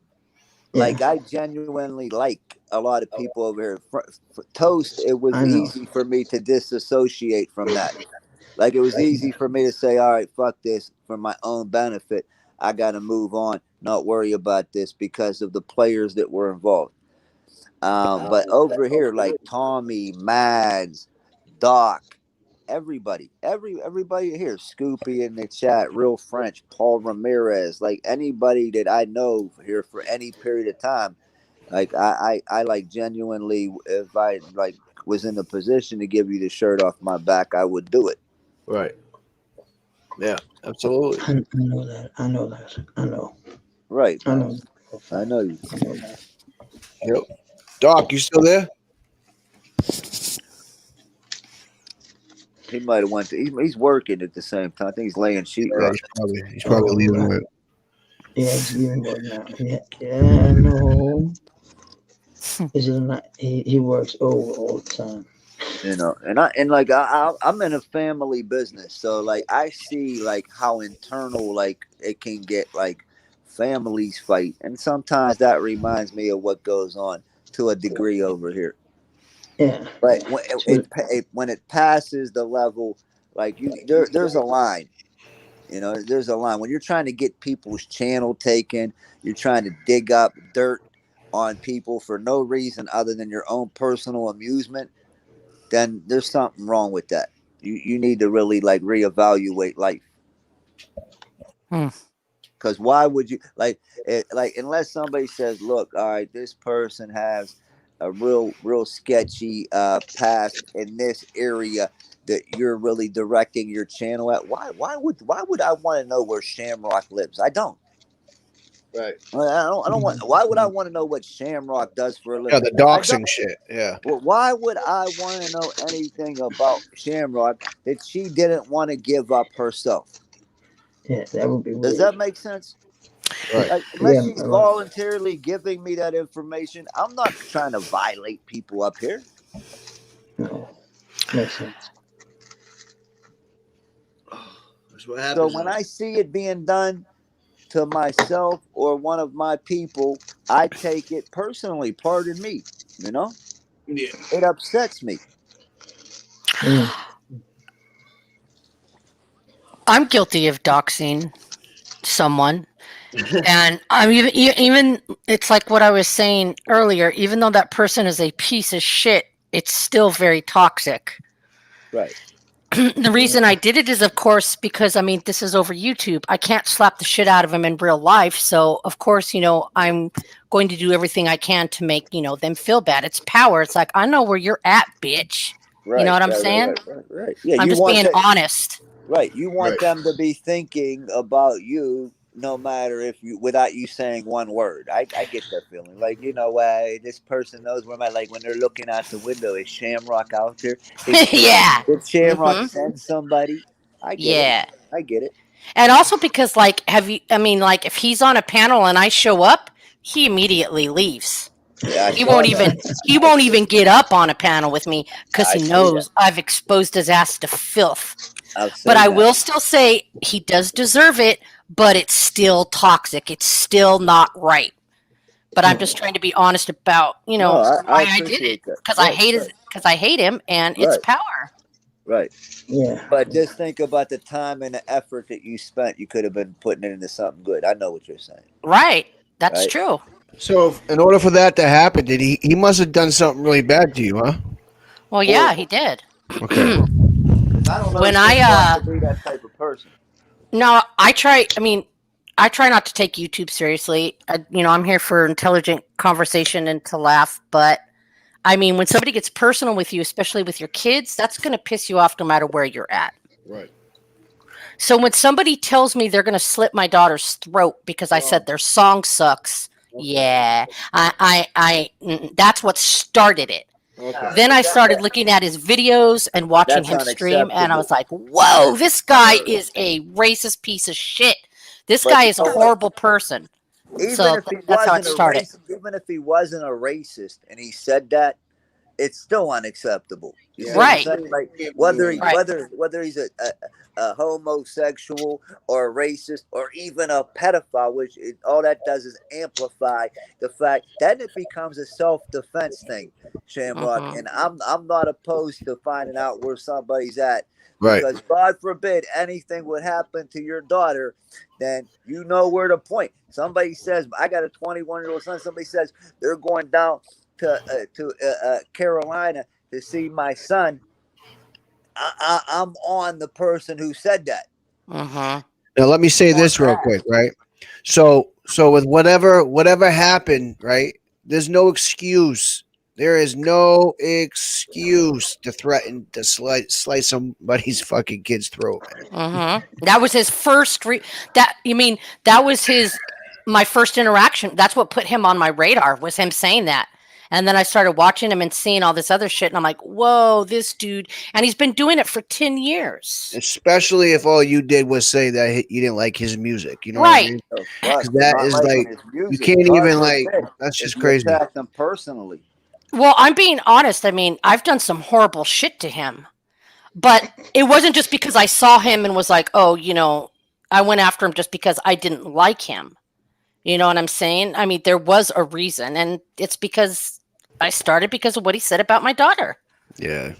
Yeah. like I genuinely like a lot of people over here. For Toast, it was I know. easy for me to disassociate from that. Like it was easy for me to say, all right, fuck this for my own benefit. I got to move on, not worry about this because of the players that were involved. But over here, like Tommy, Mads, Doc, everybody here, Scoopy in the chat, Real French, Paul Ramirez, like anybody that I know here for any period of time, like I like genuinely, if I like was in the position to give you the shirt off my back, I would do it. Right. Yeah, absolutely. I know that. I know that. I know. Right. I know. I know you. I know that. Yep. Doc, you still there? He might have went to. He's working at the same time. I think he's laying sheetrock. He's probably leaving work. Yeah, he's leaving work now. Yeah, no. He's not. He works over all the time. You know, and I'm in a family business, so like I see like how internal like it can get, like families fight, and sometimes that reminds me of what goes on to a degree over here. Yeah, but when it passes the level, like there's a line. You know, there's a line when you're trying to get people's channel taken. You're trying to dig up dirt on people for no reason other than your own personal amusement. Then there's something wrong with that. You need to really like reevaluate life. Because why would you like unless somebody says, look, all right, this person has a real sketchy past in this area that you're really directing your channel at. Why would I want to know where Shamrock lives? I don't. Right. I don't want. Why would I want to know what Shamrock does for a living? Yeah, the doxing shit. Yeah. Well, why would I want to know anything about Shamrock that she didn't want to give up herself? Yeah, that would be weird. Does that make sense? Right. Like, unless she's voluntarily giving me that information, I'm not trying to violate people up here. No, makes sense. So when I see it being done to myself or one of my people, I take it personally. Pardon me, you know? Yeah. It upsets me. I'm guilty of doxing someone. And I'm even it's like what I was saying earlier, even though that person is a piece of shit, it's still very toxic. Right. The reason I did it is, of course, because I mean, this is over YouTube. I can't slap the shit out of him in real life. So, of course, you know, I'm going to do everything I can to make, you know, them feel bad. It's power. It's like, I know where you're at, bitch. Right, you know what I'm right, saying? Right. Yeah, I'm just being honest. Right. You want them to be thinking about you no matter if you without you saying one word. I get that feeling. Like, this person knows where like when they're looking out the window, is Shamrock out there? Yeah. Did Shamrock Mhm. send somebody? I get Yeah. it. I get it. And also because, like, if he's on a panel and I show up, he immediately leaves. Yeah, I He saw won't that. even get up on a panel with me because I he see that. knows I've exposed his ass to filth. I've But I seen will that. still say he does deserve it, but it's still toxic. It's still not right. But I'm just trying to be honest about, No, I why I did it. appreciate that. Because Right, I hate him and it's right, power. right. Yeah. But just think about the time and the effort that you spent. You could have been putting it into something good. I know what you're saying. Right. That's Right. true. So, in order for that to happen, did he must have done something really bad to you, huh? Well, yeah, he did. Okay. I don't know When Shamrock to be that type of person. No, I try not to take YouTube seriously. I'm here for intelligent conversation and to laugh, but I mean, when somebody gets personal with you, especially with your kids, that's going to piss you off no matter where you're at. Right. So when somebody tells me they're going to slit my daughter's throat because I said their song sucks, yeah, that's what started it. Okay. Then I started looking at his videos and watching That's him stream, and I unacceptable. was like, whoa, this guy is a racist piece of shit. This But guy you is a know what? horrible person. Even So if he that's how it wasn't a started. even if he wasn't a racist and he said that, it's still unacceptable. You see Right. what I'm saying? Like Right. whether he's a homosexual or a racist or even a pedophile, which all that does is amplify the fact that it becomes a self-defense thing, Shamrock. Mhm. And I'm not opposed to finding out where somebody's at. Right. Because God forbid anything would happen to your daughter, then you know where to point. Somebody says, I got a 21-year-old son. Somebody says they're going down to Carolina to see my son. I'm on the person who said that. Mhm. Now let me say this real quick, right? So with whatever happened, right? There's no excuse. There is no excuse to threaten to slice somebody's fucking kid's throat, man. That was his first. That was my first interaction. That's what put him on my radar, was him saying that. And then I started watching him and seeing all this other shit, and I'm like, whoa, this dude. And he's been doing it for 10 years. Especially if all you did was say that you didn't like his music, you know Right. what I mean? Fuck, 'Cause that not is liking like his you music. can't God even like. forbid That's if just you crazy. attack them personally. Well, I'm being honest. I mean, I've done some horrible shit to him. But it wasn't just because I saw him and was like, oh, I went after him just because I didn't like him. You know what I'm saying? I mean, there was a reason, and it's because I started because of what he said about my daughter. Yeah.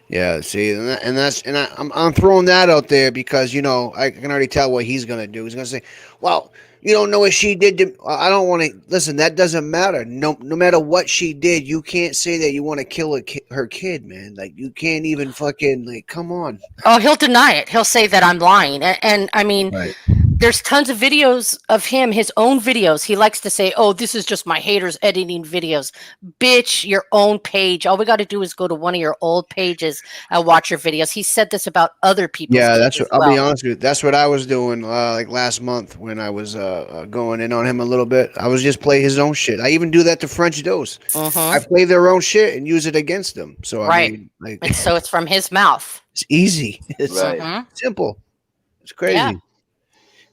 Yeah, see, I'm throwing that out there because I can already tell what he's gonna do. He's gonna say, "Well, you don't know what she did to." I don't want to listen. That doesn't matter. No matter what she did, you can't say that you want to kill her kid, man. Like you can't even fucking come on. Oh, he'll deny it. He'll say that I'm lying, and I mean, Right. there's tons of videos of him, his own videos. He likes to say, "Oh, this is just my haters editing videos." Bitch, your own page. All we got to do is go to one of your old pages and watch your videos. He said this about other people's Yeah, kids that's what as I'll well. be honest with you. That's what I was doing like last month when I was going in on him a little bit. I was just play his own shit. I even do that to French Dose. I play their own shit and use it against them. So I Right. mean, like, And so it's from his mouth. it's easy. It's Right. simple. It's crazy. Yeah.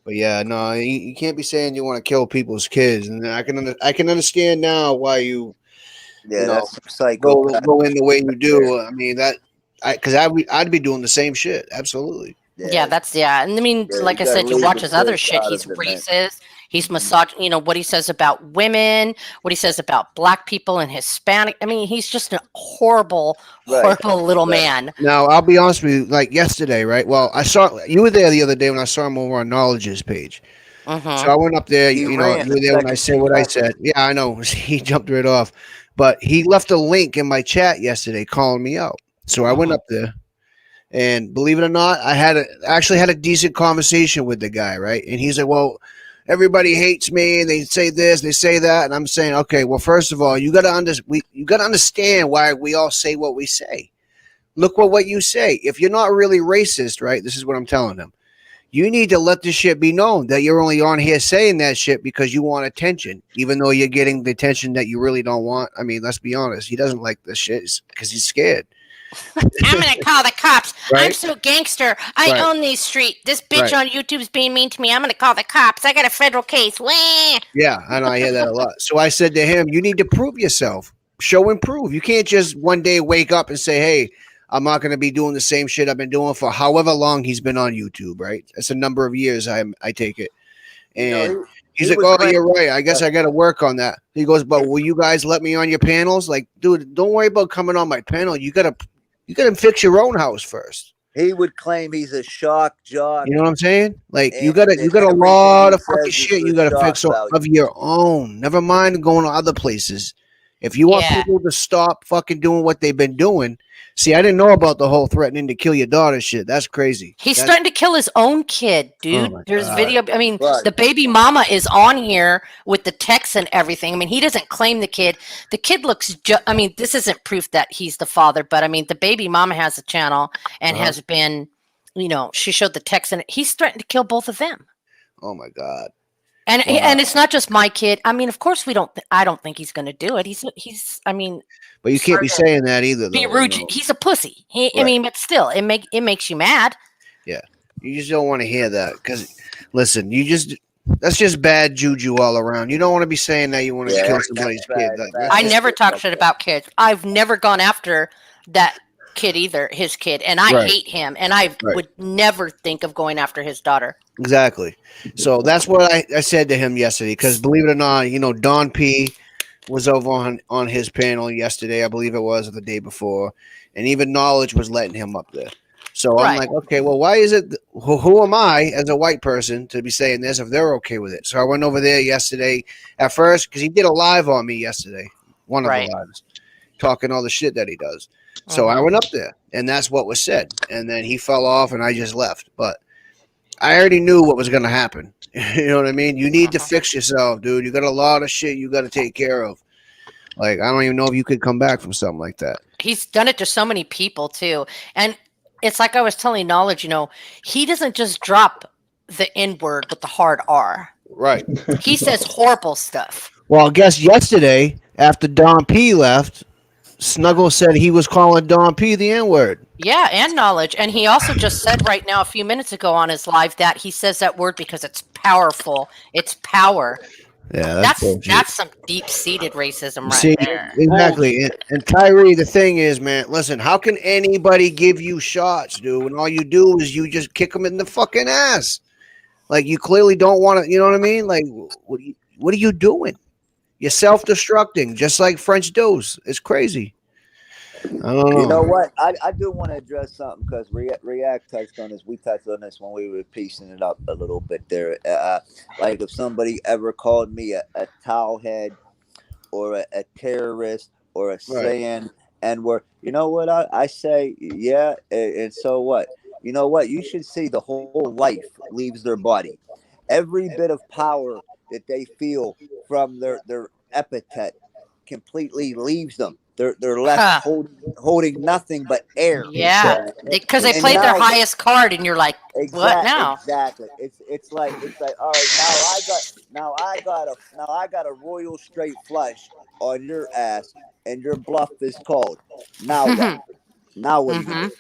But yeah, no, you can't be saying you want to kill people's kids, and I can understand now why you That's some go psychopath. in the way you do. I mean because I'd be doing the same shit. Absolutely. Yeah, and I mean, Yeah, like you I gotta said, you leave watch the his other kids shit. out He's of it, man. racist. He's misogynist. What he says about women, what he says about black people and Hispanic. I mean, he's just a horrible, horrible little man. Now I'll be honest with you. Like yesterday, right? Well, I saw you were there the other day when I saw him over on Knowledge's page. So I went up there. He You ran were the there when I second said she what I left. said. Yeah, I know. He jumped right off, but he left a link in my chat yesterday calling me out. So I went up there. And believe it or not, I actually had a decent conversation with the guy, right? And he's like, "Well, everybody hates me. They say this, they say that." And I'm saying, "Okay, well, first of all, you got to understand why we all say what we say. look what you say. If you're not really racist, right? This is what I'm telling them. You need to let this shit be known that you're only on here saying that shit because you want attention, even though you're getting the attention that you really don't want. I mean, let's be honest. He doesn't like this shit because he's scared. I'm gonna call the cops. I'm Right? so gangster. I Right. own these street. This bitch Right. on YouTube's being mean to me. I'm gonna call the cops. I got a federal case. Wah. Yeah, I know. I hear that a lot. So I said to him, you need to prove yourself. Show and prove. You can't just one day wake up and say, hey, I'm not going to be doing the same shit I've been doing for however long he's been on YouTube, right? That's a number of years, I take it. And he's like, oh, you're right. I guess I got to work on that. He goes, but will you guys let me on your panels? Like, dude, don't worry about coming on my panel. You gotta fix your own house first. He would claim he's a shock jock. You know what I'm saying? Like you and got a everything lot he of fucking says is shit for you got to shock fix value. of your own. Never mind going to other places. If you want Yeah. people to stop fucking doing what they've been doing, see, I didn't know about the whole threatening to kill your daughter shit. That's crazy. He's That's, starting to kill his own kid, dude. my There's God. video. I mean, Right. the baby mama is on here with the texts and everything. I mean, he doesn't claim the kid. The kid looks. I mean, this isn't proof that he's the father, but I mean, the baby mama has a channel and has been. You know, she showed the text, and he's threatened to kill both of them. Oh my God. And Wow. and it's not just my kid. I mean, of course we don't. I don't think he's going to do it. He's. I mean, But you can't be sorry to saying that either, be though. rude. You know? He's a pussy. I Right. mean, but still, it makes you mad. Yeah, you just don't want to hear that because, listen, that's just bad juju all around. You don't want to be saying that you want to kill somebody's kid. I never talk shit about kids. I've never gone after that kid either, his kid, and I Right. hate him, and I Right. would never think of going after his daughter. Exactly. So that's what I said to him yesterday. Because believe it or not, you know, Don P was over on his panel yesterday, I believe it was, or the day before, and even Knowledge was letting him up there. So I'm Right. like, okay, well, why is it? Who am I as a white person to be saying this if they're okay with it? So I went over there yesterday at first because he did a live on me yesterday, one of Right. the lives, talking all the shit that he does. So I went up there, and that's what was said. And then he fell off, and I just left. But I already knew what was going to happen. You know what I mean? You need to fix yourself, dude. You got a lot of shit you got to take care of. Like, I don't even know if you could come back from something like that. He's done it to so many people too, and it's like I was telling Knowledge. You know, he doesn't just drop the N word with the hard R. Right. He says horrible stuff. Well, I guess yesterday, after Don P left, Snuggle said he was calling Don P the N-word. Yeah, and Knowledge. And he also just said right now, a few minutes ago on his live, that he says that word because it's powerful. It's power. Yeah, That's some deep-seated racism right See, there. exactly. And Tyree, the thing is, man, listen, how can anybody give you shots, dude, when all you do is you just kick them in the fucking ass? Like, you clearly don't want to, you know what I mean? Like, what are you doing? You're self-destructing, just like French Dose. It's crazy. I don't know. You know what? I do want to address something because React touched on this. We touched on this when we were piecing it up a little bit there. Like if somebody ever called me a towel head or a terrorist or a saying N-word, you know what I say? Yeah, and so what? You know what? You should see the whole life leaves their body. Every bit of power that they feel from their epithet completely leaves them. They're left holding nothing but air. Yeah, because they And played their now- highest card, and you're like, what now? Exactly. It's like all right, now I got a royal straight flush on your ass, and your bluff is called. Now what? Now what do you do?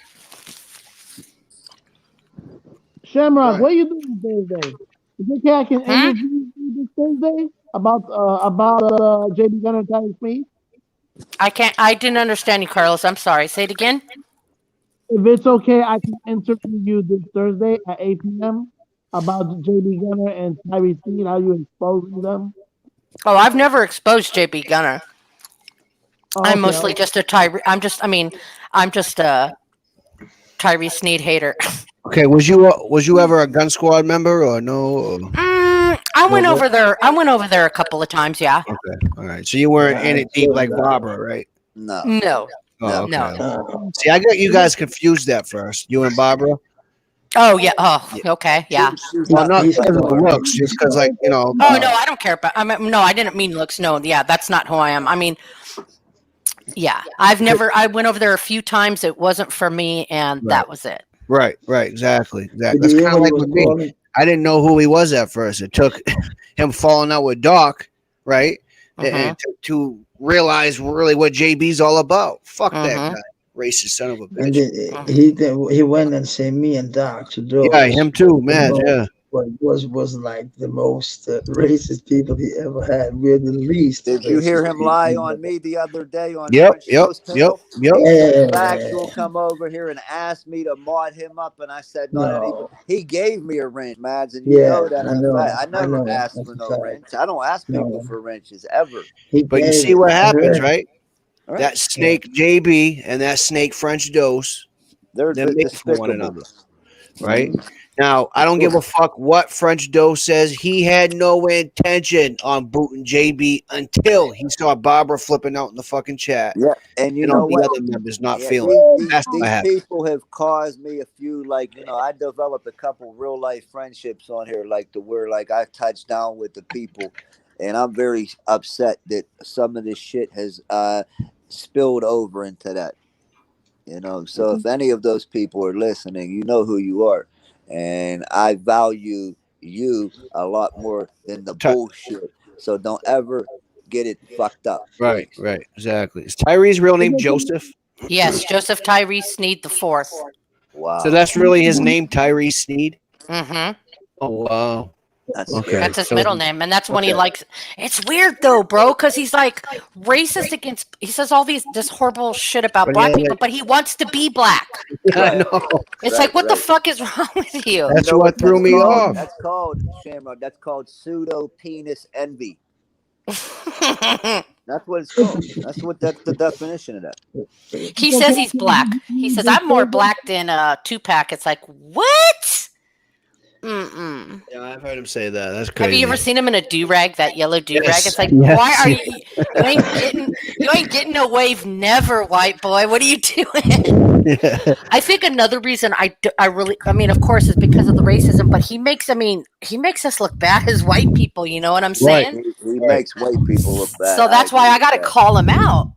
Shamrock, what are you doing Thursday? Is it okay I can interview you this Thursday about JB Gunner and Tyler Smith? I didn't understand you, Carlos. I'm sorry. Say it again. If it's okay, I can interview you this Thursday at 8 p.m. about JB Gunner and Tyree Sneed, how you exposing them. Oh, I've never exposed JB Gunner. I'm okay. mostly just a Tyree. I'm just a Tyree Sneed hater. Okay, was you ever a Gun Squad member or no? I went over there. I went over there a couple of times. Yeah. Okay, all right. So you weren't in it deep like Barbara, right? No. No. Oh, okay. No. See, I got you guys confused at first. You and Barbara. Oh yeah. Oh, okay. Yeah. Well, not because of the looks, just because, like, you know. Oh no, I don't care about. No, I didn't mean looks. No, yeah, that's not who I am. I mean, Yeah, I went over there a few times. It wasn't for me, and Right. that was it. Right, exactly. Did That's you hear kind of what he like was with me. calling? I didn't know who he was at first. It took him falling out with Doc, right, and to realize really what JB's all about. Fuck that guy, racist son of a And bitch. he went and said me and Doc to Yeah, those. him too, The man. most- Yeah. What was like the most racist people he ever had. We're the least Did you hear racist him people lie he on ever me the other day on Yep, French Toast Panel? Yeah, He yeah, said yeah, Factual come over here and asked me to mod him up, and I said not any. No. He gave me a wrench, Mads, and you Yeah, know that's I a know. fact. I I never know. asked That's for a no fact. wrench. I don't ask people No. for wrenches ever. But you see what happens, right? Right. That snake JB and that snake French Dose, They're made for one despicable. another, right? Mhm. Now, I don't give a fuck what French Dose says. He had no intention on booting JB until he saw Barbara flipping out in the fucking chat. Yeah, and you And know all the what? other members not Yeah, feeling it. That's what these happened. people have caused me a few, like, I developed a couple real life friendships on here, like to where like I touched down with the people, and I'm very upset that some of this shit has spilled over into that. So if any of those people are listening, you know who you are, and I value you a lot more than the bullshit. So don't ever get it fucked up, Right, please. right, exactly. Is Tyree's real name Joseph? Yes, Joseph Tyree Sneed the fourth. Wow. So that's really his name, Tyree Sneed? Mm-hmm. Oh, wow. That's okay. That's his So- middle name, and that's when he okay. likes. It's weird though, bro, because he's like racist against. He says all this horrible shit about But black yeah, people, but he wants to be black. I know. It's like, what the fuck is wrong with you? That's what threw me called? off. That's called Shamrock. That's called pseudo penis envy. That's what it's called. That's the definition of that. He says he's black. He says I'm more black than Tupac. It's like, what? Mm-mm. Yeah, I've heard him say that. That's Have crazy. you ever seen him in a do-rag, that yellow do-rag? Yes, It's like, yes. why are you ain't getting a wave never, white boy. What are you doing? I think another reason I mean, of course, is because of the racism, but he makes us look bad as white people, you know what I'm saying? He makes white people look bad. So that's why I got to call him out.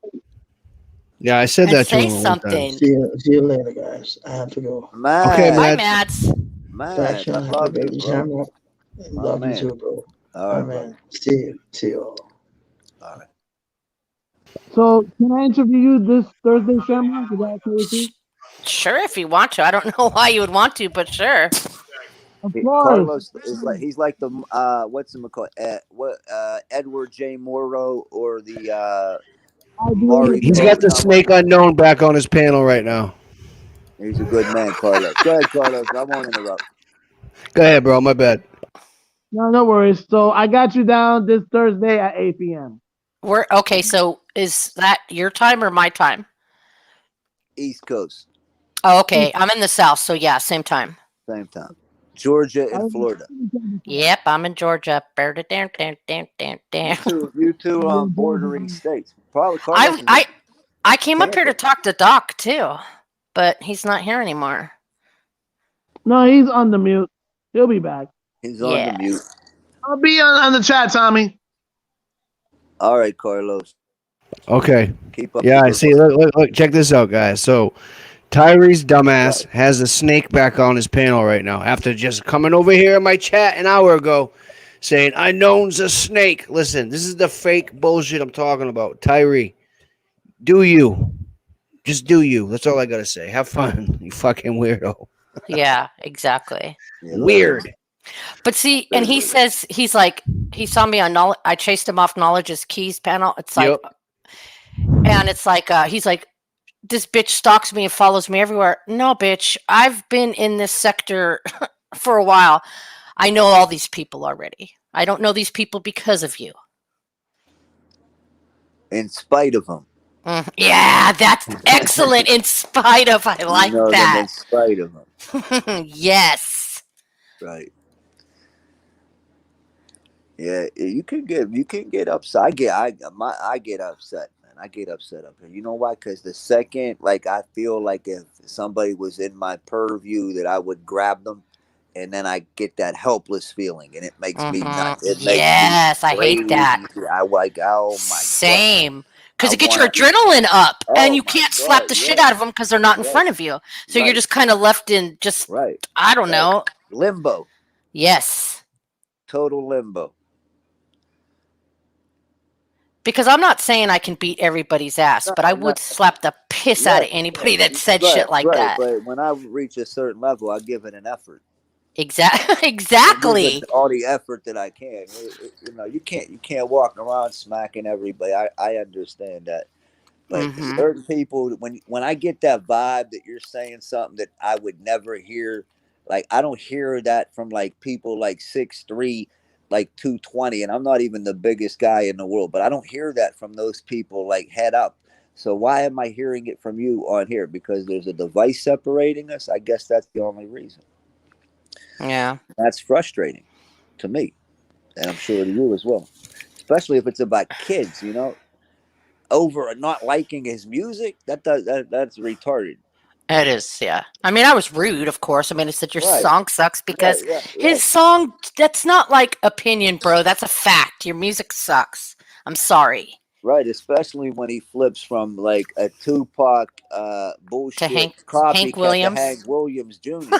Yeah, I said And that to say him one something. time. See you later, guys. I have to go. Okay, Bye, man. Mads. Faction, I love you, baby bro. Shamrock. Love you man. too, bro. All right, man. See you all. All right. So, can I interview you this Thursday, Shamrock? Is that okay with you? Sure, if you want to. I don't know why you would want to, but sure. Of course. Carlos is he's like the what's him called? Edward J. Morrow or the Maury. He's got the Snake Unknown back on his panel right now. He's a good man, Carlos. Go ahead, Carlos. I won't interrupt. Go ahead, bro. My bad. No worries. So I got you down this Thursday at 8 p.m. Okay, so is that your time or my time? East Coast. Oh, okay. I'm in the South, so yeah, same time. Same time. Georgia and Florida. Yep, I'm in Georgia. You two bordering states. Probably Carlos I came up here to talk to Doc too, but he's not here anymore. No, he's on the mute. He'll be back. He's on the mute. I'll be on the chat, Tommy. All right, Carlos. Okay. Keep up. Yeah, I see. Look. Check this out, guys. So, Tyree's dumbass has a snake back on his panel right now after just coming over here in my chat an hour ago saying, I known's a snake. Listen, this is the fake bullshit I'm talking about. Tyree, do you. Just do you. That's all I got to say. Have fun, you fucking weirdo. Yeah, exactly. Weird. But see, and he says, he's like, he saw me on knowledge. I chased him off Knowledge's Keys panel. It's like, and it's like, he's like, this bitch stalks me and follows me everywhere. No, bitch. I've been in this sector for a while. I know all these people already. I don't know these people because of you. In spite of them. Yeah, that's excellent. In spite of, I like them that. in spite of them. Yes. Right. Yeah, you can get upset. I get upset, man. I get upset up here. You know why? Because the second, I feel like if somebody was in my purview, that I would grab them, and then I get that helpless feeling, and it makes me nuts. Yes, I hate that. I like, oh my Same. because it gets your adrenaline up, and you can't slap the shit out of them because they're not in Right. front of you. So you're Right. just kind of left in just Right. I don't know. Limbo. Yes. Total limbo. Because I'm not saying I can beat everybody's ass, but I No. would slap the piss out of anybody that said shit like that. But when I reach a certain level, I give it an effort. Exactly. All the effort that I can. You know, you can't walk around smacking everybody. I understand that. But certain people, when I get that vibe that you're saying something that I would never hear, like I don't hear that from like people like 6'3", like 220, and I'm not even the biggest guy in the world, but I don't hear that from those people like head up. So why am I hearing it from you on here? Because there's a device separating us. I guess that's the only reason. Yeah. That's frustrating to me, and I'm sure to you as well, especially if it's about kids. You know, over not liking his music, that's retarded. It is, yeah. I mean, I was rude, of course. I mean, I said your Right. song sucks because Right. his song, that's not like opinion, bro. That's a fact. Your music sucks. I'm sorry. Right, especially when he flips from like a Tupac bullshit Hank copycat to Williams. Hank Williams Jr.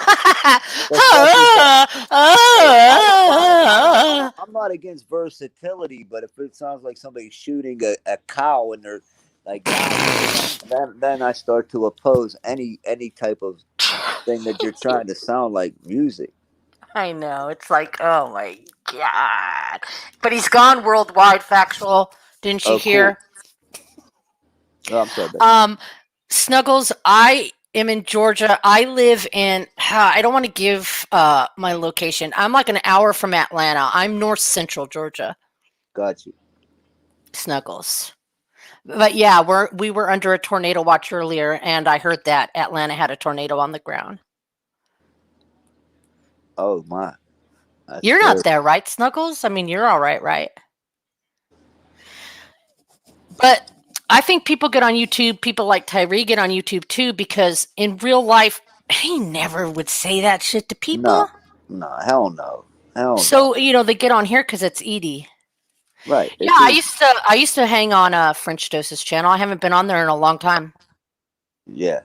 I'm not against versatility, but if it sounds like somebody shooting a cow and they're like then I start to oppose any type of thing that you're trying to sound like music. I know. It's like, oh my God. But he's gone worldwide, Factual. Didn't you hear? Oh, I'm sorry. Snuggles, I am in Georgia. I live in, I don't want to give my location. I'm like an hour from Atlanta. I'm north central Georgia. Got you. Snuggles. But yeah, we were under a tornado watch earlier, and I heard that Atlanta had a tornado on the ground. Oh my. You're not there, right, Snuggles? I mean, you're all right, right? But I think people get on YouTube, people like Tyree get on YouTube too, because in real life, he never would say that shit to people. No, hell no. So, you know, they get on here because it's Edie. Right. Yeah, I used to hang on French Doses channel. I haven't been on there in a long time. Yeah.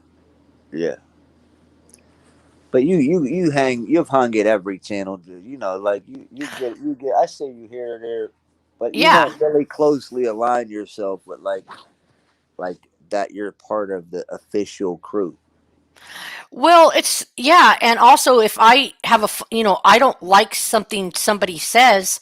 But you've hung at every channel, dude. You know, like you get I see you here and there, but you don't really closely align yourself with like that you're part of the official crew. Well, it's and also if I have I don't like something somebody says,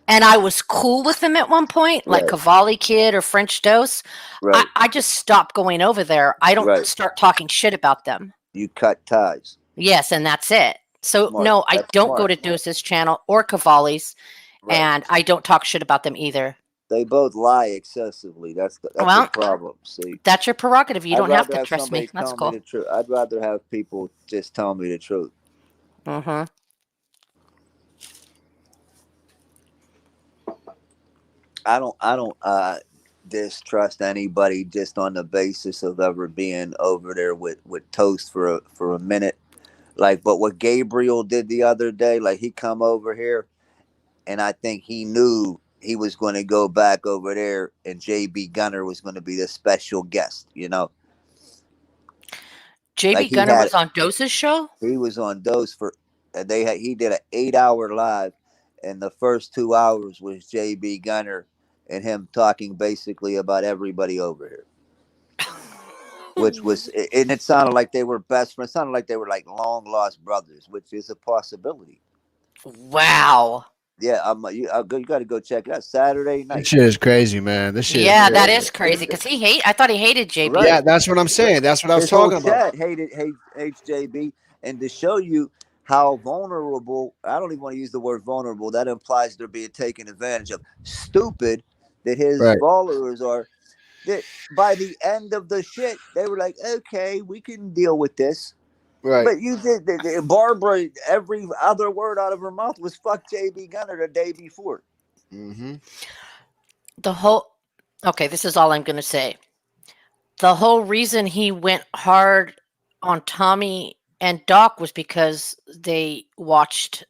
and I was cool with them at one point, like Cavalli Kid or French Dose, I just stop going over there. I don't start talking shit about them. You cut ties. Yes, and that's it. So no, I don't go to Doses channel or Cavalli's, and I don't talk shit about them either. They both lie excessively. That's the problem. See, that's your prerogative. You don't have to trust me. That's cool. Me the truth. I'd rather have people just tell me the truth. Mm-hmm. I don't distrust anybody just on the basis of ever being over there with Toast for a minute. Like, but what Gabriel did the other day, like he come over here, and I think he knew he was going to go back over there, and JB Gunner was going to be the special guest. You know, JB Gunner was on Dose's show. He was on Dose he did an 8-hour live, and the first 2 hours was JB Gunner and him talking basically about everybody over here. Which was, and it sounded like they were best friends. It sounded like they were like long lost brothers, which is a possibility. Wow. Yeah, you got to go check it out Saturday night. This shit is crazy, man. This shit. Yeah, that is crazy because I thought he hated JB. Right. Yeah, that's what I'm saying. That's what I was talking about. Hates JB, and to show you how vulnerable. I don't even want to use the word vulnerable. That implies they're being taken advantage of. Stupid that his followers are. That by the end of the shit, they were like, "Okay, we can deal with this." Right. But you did. Barbara, every other word out of her mouth was "fuck JB Gunner" the day before. Mm-hmm. Okay, this is all I'm gonna say. The whole reason he went hard on Tommy and Doc was because they watched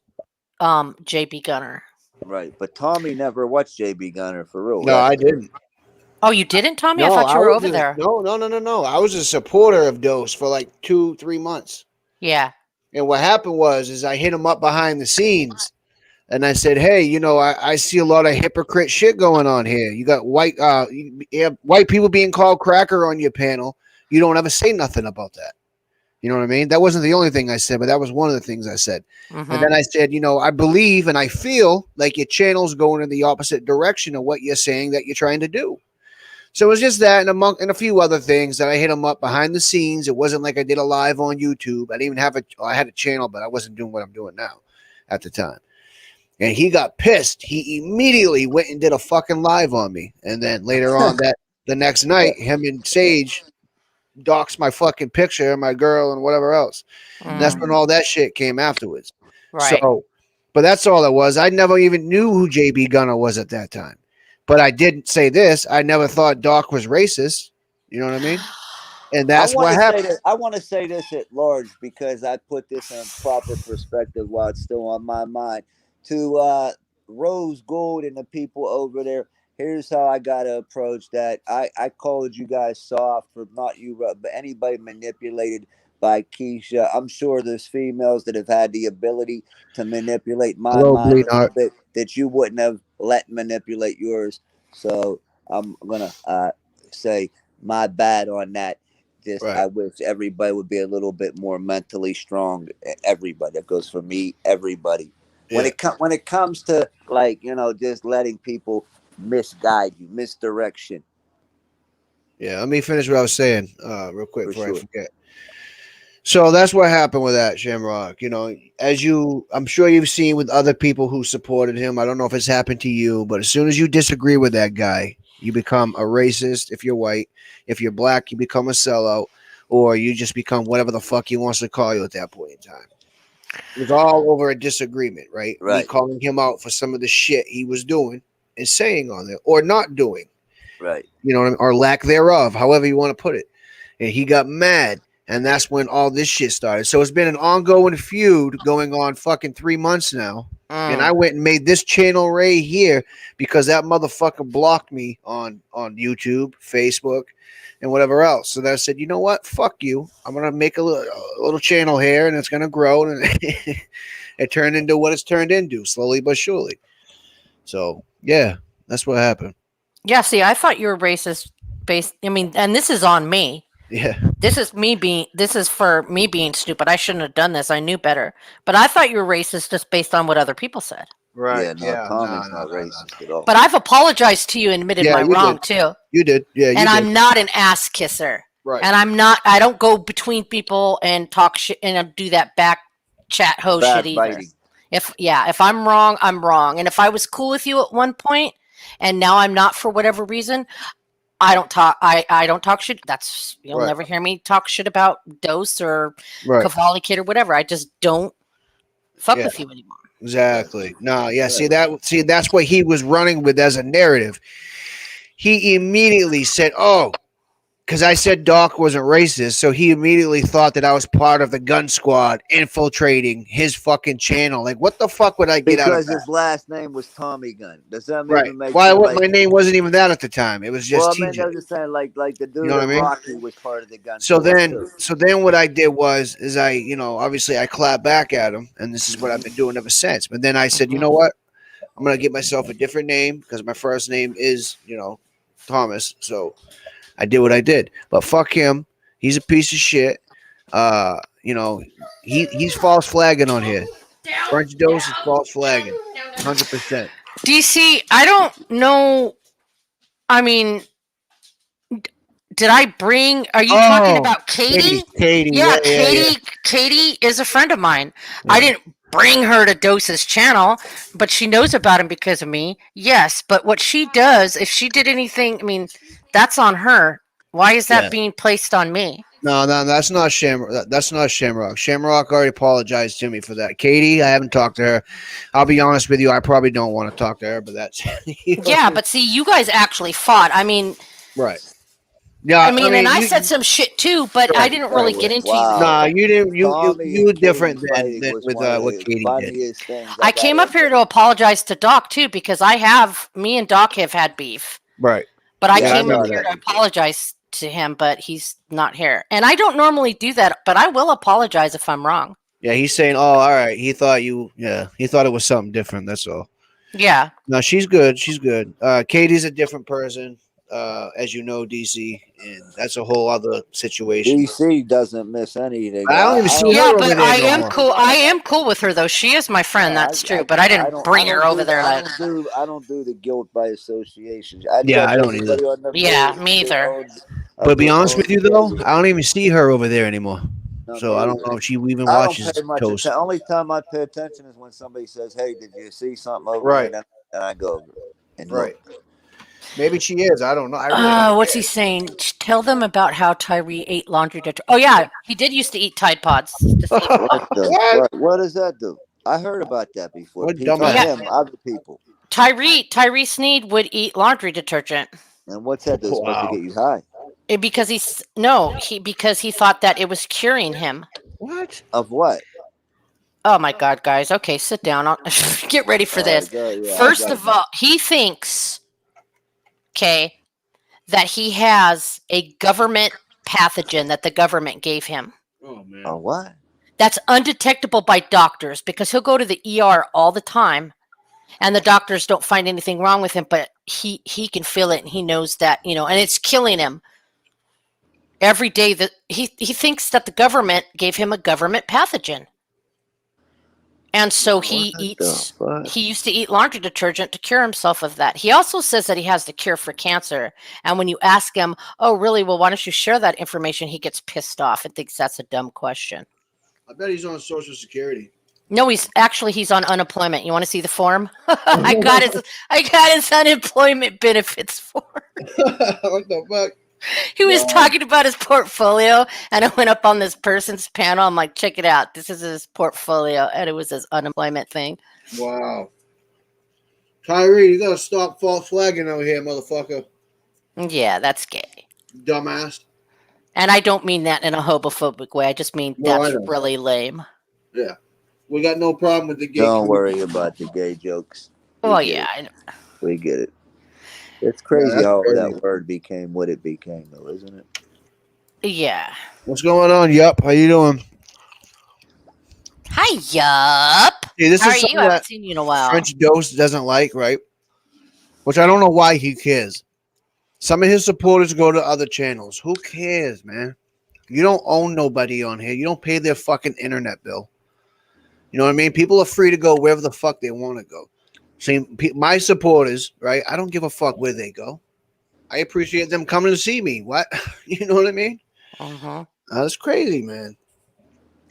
JB Gunner. Right, but Tommy never watched JB Gunner for real. No, I didn't. Oh, you didn't, Tommy? I No, thought I you were was over there. no. I was a supporter of Dose for like 2-3 months. Yeah. And what happened was I hit him up behind the scenes, and I said, "Hey, I see a lot of hypocrite shit going on here. You got you have white people being called cracker on your panel. You don't ever say nothing about that. You know what I mean? That wasn't the only thing I said, but that was one of the things I said. And then I said, I believe and I feel like your channel's going in the opposite direction of what you're saying that you're trying to do. So it was just that and a few other things that I hit him up behind the scenes. It wasn't like I did a live on YouTube. I didn't even I had a channel, but I wasn't doing what I'm doing now at the time. And he got pissed. He immediately went and did a fucking live on me. And then later on the next night, him and Sage doxed my fucking picture, my girl, and whatever else. And that's when all that shit came afterwards. Right. So, but that's all it was. I never even knew who JB Gunner was at that time. But I didn't say this. I never thought Doc was racist. You know what I mean? And that's what happened. I want to say this at large because I put this in proper perspective while it's still on my mind. To Rose Gold and the people over there, here's how I got to approach that. I called you guys soft for not you, but anybody manipulated by Keisha. I'm sure there's females that have had the ability to manipulate my Hello, mind Bleed a little bit that you wouldn't have let manipulate yours. So I'm going to say my bad on that. Just Right. I wish everybody would be a little bit more mentally strong. Everybody. That goes for me. Everybody. When it comes to just letting people misguide you, misdirection. Yeah, let me finish what I was saying real quick before I forget. So that's what happened with that, Shamrock. I'm sure you've seen with other people who supported him. I don't know if it's happened to you, but as soon as you disagree with that guy, you become a racist if you're white. If you're black, you become a sellout, or you just become whatever the fuck he wants to call you at that point in time. It was all over a disagreement, right? Me calling him out for some of the shit he was doing and saying on there, or not doing. Right. Or lack thereof, however you want to put it. And he got mad. And that's when all this shit started. So it's been an ongoing feud going on fucking 3 months now. And I went and made this channel right here because that motherfucker blocked me on YouTube, Facebook, and whatever else. So then I said, you know what? Fuck you. I'm going to make a little channel here and it's going to grow. And it turned into what it's turned into, slowly but surely. So, yeah, that's what happened. Yeah, see, I thought you were racist based. I mean, and this is on me. Yeah. This is for me being stupid. I shouldn't have done this. I knew better. But I thought you were racist just based on what other people said. Right. Tommy's not racist at all. But I've apologized to you and admitted my wrong too. You did. Yeah, and I'm not an ass kisser. Right. And I don't go between people and talk shit and do that back chat ho shit either. If I'm wrong, I'm wrong. And if I was cool with you at one point and now I'm not for whatever reason, I don't talk. I don't talk shit. You'll never hear me talk shit about Dose or Cavalli Kid or whatever. I just don't fuck with you anymore. Exactly. No. Yeah. See that's what he was running with as a narrative. He immediately said, "Oh, because I said Doc wasn't racist, so he immediately thought that I was part of the gun squad infiltrating his fucking channel. Like, what the fuck would I get out of that? Because his last name was Tommy Gun. Does that even make sense? Well, my name wasn't even that at the time. It was just TJ. I was just saying, like the dude Rocky was part of the gun squad. Too. So then what I did was obviously I clapped back at him, and this is what I've been doing ever since. But then I said, you know what? I'm going to give myself a different name because my first name is, Thomas. So I did what I did, but fuck him. He's a piece of shit. He's false flagging on here. French Dose is false flagging, 100%. DC, I don't know. I mean, did I bring? Are you talking about Katie? Katie, yeah, Katie. Katie is a friend of mine. Yeah. I didn't bring her to Dose's channel, but she knows about him because of me. Yes, but what she does, if she did anything, I mean, that's on her. Why is that being placed on me? No, that's not Shamrock. That's not Shamrock. Shamrock already apologized to me for that. Katie, I haven't talked to her. I'll be honest with you, I probably don't want to talk to her, but that's yeah, but see, you guys actually fought. I mean, right. Yeah, I mean, and I said some shit too, but I didn't really get into you. Nah, you didn't. You were different than with what Katie did. I came up here to apologize to Doc too because me and Doc have had beef. Right. But I Yeah, I came up saw here that. to apologize to him, but he's not here. And I don't normally do that, but I will apologize if I'm wrong. Yeah, he's saying, "Oh, all right." He thought he thought it was something different. That's all. Yeah. No, she's good. She's good. Katie's a different person, as you know, DC, and that's a whole other situation. DC doesn't miss anything. I don't even see Yeah, her over but there I no am more. cool. I am cool with her though. She is my friend. Yeah, That's true. But I didn't bring her over there. Like, I don't do the guilt by association. I Yeah, judge I don't either. everybody on their yeah, merit, me either. But to be honest own with you, though, behavior. I don't even see her over there anymore. No, So me I don't either. know if she even I don't watches pay much Toast. attention. Only time I pay attention is when somebody says, "Hey, did you see something over Right. there?" And I go over and Right. look. Maybe she is. I don't know. I really don't. What's he saying? Tell them about how Tyree ate laundry detergent. Oh yeah, he did used to eat Tide Pods to save his life. What does that do? I heard about that before. What People, dumbass. not him, other people. Tyree Sneed would eat laundry detergent. And what's that do? It's supposed to get you high. Because because he thought that it was curing him. What? Of what? Oh my God, guys. Okay, sit down. I'll get ready for this. First of all, he thinks, okay, that he has a government pathogen that the government gave him. Oh man. A what? That's undetectable by doctors because he'll go to the ER all the time and the doctors don't find anything wrong with him, but he can feel it and he knows that, and it's killing him. Every day that he thinks that the government gave him a government pathogen. And so he used to eat laundry detergent to cure himself of that. He also says that he has the cure for cancer. And when you ask him, oh, really? Well, why don't you share that information? He gets pissed off and thinks that's a dumb question. I bet he's on Social Security. No, he's on unemployment. You want to see the form? I got his unemployment benefits form. What the fuck? He was talking about his portfolio, and I went up on this person's panel. I'm like, check it out. This is his portfolio, and it was his unemployment thing. Wow. Tyree, you gotta stop false flagging out here, motherfucker. Yeah, that's gay. Dumbass. And I don't mean that in a homophobic way. I just mean that's really lame. Yeah. We got no problem with the gay Don't worry about the gay jokes. Well, yeah. I know. We get it. It's crazy how that word became what it became, though, isn't it? Yeah. What's going on, Yup? How you doing? Hi, Yup. Hey, this How is are something you? I haven't that seen you in a while. French Dose doesn't like, right? Which I don't know why he cares. Some of his supporters go to other channels. Who cares, man? You don't own nobody on here. You don't pay their fucking internet bill. You know what I mean? People are free to go wherever the fuck they want to go. See, my supporters, right? I don't give a fuck where they go. I appreciate them coming to see me. What? You know what I mean? Uh-huh. That's crazy, man.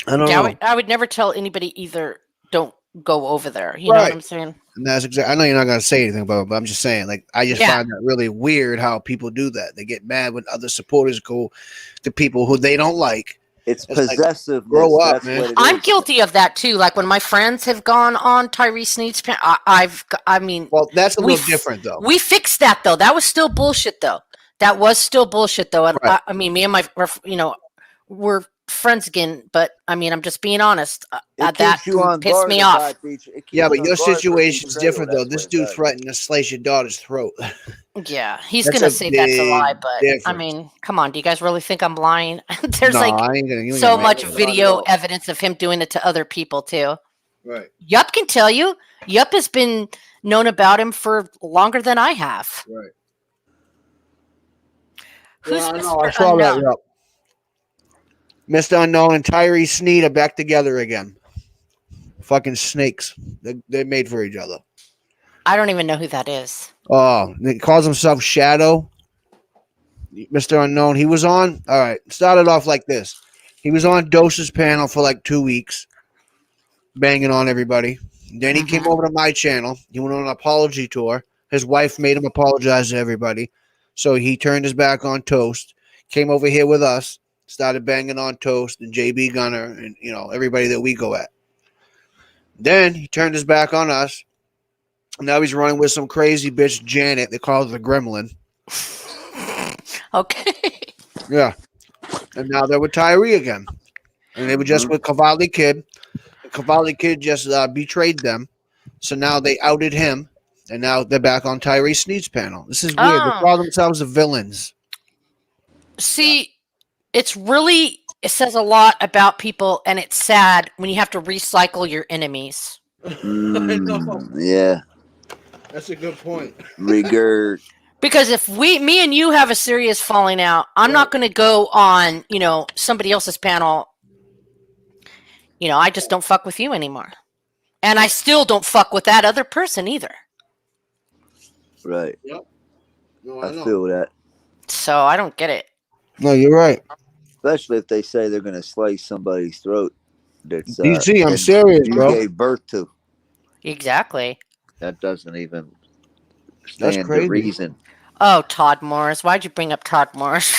I don't know. I would never tell anybody either don't go over there. You know what I'm saying? And that's exactly. I know you're not gonna say anything about it, but I'm just saying. Like, I just find that really weird how people do that. They get mad when other supporters go to people who they don't like. It's possessive. Like, grow up, man. I'm guilty of that too. Like when my friends have gone on Tyree Sneed's panel, well, that's a little different though. We fixed that though. That was still bullshit though. And Right. I mean, me and my, we're friends again. But I mean, I'm just being honest. That pissed me off. Yeah, but your situation's different though. This dude threatened to slice your daughter's throat. Yeah, he's gonna say that's a lie, but I mean, come on, do you guys really think I'm lying? There's so much video evidence of him doing it to other people too. Right. Yup can tell you. Yup has been known about him for longer than I have. Right. Who's I Mr. know. I saw Unknown? that. Yup. Mr. Unknown and Tyree Sneed are back together again. Fucking snakes. They made for each other. I don't even know who that is. Oh, he calls himself Shadow. Mr. Unknown. He was on. All right. Started off like this. He was on Dose's panel for like 2 weeks, banging on everybody. Then he came over to my channel. He went on an apology tour. His wife made him apologize to everybody. So he turned his back on Toast, came over here with us, started banging on Toast and JB Gunner and, everybody that we go at. Then he turned his back on us. Now he's running with some crazy bitch, Janet. They call her the Gremlin. Okay. Yeah. And now they're with Tyree again. And they were just with Cavalli Kid. The Cavalli Kid just betrayed them. So now they outed him. And now they're back on Tyree Sneed's panel. This is weird. They Oh, call themselves the villains. see, it says a lot about people, and it's sad when you have to recycle your enemies. Yeah. That's a good point. Regard. Because if me and you have a serious falling out, I'm not going to go on, somebody else's panel. I just don't fuck with you anymore. And I still don't fuck with that other person either. Right. Yep. No, I feel that. So I don't get it. No, you're right. Especially if they say they're going to slice somebody's throat. That's DC, I'm and serious, you bro. gave birth to. Exactly. That doesn't even That's stand to crazy. reason. Oh, Todd Morris. Why'd you bring up Todd Morris?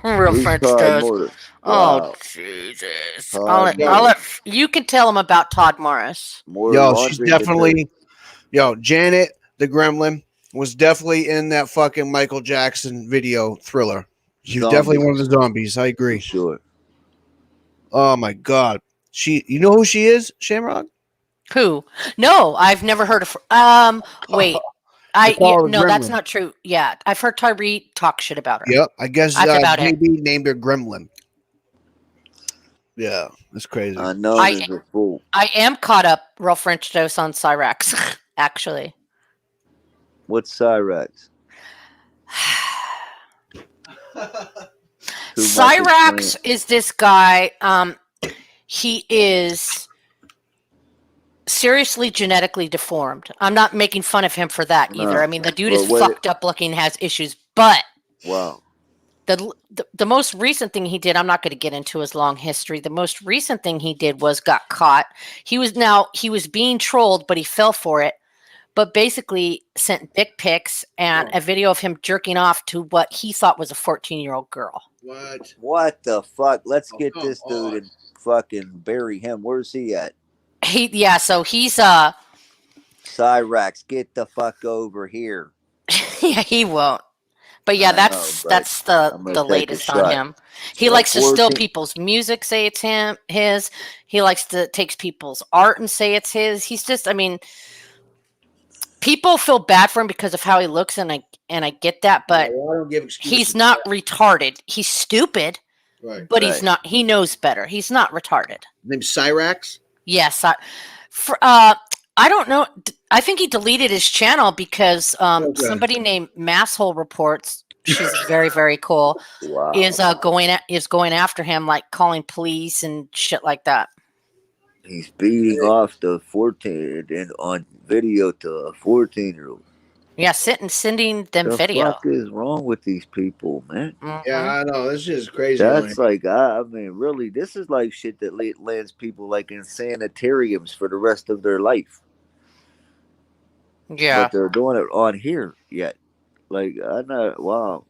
Real Who's French Todd toast. Morris? Oh, Wow. Jesus. Todd I'll let Morris. you can tell him about Todd Morris. More Yo, she's laundry to do. definitely. Yo, Janet the Gremlin was definitely in that fucking Michael Jackson video Thriller. She was definitely one of the zombies. I agree. For sure. Oh my god. You know who she is, Shamrock? Who? No, I've never heard of her. Wait. No, that's not true. Yeah, I've heard Tyree talk shit about her. Yep, I guess That's about it. JB named her Gremlin. Yeah, that's crazy. Unknown as a fool. I am caught up, real French toast, on Cyrax, actually. What's Cyrax? Cyrax is this guy. He is seriously genetically deformed. I'm not making fun of him for that either. I mean, the dude is fucked up looking, has issues, but wow. The most recent thing he did, I'm not going to get into his long history. The most recent thing he did was got caught. He was being trolled, but he fell for it. But basically sent dick pics and a video of him jerking off to what he thought was a 14-year-old girl. What the fuck? Let's get this dude and fucking bury him. Where's he at? So he's Cyrax, get the fuck over here. Yeah, he won't. But yeah, that's the latest on him. He likes to steal people's music, say it's his. He likes to take people's art and say it's his. He's just, I mean, people feel bad for him because of how he looks, and I get that, but he's not retarded. He's stupid, but he's not. He knows better. He's not retarded. Name's Cyrax? Yes. I don't know. I think he deleted his channel because somebody named Masshole Reports, she's very, very cool, is going after him, like calling police and shit like that. He's beating off the 14 and on video to a 14-year-old. Yeah, sending them video. What the fuck is wrong with these people, man? Mm-hmm. Yeah, I know. This is crazy. That's like, I mean, really, this is like shit that lands people like in sanitariums for the rest of their life. Yeah. But they're doing it on here yet. Like, I know, wow.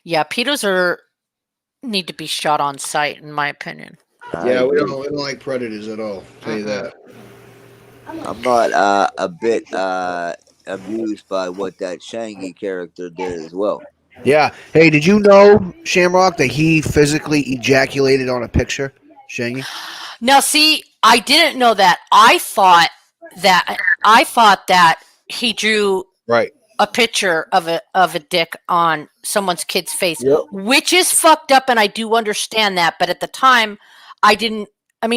Yeah, pedos need to be shot on sight, in my opinion. Yeah, we don't like predators at all. I'll tell you that. I'm not a bit amused by what that Shangy character did as well. Yeah. Hey, did you know, Shamrock, that he physically ejaculated on a picture? Shangy? Now, see, I didn't know that. I thought that he drew a picture of a dick on someone's kid's face, which is fucked up, and I do understand that. But at the time,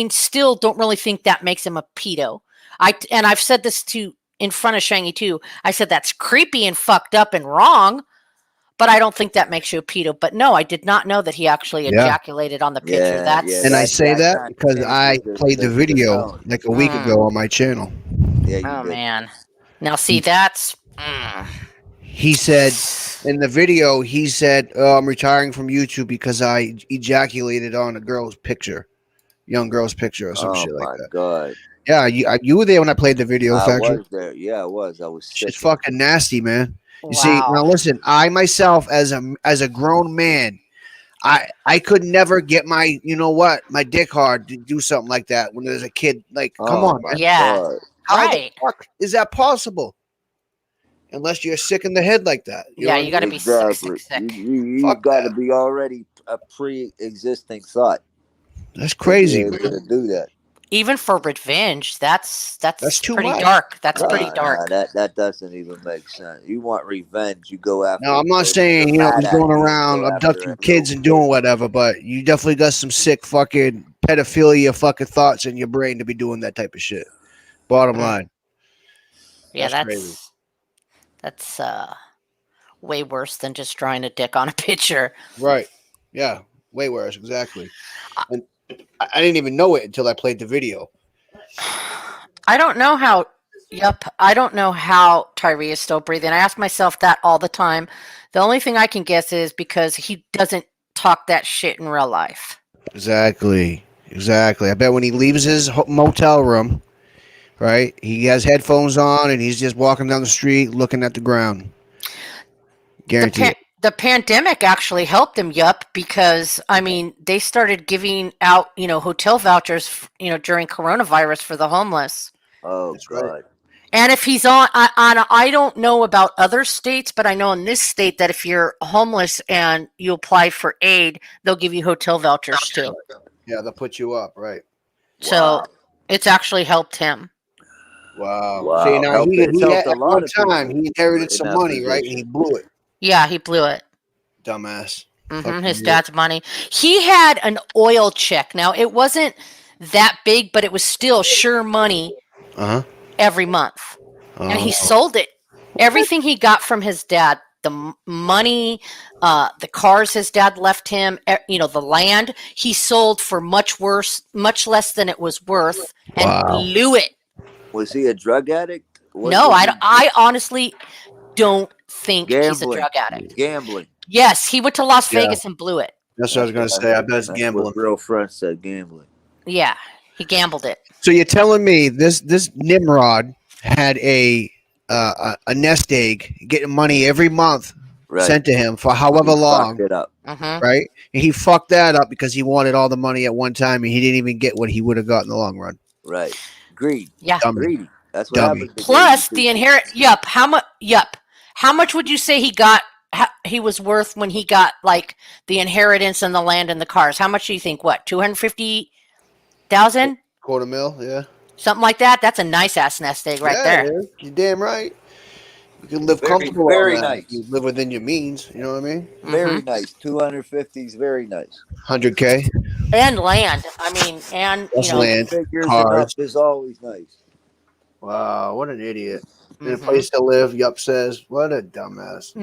still don't really think that makes him a pedo. I've said this in front of Shangy too. I said that's creepy and fucked up and wrong, but I don't think that makes you a pedo. But no, I did not know that he actually ejaculated on the picture. I say that because I played the video like a week ago on my channel. Yeah, man. Now see, that's. He said in the video, I'm retiring from YouTube because I ejaculated on a girl's picture, young girl's picture or some shit like that. Oh my god. Yeah, you were there when I played the video. I was there. Yeah, I was. I was sick. It's fucking nasty, man. You see, now listen, I myself as a grown man, I could never get my dick hard to do something like that when there's a kid. Like, come on, man. Yeah. How the fuck is that possible? Unless you're sick in the head like that. You got to be sick. You got to be already a pre-existing thought. That's crazy, to do that. even for revenge, that's too pretty much. dark. That's pretty dark. That doesn't even make sense. You want revenge, you go after. No, I'm not saying you're mad he's at going me, around go after abducting a kids little and doing kid. whatever, but you definitely got some sick fucking pedophilia fucking thoughts in your brain to be doing that type of shit. Bottom line. Yeah, That's crazy. that's way worse than just drawing a dick on a picture. Right. Yeah. Way worse. Exactly. And I didn't even know it until I played the video. I don't know how. Yep, I don't know how Tyree is still breathing. I ask myself that all the time. The only thing I can guess is because he doesn't talk that shit in real life. Exactly. Exactly. I bet when he leaves his motel room, right, he has headphones on and he's just walking down the street looking at the ground. Guarantee it. The pandemic actually helped him, because I mean they started giving out hotel vouchers during coronavirus for the homeless. Oh That's God. right. And if he's I don't know about other states, but I know in this state that if you're homeless and you apply for aid, they'll give you hotel vouchers too. Yeah, they'll put you up, right? So it's actually helped him. Wow. See, now It's he had helped a at lot one of time people he inherited in some that money, right? And position. he blew it. Yeah, he blew it. Dumbass. His dad's money. He had an oil check. Now it wasn't that big, but it was still sure money every month, and he sold it. Everything he got from his dad, the money, the cars his dad left him, the land, he sold for much less than it was worth, and blew it. Was he a drug addict? No, I honestly don't think he's a Gambling. drug addict. Gambling. Yes, he went to Las Yeah. Vegas and blew it. That's what I was going to say. I bet it's That's gambling. what real friends said, gambling. Yeah, he gambled it. So you're telling me this Nimrod had a nest egg getting money every month sent to him for however long, Fucked it up. right? And he fucked that up because he wanted all the money at one time and he didn't even get what he would have got in the long run. Right. Greed. Yeah. Greedy. That's what Dummy. happened. Plus the inherit. How much would you say he got? He was worth when he got like the inheritance and the land and the cars. How much do you think? What, 250,000? $250,000, yeah. Something like that. That's a nice ass nest egg right there. Yeah, you're damn right. You can live comfortable. Very on that. nice. You live within your means. You know what I mean? Very nice. 250 is very nice. 100K. And land. I mean, and Plus land, figures cars. enough is always nice. Wow, what an idiot. And a place to live, Yup says. What a dumbass.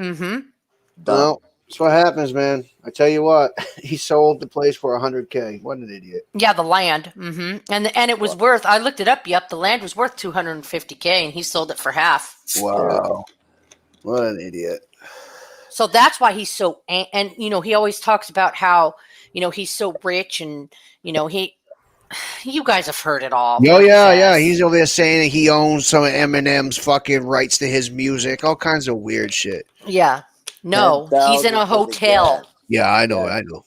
Well, that's what happens, man. I tell you what, he sold the place for 100K. What an idiot. Yeah, the land. And it was worth. I looked it up. Yep, the land was worth 250K, and he sold it for half. Wow, what an idiot. So that's why he's so. And he always talks about how he's so rich, and he. You guys have heard it all. Oh yeah. He's over there saying that he owns some of Eminem's fucking rights to his music. All kinds of weird shit. Yeah. No, he's in a hotel. Yeah, I know. I know.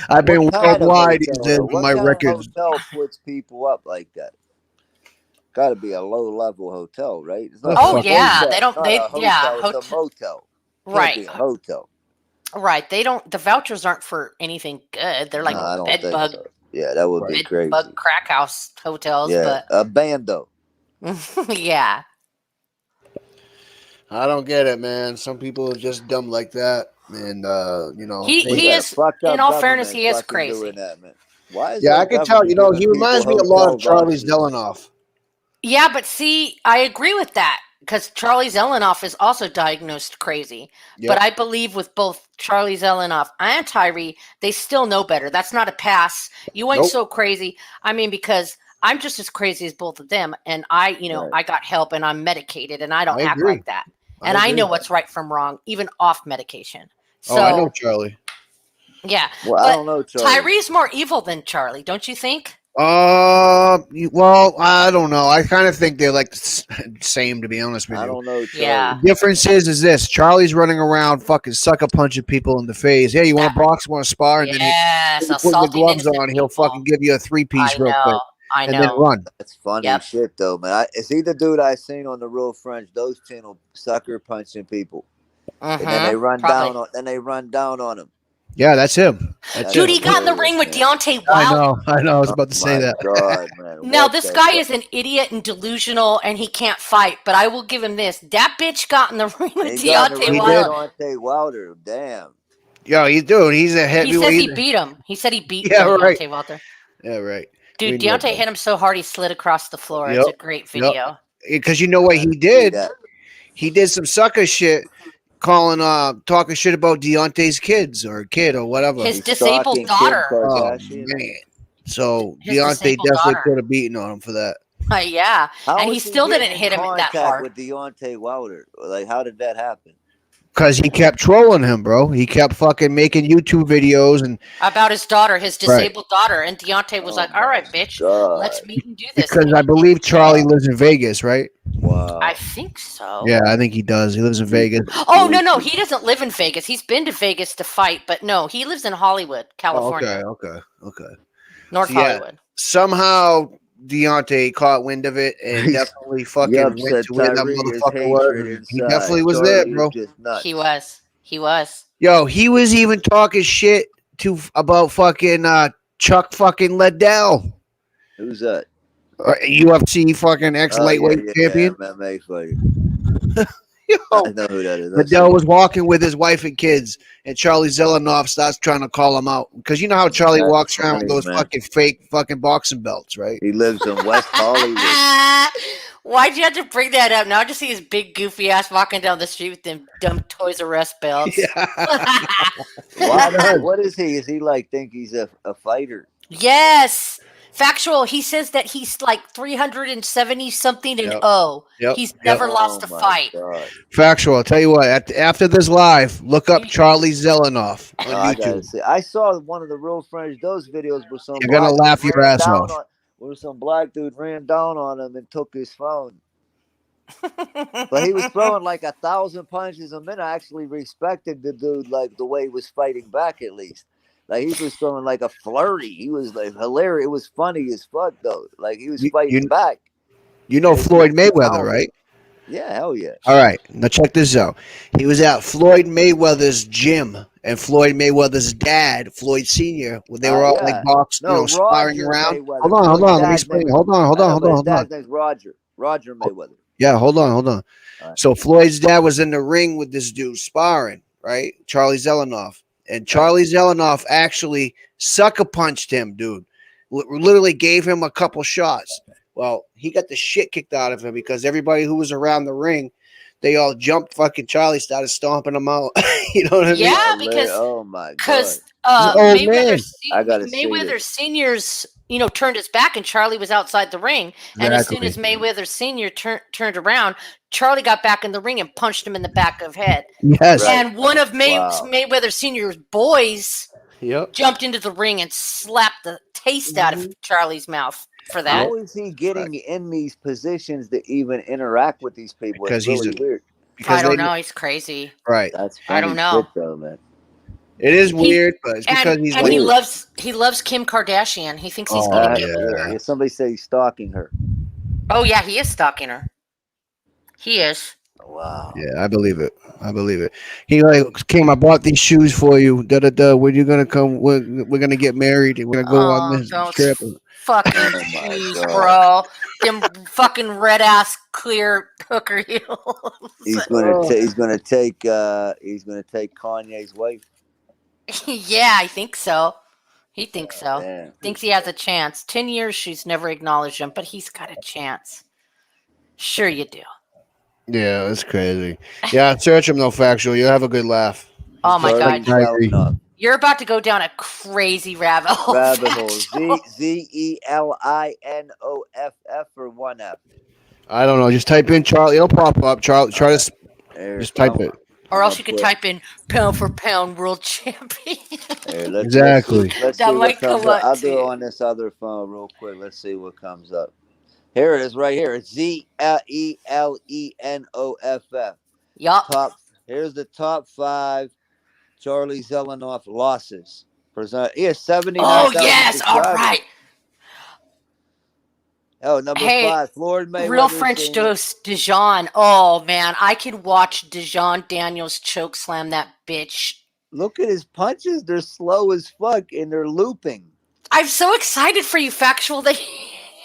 I've been worldwide these days with my records. Hotel puts people up like that? Got to be a low-level hotel, right? It's not they don't. It's a motel. Right. Can't be a hotel. Right. They don't. The vouchers aren't for anything good. They're like bed bug. So. Yeah, that would be crazy. Bug crack house hotels. Yeah, but a bando. Yeah. I don't get it, man. Some people are just dumb like that, and he is. In all fairness, he is crazy. Why is I can tell. He reminds me a lot of Charlie Zelenoff. Yeah, but see, I agree with that because Charlie Zelenoff is also diagnosed crazy. Yep. But I believe with both Charlie Zelenoff and Tyree, they still know better. That's not a pass. You ain't so crazy. I mean, because I'm just as crazy as both of them, and I got help and I'm medicated, and I don't act like that. And I know what's right from wrong, even off medication. So, I know Charlie. Yeah. Well, I don't know Charlie. Tyree's more evil than Charlie, don't you think? Well, I don't know. I kind of think they're like the same, to be honest with you. I don't know. Charlie. Yeah. The difference is this: Charlie's running around fucking sucker punching people in the face. Hey, you want a box? Want a spar? And then he put the gloves on. He'll fucking give you a 3-piece real quick. I know. And then run. That's funny shit, though, man. It's either dude I seen on the Real French. Those channel sucker punching people, and then they run down on. Then they run down on them. Yeah, that's him. That's Dude, him. he got in the ring with Deontay I Wilder. know. I was about to say that. God, man. Now, What this the guy fuck? is an idiot and delusional, and he can't fight. But I will give him this: that bitch got in the ring with He got in the Deontay ring Wilder. with Deontay Wilder. Damn. Yo, he's a He heavy. says he beat him. He said he beat Yeah, right. Deontay Wilder. Yeah, right. Dude, We know Deontay that. hit him so hard he slid across the floor. Yep. It's a great video. Because you know what he did? He did some sucker shit, talking shit about Deontay's kids or kid or whatever. His disabled daughter. Oh man. So His Deontay disabled definitely daughter. could have beaten on him for that. Yeah, How and he was still getting didn't in hit him that contact hard. with Deontay Wilder? Like, how did that happen? Because he kept trolling him, bro. He kept fucking making YouTube videos and About his daughter, his Right. disabled daughter, and Deontay was like, "All right, bitch, let's meet and do this." because I believe Charlie lives in Vegas, right? Wow. I think so. Yeah, I think he does. He lives in Vegas. Oh no, he doesn't live in Vegas. He's been to Vegas to fight, but no, he lives in Hollywood, Oh, California, okay. North So, yeah, Hollywood. somehow Deontay caught wind of it and definitely fucking You went upset to where that Tyree, his motherfucker was. hatred And he inside. definitely was Charlie there, is bro. just nuts. He was. Yo, he was even talking shit about fucking Chuck fucking Liddell, Who's that? UFC fucking ex lightweight champion. MMA fighter. Yo, I know who that is. Liddell was walking with his wife and kids, and Charlie Zelenoff starts trying to call him out because you know how Charlie That's walks around with funny, those man. fucking fake fucking boxing belts, right? He lives in West Hollywood. Why'd you have to bring that up? Now I just see his big goofy ass walking down the street with them dumb Toys R Us belts. What is he? Is he like think he's a fighter? Yes. Factual. He says that he's like 370 something and Yep. he's never lost a fight. Factual. I'll tell you what. After this live, look up Charlie Zelenoff on I gotta YouTube. see. I saw one of the real French those videos where some You're gonna black laugh dude your ran ass down off. where some black dude ran down on him and took his phone. But he was throwing like 1,000 punches a minute. I actually respected the dude, like the way he was fighting back. At least, like he was throwing like a flurry. He was like hilarious. It was funny as fuck though. Like he was fighting back. You know Floyd Mayweather, right? Yeah, hell yeah. All right, now check this out. He was at Floyd Mayweather's gym, and FloydMayweather's dad, Floyd Senior, they were all like sparring Roger around. Mayweather. Hold on. Let me Dad's explain. name- Hold I know, but his on. dad's name's Roger. Roger Mayweather. Yeah, hold on. right. So Floyd's dad was in the ring with this dude sparring, right? Charlie Zelenoff. And Charlie Zelenoff actually sucker punched him, dude. Literally gave him a couple shots. Well, he got the shit kicked out of him because everybody who was around the ring, they all jumped fucking Charlie, started stomping him out. You know what I mean? Yeah, because oh my because He's an old man. I gotta see Mayweather this. Senior's turned his back and Charlie was outside the ring, and as soon Exactly. as Mayweather Senior turned around, Charlie got back in the ring and punched him in the back of head. Yes. And one of Mayweather Senior's boys Yep. jumped into the ring and slapped the taste out of Charlie's mouth for that. How is he getting in these positions to even interact with these people? Because it's he's really weird. I don't know. He's crazy. Right. That's I don't know. shit, though, man. It is weird, but it's because he's and like, he loves Kim Kardashian. He thinks he's gonna get with her. Yeah, somebody say he's stalking her. Oh yeah, he is stalking her. He is. Wow. yeah, I believe it. He like came. I bought these shoes for you. Da da da. When you gonna come? We're gonna get married. And we're gonna go on this those trip. fucking Oh shoes, bro. Them fucking red ass clear hooker heels. He's gonna take Kanye's wife. Yeah, I think so. He thinks so. Man. Thinks he has a chance. 10 years, she's never acknowledged him, but he's got a chance. Sure, you do. Yeah, that's crazy. Yeah, search him though. Factual. You'll have a good laugh. Oh my God. Kyrie. You're about to go down a crazy rabbit hole. Rabbit hole. ZELINOFF or one F. I don't know. Just type in Charlie. It'll pop up. Charlie. Try to just type it. Or else you could type in pound for pound world champion. Exactly. Let's That see might what comes come up. up I'll to do it you. on this other phone real quick. Let's see what comes up. Here it is, right here. It's ZELENOFF. Yup. Here's the top 5 Charlie Zelenoff losses. He has 79,000 Oh, yes. All subscribers. right. Oh, number Hey, 5, Floyd Mayweather. Real French Sr. dose, Dijon. Oh, man. I could watch Dijon Daniels choke slam that bitch Look at his punches. They're slow as fuck and they're looping. I'm so excited for you, Factual, that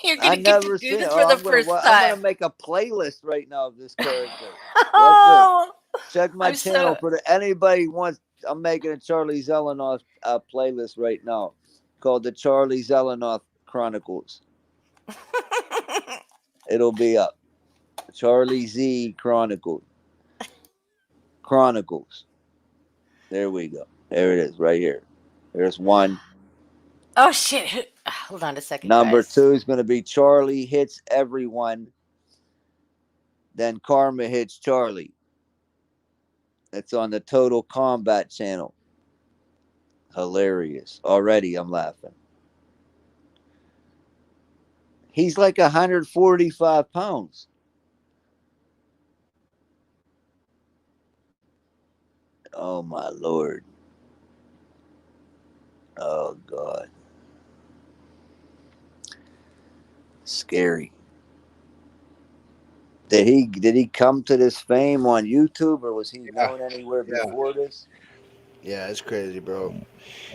you're I gonna get never to do seen it. this Oh, for the first I'm gonna time. make a playlist right now of this character. Watch Oh, this. Check my I'm channel so. for anybody wants. I'm making a Charlie Zelenoff playlist right now called the Charlie Zelenoff Chronicles. It'll be up. Charlie Z Chronicles. There we go. There it is, right here. There's one. Oh shit! Hold on a second, Number guys. 2 is going to be Charlie hits everyone. Then Karma hits Charlie. It's on the Total Combat channel. Hilarious. Already I'm laughing. He's like 145 pounds. Oh my Lord. Oh God. Scary. Did he come to this fame on YouTube, or was he known anywhere before this? Yeah, it's crazy, bro.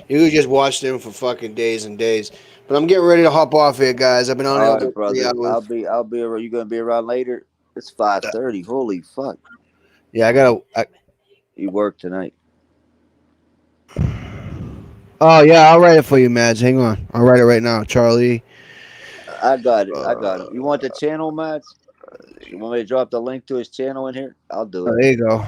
You could just watch them for fucking days and days. But I'm getting ready to hop off here, guys. I've been on here All right, about 3 brother. hours. I'll be around. You gonna be around later? It's 5:30. Holy fuck. Yeah, I gotta. You work tonight. Oh yeah, I'll write it for you, Mads. Hang on, I'll write it right now, Charlie. I got it. You want the channel, Mads? You want me to drop the link to his channel in here? I'll do it. There you go.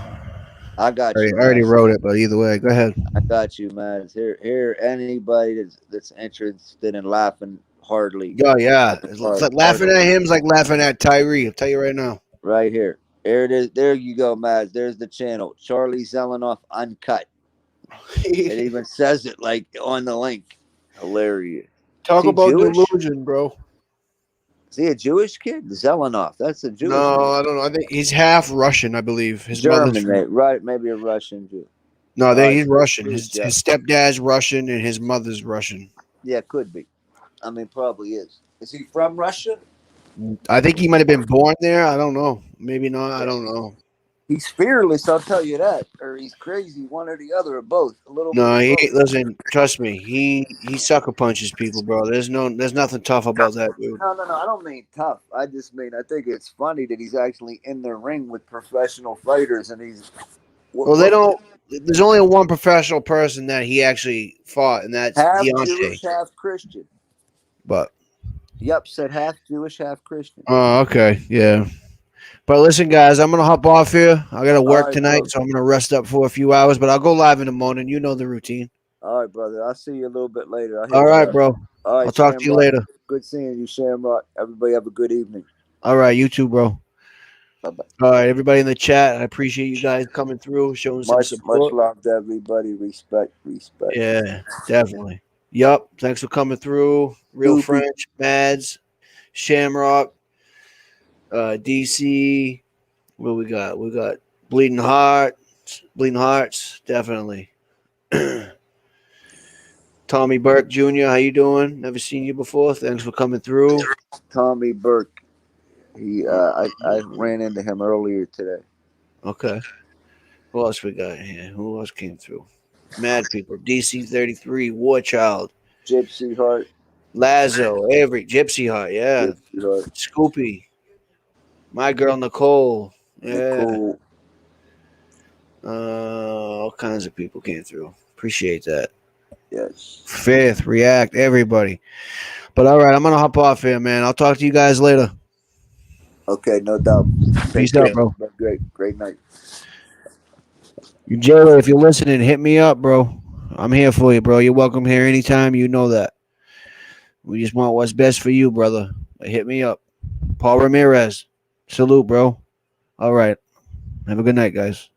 I got you, I already Mads. wrote it, but either way, go ahead. I got you, Mads. Here, anybody that's interested in laughing hardly. Oh yeah, it's like laughing at him is like laughing at Tyree. I'll tell you right now. Right here. There it is. There you go, Mads. There's the channel. Charlie Zelenoff Uncut. It even says it like on the link. Hilarious. Talk Is he about Jewish? delusion, bro. Is he a Jewish kid? Zelenoff. That's a Jewish No, name. I don't know. I think he's half Russian, I believe. His mother's German, from. right? Maybe a Russian Jew. No, he's Russian. Please, His yeah. his stepdad's Russian and his mother's Russian. Yeah, could be. I mean, probably is. Is he from Russia? I think he might have been born there. I don't know. Maybe not. I don't know. He's fearless, I'll tell you that. Or he's crazy, one or the other, or both. A little No, bit. he listen. Trust me. He sucker punches people, bro. There's nothing tough about that dude. No. I don't mean tough. I just mean I think it's funny that he's actually in the ring with professional fighters, and he's. Well, they don't. There's only one professional person that he actually fought, and that's half Deontay. Jewish, half Christian. But. Yep, said half Jewish, half Christian. Oh, okay, yeah. But listen, guys, I'm gonna hop off here. I gotta work tonight, bro. so I'm gonna rest up for a few hours. But I'll go live in the morning. You know the routine. All right, brother. I'll see you a little bit later. All right, bro. All right, I'll talk to you later. Good seeing you, Shamrock. Everybody have a good evening. All right, you too, bro. Bye-bye. All right, everybody in the chat, I appreciate you guys coming through, showing some support. Much love to everybody. Respect. Yeah, definitely. Yup. Thanks for coming through. Real Doopy. French, Mads, Shamrock, DC. What we got? We got Bleeding Hearts, definitely. Tommy Burke Jr., how you doing? Never seen you before. Thanks for coming through. Tommy Burke. I ran into him earlier today. Okay. Who else we got here? Who else came through? Mad people. DC 33, War Child. Gypsy Heart. Lazo, Avery, Gypsy Heart, yeah. Gypsy Heart. Scoopy. My girl Nicole. Yeah. Nicole. All kinds of people came through. Appreciate that. Yes. Fifth, React, everybody. But all right, I'm gonna hop off here, man. I'll talk to you guys later. Okay, no doubt. Peace out, bro. Great night. You Jayla, if you're listening, hit me up, bro. I'm here for you, bro. You're welcome here anytime. You know that. We just want what's best for you, brother. Hit me up. Paul Ramirez. Salute, bro. All right. Have a good night, guys.